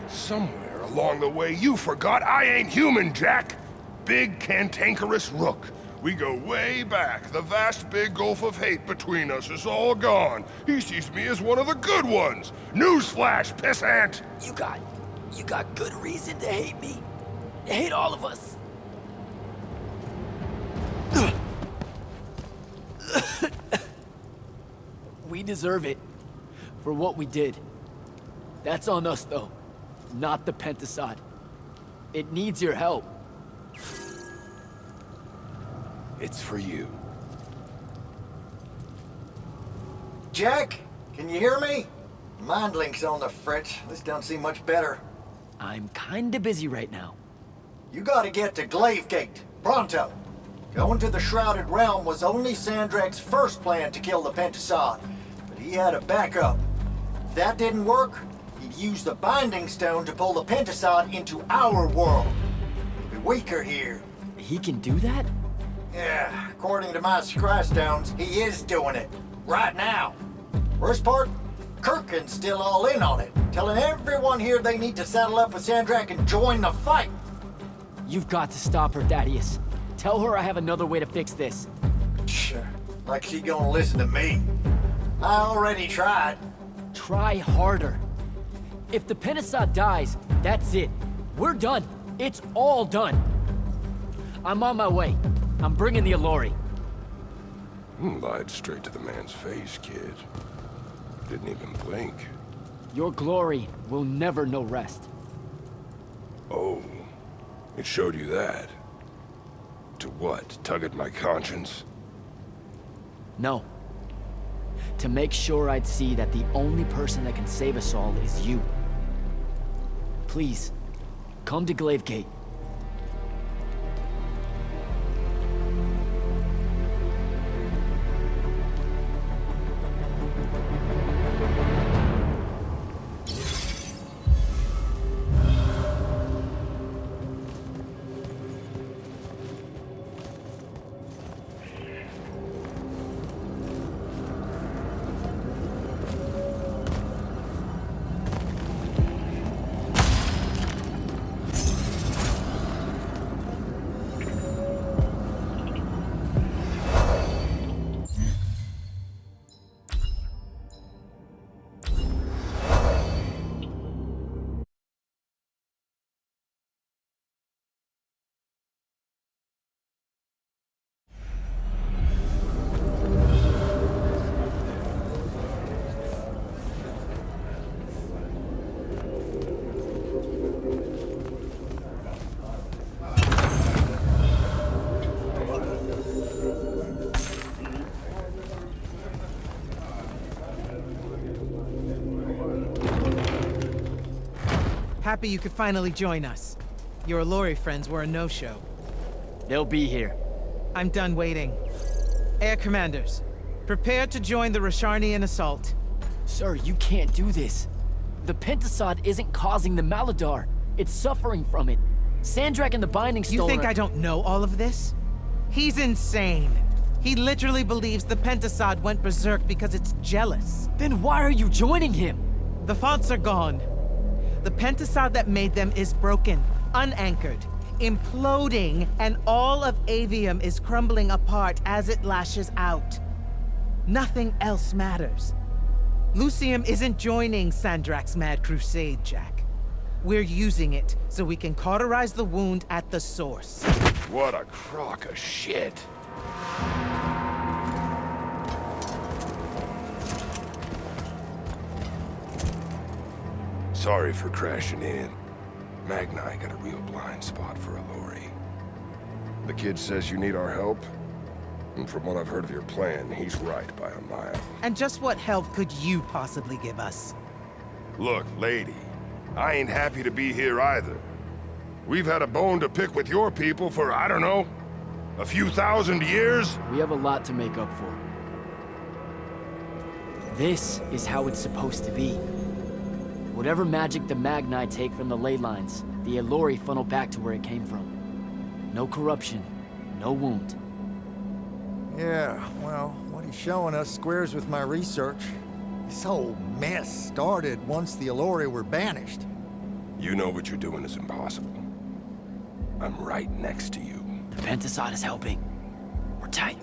Somewhere along the way you forgot I ain't human, Jack. Big cantankerous Rook. We go way back. The vast big gulf of hate between us is all gone. He sees me as one of the good ones. Newsflash, pissant! You got good reason to hate me. Hate all of us. We deserve it for what we did. That's on us, though, not the Pentasod. It needs your help. It's for you. Jack, can you hear me? Mind link's on the fritz. This don't seem much better. I'm kinda busy right now. You gotta get to Glavegate, pronto. Going to the Shrouded Realm was only Sandrak's first plan to kill the Pentasod, but he had a backup. If that didn't work, he'd use the Binding Stone to pull the Pentasod into our world. He'll be weaker here. He can do that? Yeah, according to my Scry Stones, he is doing it. Right now. Worst part? Kirkin's still all in on it, telling everyone here they need to saddle up with Sandrak and join the fight. You've got to stop her, Thaddeus. Tell her I have another way to fix this. Sure. Like she gonna listen to me. I already tried. Try harder. If the Penasod dies, that's it. We're done. It's all done. I'm on my way. I'm bringing the Allori. Lied straight to the man's face, kid. Didn't even blink. Your glory will never know rest. Oh, it showed you that. To what? Tug at my conscience? No. To make sure I'd see that the only person that can save us all is you. Please, come to Glavegate. Happy you could finally join us. Your Allori friends were a no-show. They'll be here. I'm done waiting. Air Commanders, prepare to join the Rasharnian assault. Sir, you can't do this. The Pentasod isn't causing the Maladar. It's suffering from it. Sandrak and the Binding Stone You think I don't know all of this? He's insane. He literally believes the Pentasod went berserk because it's jealous. Then why are you joining him? The fonts are gone. The Pentasod that made them is broken, unanchored, imploding, and all of Aveum is crumbling apart as it lashes out. Nothing else matters. Lucium isn't joining Sandrak's mad crusade, Jack. We're using it so we can cauterize the wound at the source. What a crock of shit. Sorry for crashing in. Magni got a real blind spot for Allori. The kid says you need our help. And from what I've heard of your plan, he's right by a mile. And just what help could you possibly give us? Look, lady, I ain't happy to be here either. We've had a bone to pick with your people for, I don't know, a few thousand years? We have a lot to make up for. This is how it's supposed to be. Whatever magic the Magni take from the ley lines, the Allori funnel back to where it came from. No corruption, no wound. Yeah, well, what he's showing us squares with my research. This whole mess started once the Allori were banished. You know what you're doing is impossible. I'm right next to you. The Pentasod is helping. We're tight.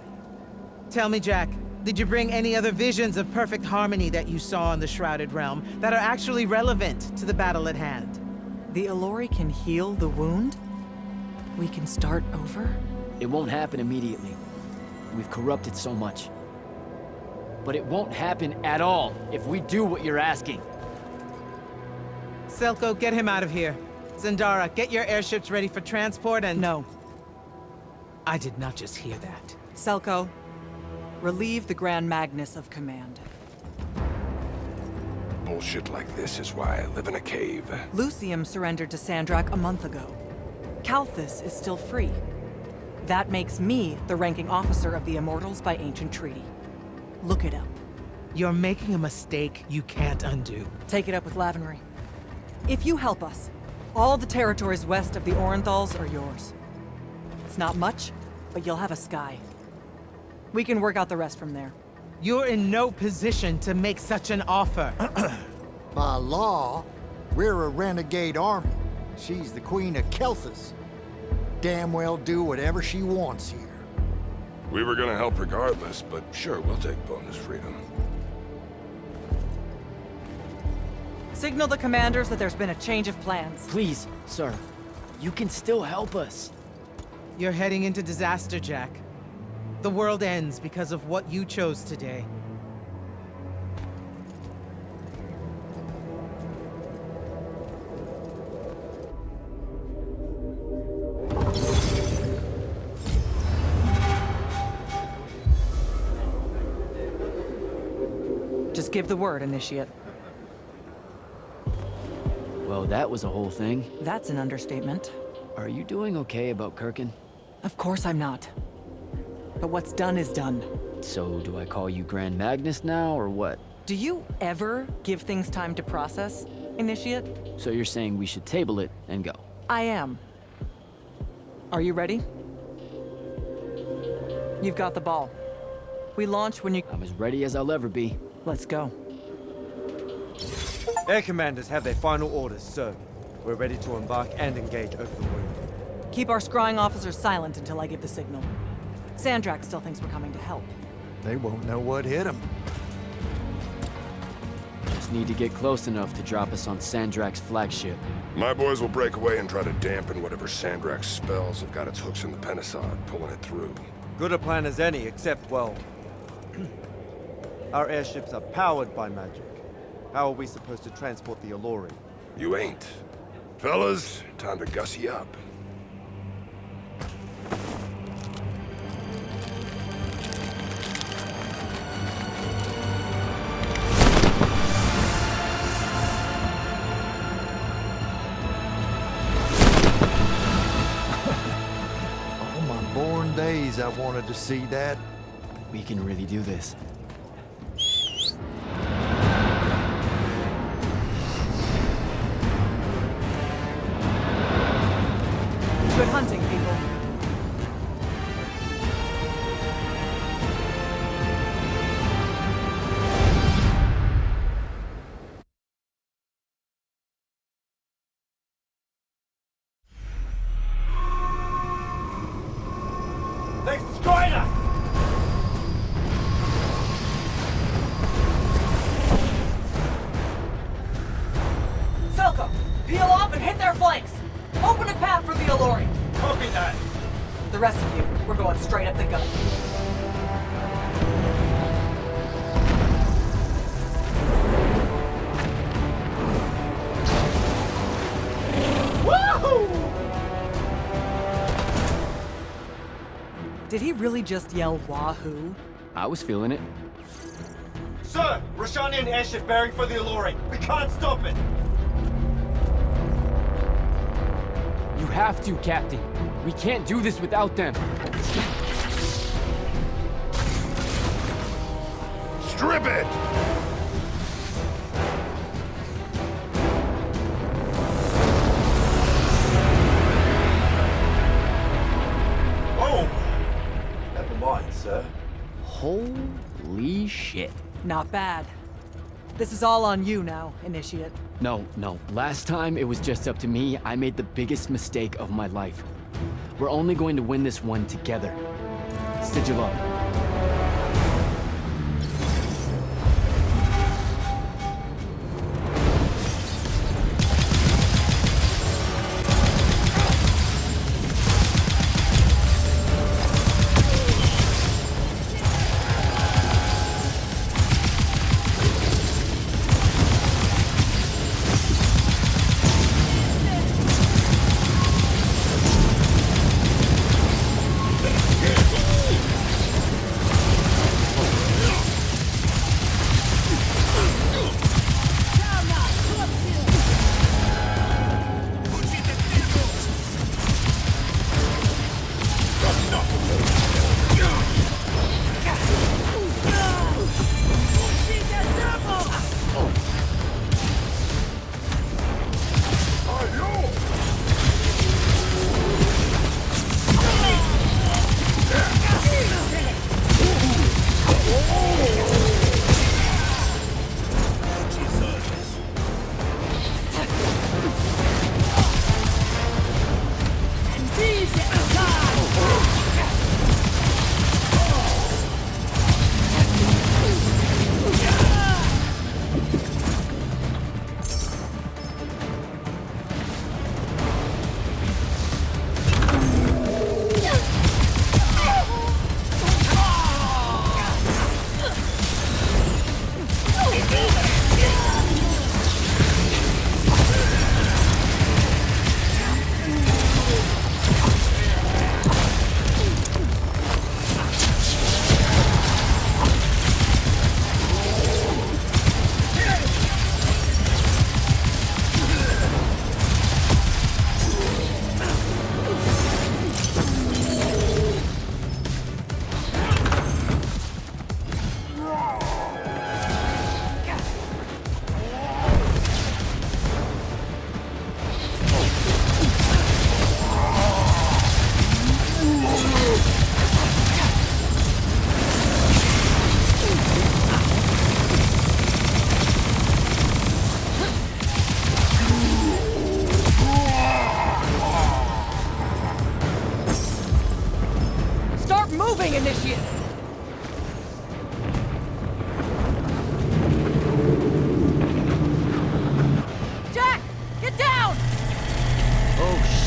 Tell me, Jack, did you bring any other visions of perfect harmony that you saw in the Shrouded Realm that are actually relevant to the battle at hand? The Allori can heal the wound? We can start over? It won't happen immediately. We've corrupted so much. But it won't happen at all if we do what you're asking. Selko, get him out of here. Zendara, get your airships ready for transport and... No. I did not just hear that. Selko, relieve the Grand Magnus of command. Bullshit like this is why I live in a cave. Lucium surrendered to Sandrak a month ago. Kalthus is still free. That makes me the ranking officer of the Immortals by ancient treaty. Look it up. You're making a mistake you can't undo. Take it up with Lavenry. If you help us, all the territories west of the Orenthals are yours. It's not much, but you'll have a sky. We can work out the rest from there. You're in no position to make such an offer. By law, we're a renegade army. She's the queen of Kelthus. Damn well do whatever she wants here. We were gonna help regardless, but sure, we'll take bonus freedom. Signal the commanders that there's been a change of plans. Please, sir. You can still help us. You're heading into disaster, Jack. The world ends because of what you chose today. Just give the word, Initiate. Well, that was a whole thing. That's an understatement. Are you doing okay about Kirkin? Of course I'm not. But what's done is done. So, do I call you Grand Magnus now, or what? Do you ever give things time to process, Initiate? So you're saying we should table it and go? I am. Are you ready? You've got the ball. We launch when you... I'm as ready as I'll ever be. Let's go. Air commanders have their final orders, sir. We're ready to embark and engage over the moon. Keep our scrying officers silent until I give the signal. Sandrak still thinks we're coming to help. They won't know what hit them. Just need to get close enough to drop us on Sandrak's flagship. My boys will break away and try to dampen whatever Sandrak's spells have got its hooks in the Penasod, pulling it through. Good a plan as any, except, well... our airships are powered by magic. How are we supposed to transport the Alluri? You ain't. Fellas, time to gussy up. All my born days I wanted to see that. We can really do this. Good hunting, people. They destroyed us! Selko, peel off and hit their flanks! Open a path for the Alluri! Copy that! The rest of you, we're going straight up the gun. Woohoo! Did he really just yell wahoo? I was feeling it. Sir! Roshanian airship bearing for the Alluri! We can't stop it! You have to, Captain. We can't do this without them. Strip it! Oh! Never mind, sir. Holy shit. Not bad. This is all on you now, Initiate. No. Last time it was just up to me. I made the biggest mistake of my life. We're only going to win this one together. Sigil up.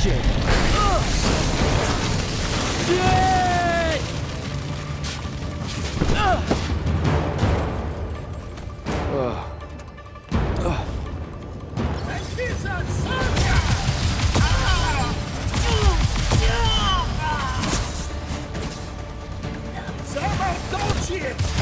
shit! Shit!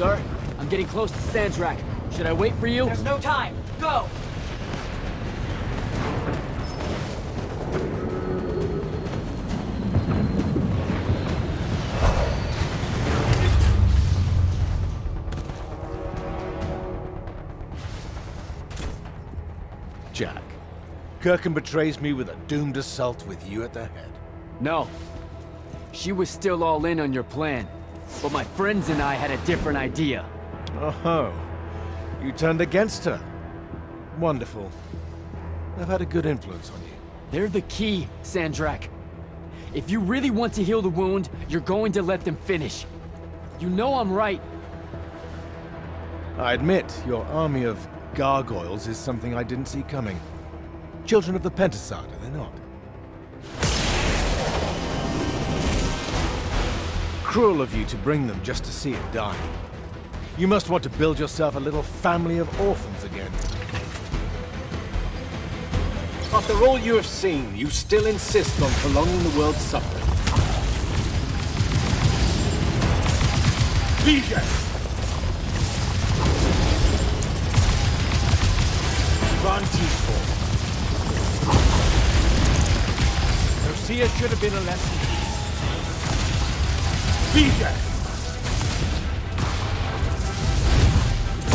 Sir, I'm getting close to Sandrak. Should I wait for you? There's no time. Go! Jack, Kirkham betrays me with a doomed assault with you at the head. No. She was still all in on your plan. But my friends and I had a different idea. Oh, you turned against her. Wonderful. I've had a good influence on you. They're the key, Sandrak. If you really want to heal the wound, you're going to let them finish. You know I'm right. I admit, your army of gargoyles is something I didn't see coming. Children of the Pentasod, are they not? Cruel of you to bring them just to see it die. You must want to build yourself a little family of orphans again. After all you have seen, you still insist on prolonging the world's suffering. Vision! Lucia should have been a lesson. Vision!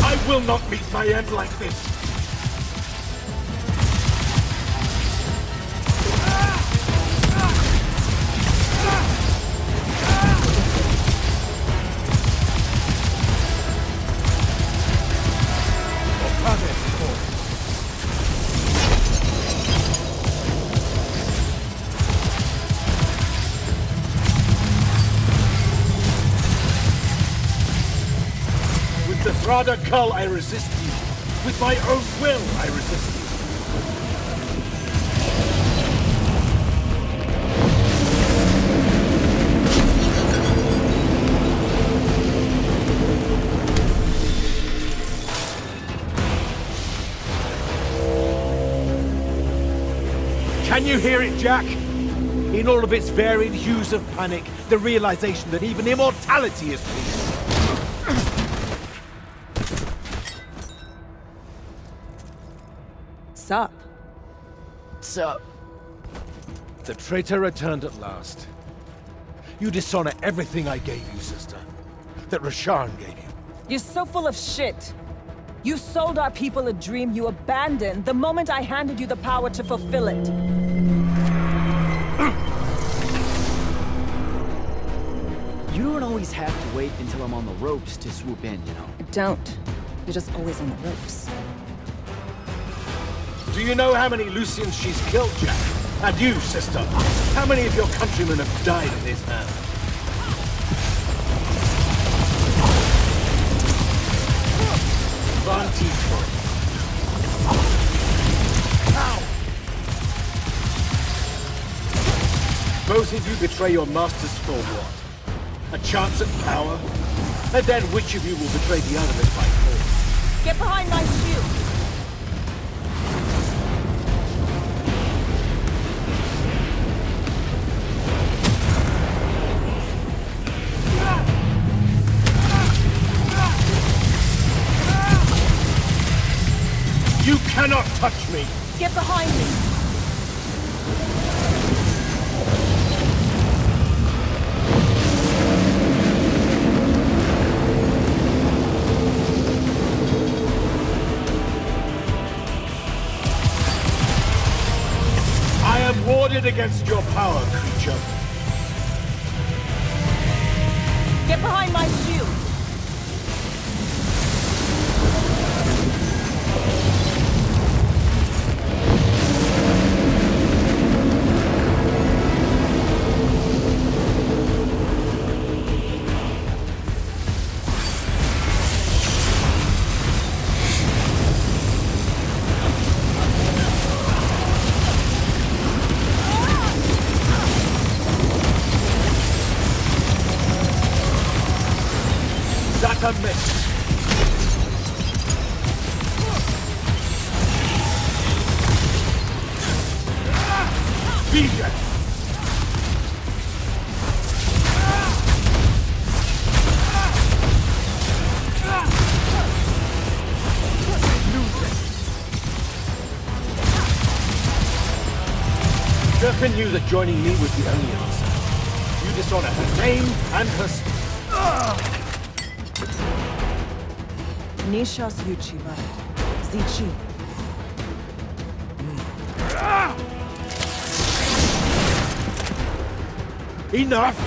I will not meet my end like this. Rather cull, I resist you. With my own will, I resist you. Can you hear it, Jack? In all of its varied hues of panic, the realization that even immortality is peace. Sup? Sup? The traitor returned at last. You dishonor everything I gave you, sister. That Rasharn gave you. You're so full of shit. You sold our people a dream you abandoned the moment I handed you the power to fulfill it. You don't always have to wait until I'm on the ropes to swoop in, you know? I don't. You're just always on the ropes. Do you know how many Lucians she's killed, Jack? And you, sister, how many of your countrymen have died at his hand? Both of you betray your masters for what? A chance at power? And then which of you will betray the other if I fall? Get behind my shield! You cannot touch me! Get behind me! I am warded against your power, creature. Get behind my shield! That's a miss. Vision! knew that joining me was the only answer. You dishonor her name and her... Nishas Yuchiba. Zichi. Enough!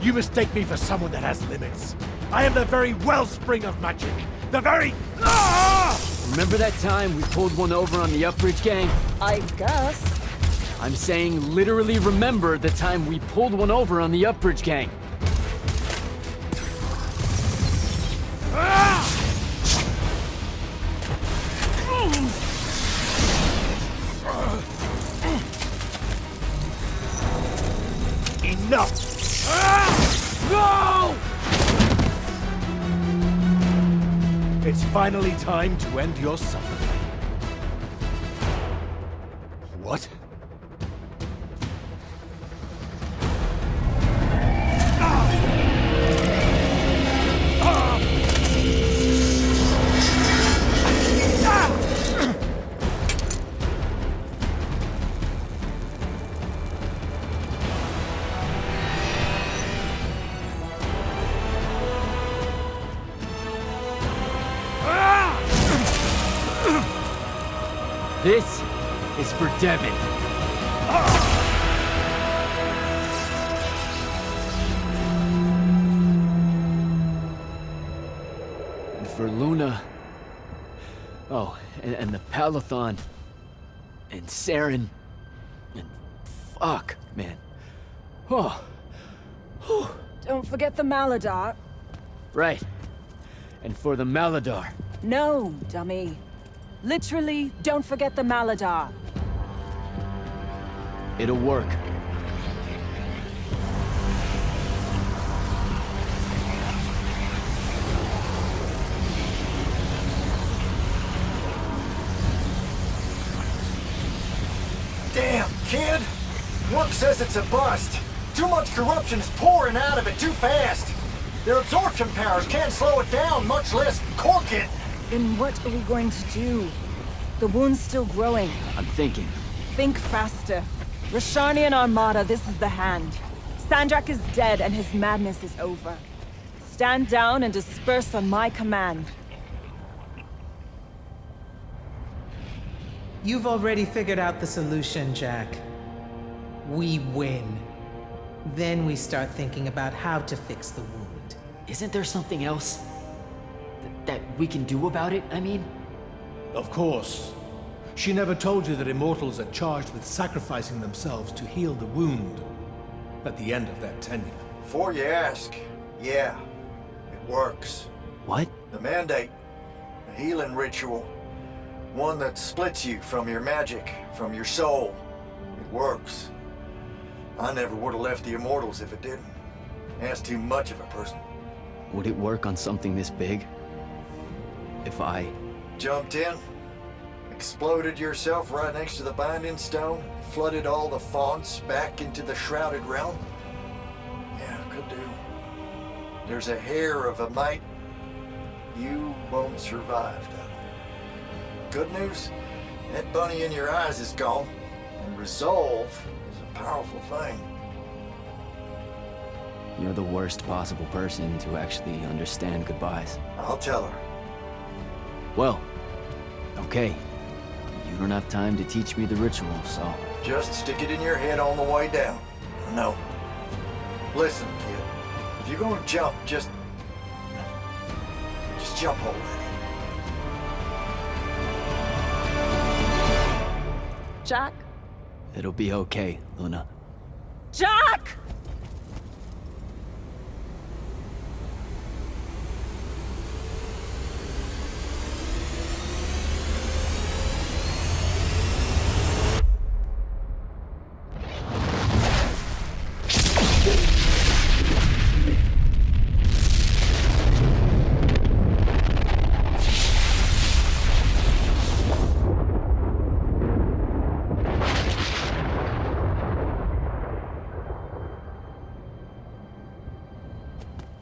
You mistake me for someone that has limits. I am the very wellspring of magic. The very... Remember that time we pulled one over on the Upbridge gang? I guess. I'm saying literally remember the time we pulled one over on the Upbridge gang. Enough! No! It's finally time to end your suffering. What? This is for Devin. And for Luna. Oh, and the Palathon. And Saren. And fuck, man. Oh. Don't forget the Maladar. Right. And for the Maladar. No, dummy. Literally, don't forget the Maladar. It'll work. Damn, kid! Work says it's a bust. Too much corruption is pouring out of it too fast. Their absorption powers can't slow it down, much less cork it. Then what are we going to do? The wound's still growing. I'm thinking. Think faster. Rashanian Armada, this is the hand. Sandrak is dead and his madness is over. Stand down and disperse on my command. You've already figured out the solution, Jack. We win. Then we start thinking about how to fix the wound. Isn't there something else that we can do about it, I mean? Of course. She never told you that Immortals are charged with sacrificing themselves to heal the wound at the end of their tenure. Before you ask, yeah, it works. What? The Mandate. A healing ritual. One that splits you from your magic, from your soul. It works. I never would have left the Immortals if it didn't. That's too much of a person. Would it work on something this big? If I... Jumped in, exploded yourself right next to the binding stone, flooded all the fonts back into the shrouded realm? Yeah, could do. There's a hair of a mite you won't survive, though. Good news, that bunny in your eyes is gone, and resolve is a powerful thing. You're the worst possible person to actually understand goodbyes. I'll tell her. Well, okay. You don't have time to teach me the ritual, so... Just stick it in your head on the way down. No. Listen, kid. If you're gonna jump, just jump already. Jack? It'll be okay, Luna. Jack!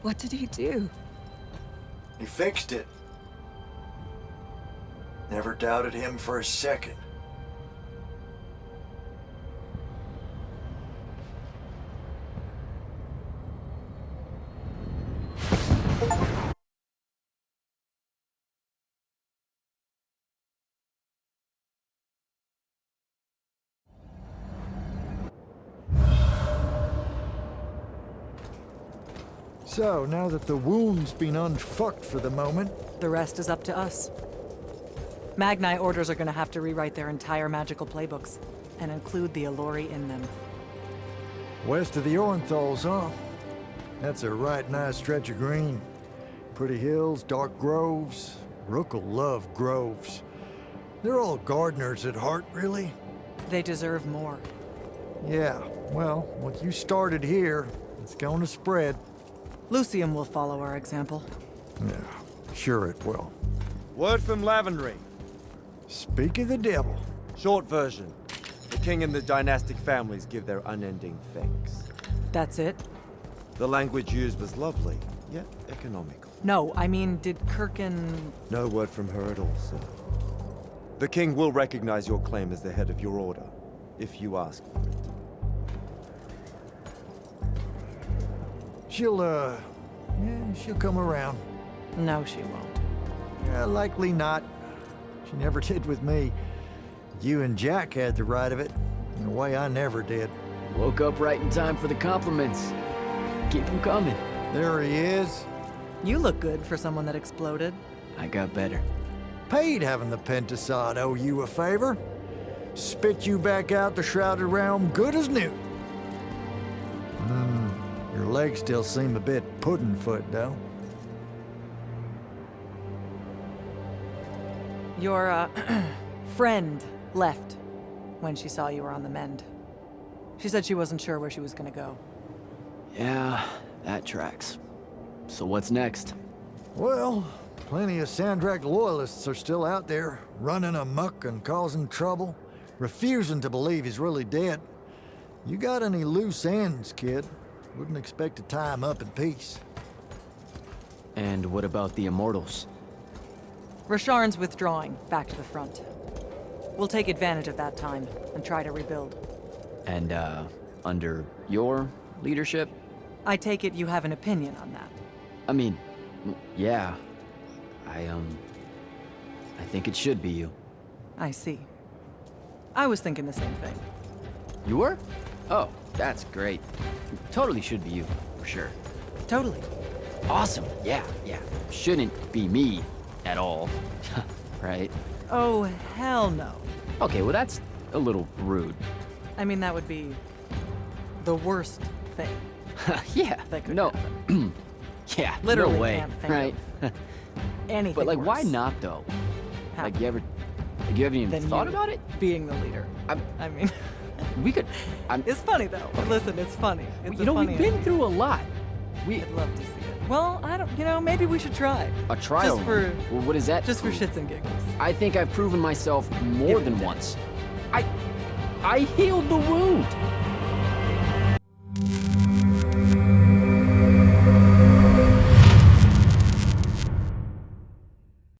What did he do? He fixed it. Never doubted him for a second. So, now that the wound's been unfucked for the moment... The rest is up to us. Magni orders are gonna have to rewrite their entire magical playbooks, and include the Alluri in them. West of the Orenthals, huh? That's a right nice stretch of green. Pretty hills, dark groves. Rook'll love groves. They're all gardeners at heart, really. They deserve more. Yeah, well, what you started here, it's going to spread. Lucium will follow our example. Yeah, sure it will. Word from Lavendry. Speak of the devil. Short version. The king and the dynastic families give their unending thanks. That's it? The language used was lovely, yet economical. No, I mean, did Kirkin... No word from her at all, sir. The king will recognize your claim as the head of your order, if you ask for it. She'll come around. No, she won't. Yeah, likely not. She never did with me. You and Jack had the right of it, in a way I never did. Woke up right in time for the compliments. Keep them coming. There he is. You look good for someone that exploded. I got better. Paid having the Pentasod owe you a favor. Spit you back out the Shrouded Realm good as new. Your legs still seem a bit pudding-foot, though. Your, friend left when she saw you were on the mend. She said she wasn't sure where she was gonna go. Yeah, that tracks. So what's next? Well, plenty of Sandrak loyalists are still out there, running amok and causing trouble, refusing to believe he's really dead. You got any loose ends, kid? Wouldn't expect to tie him up in peace. And what about the Immortals? Rasharn's withdrawing back to the front. We'll take advantage of that time and try to rebuild. And, under your leadership? I take it you have an opinion on that. I mean, yeah. I think it should be you. I see. I was thinking the same thing. You were? Oh, that's great. Totally should be you, for sure. Totally. Awesome, yeah. Shouldn't be me at all, right? Oh, hell no. Okay, well that's a little rude. I mean, that would be the worst thing. Yeah, that could no. happen. Yeah, Literally no way, can't think right? of anything But like, worse. why not though? Happen. Like, you haven't even Than thought you about it? Being the leader. I mean, we could. It's funny though. Listen, it's funny. It's You know, we've been through a lot. I'd love to see it. Well, I don't. You know, maybe we should try. A trial. Just for. Well, what is that? Just for shits and giggles. I think I've proven myself more than once. I healed the wound.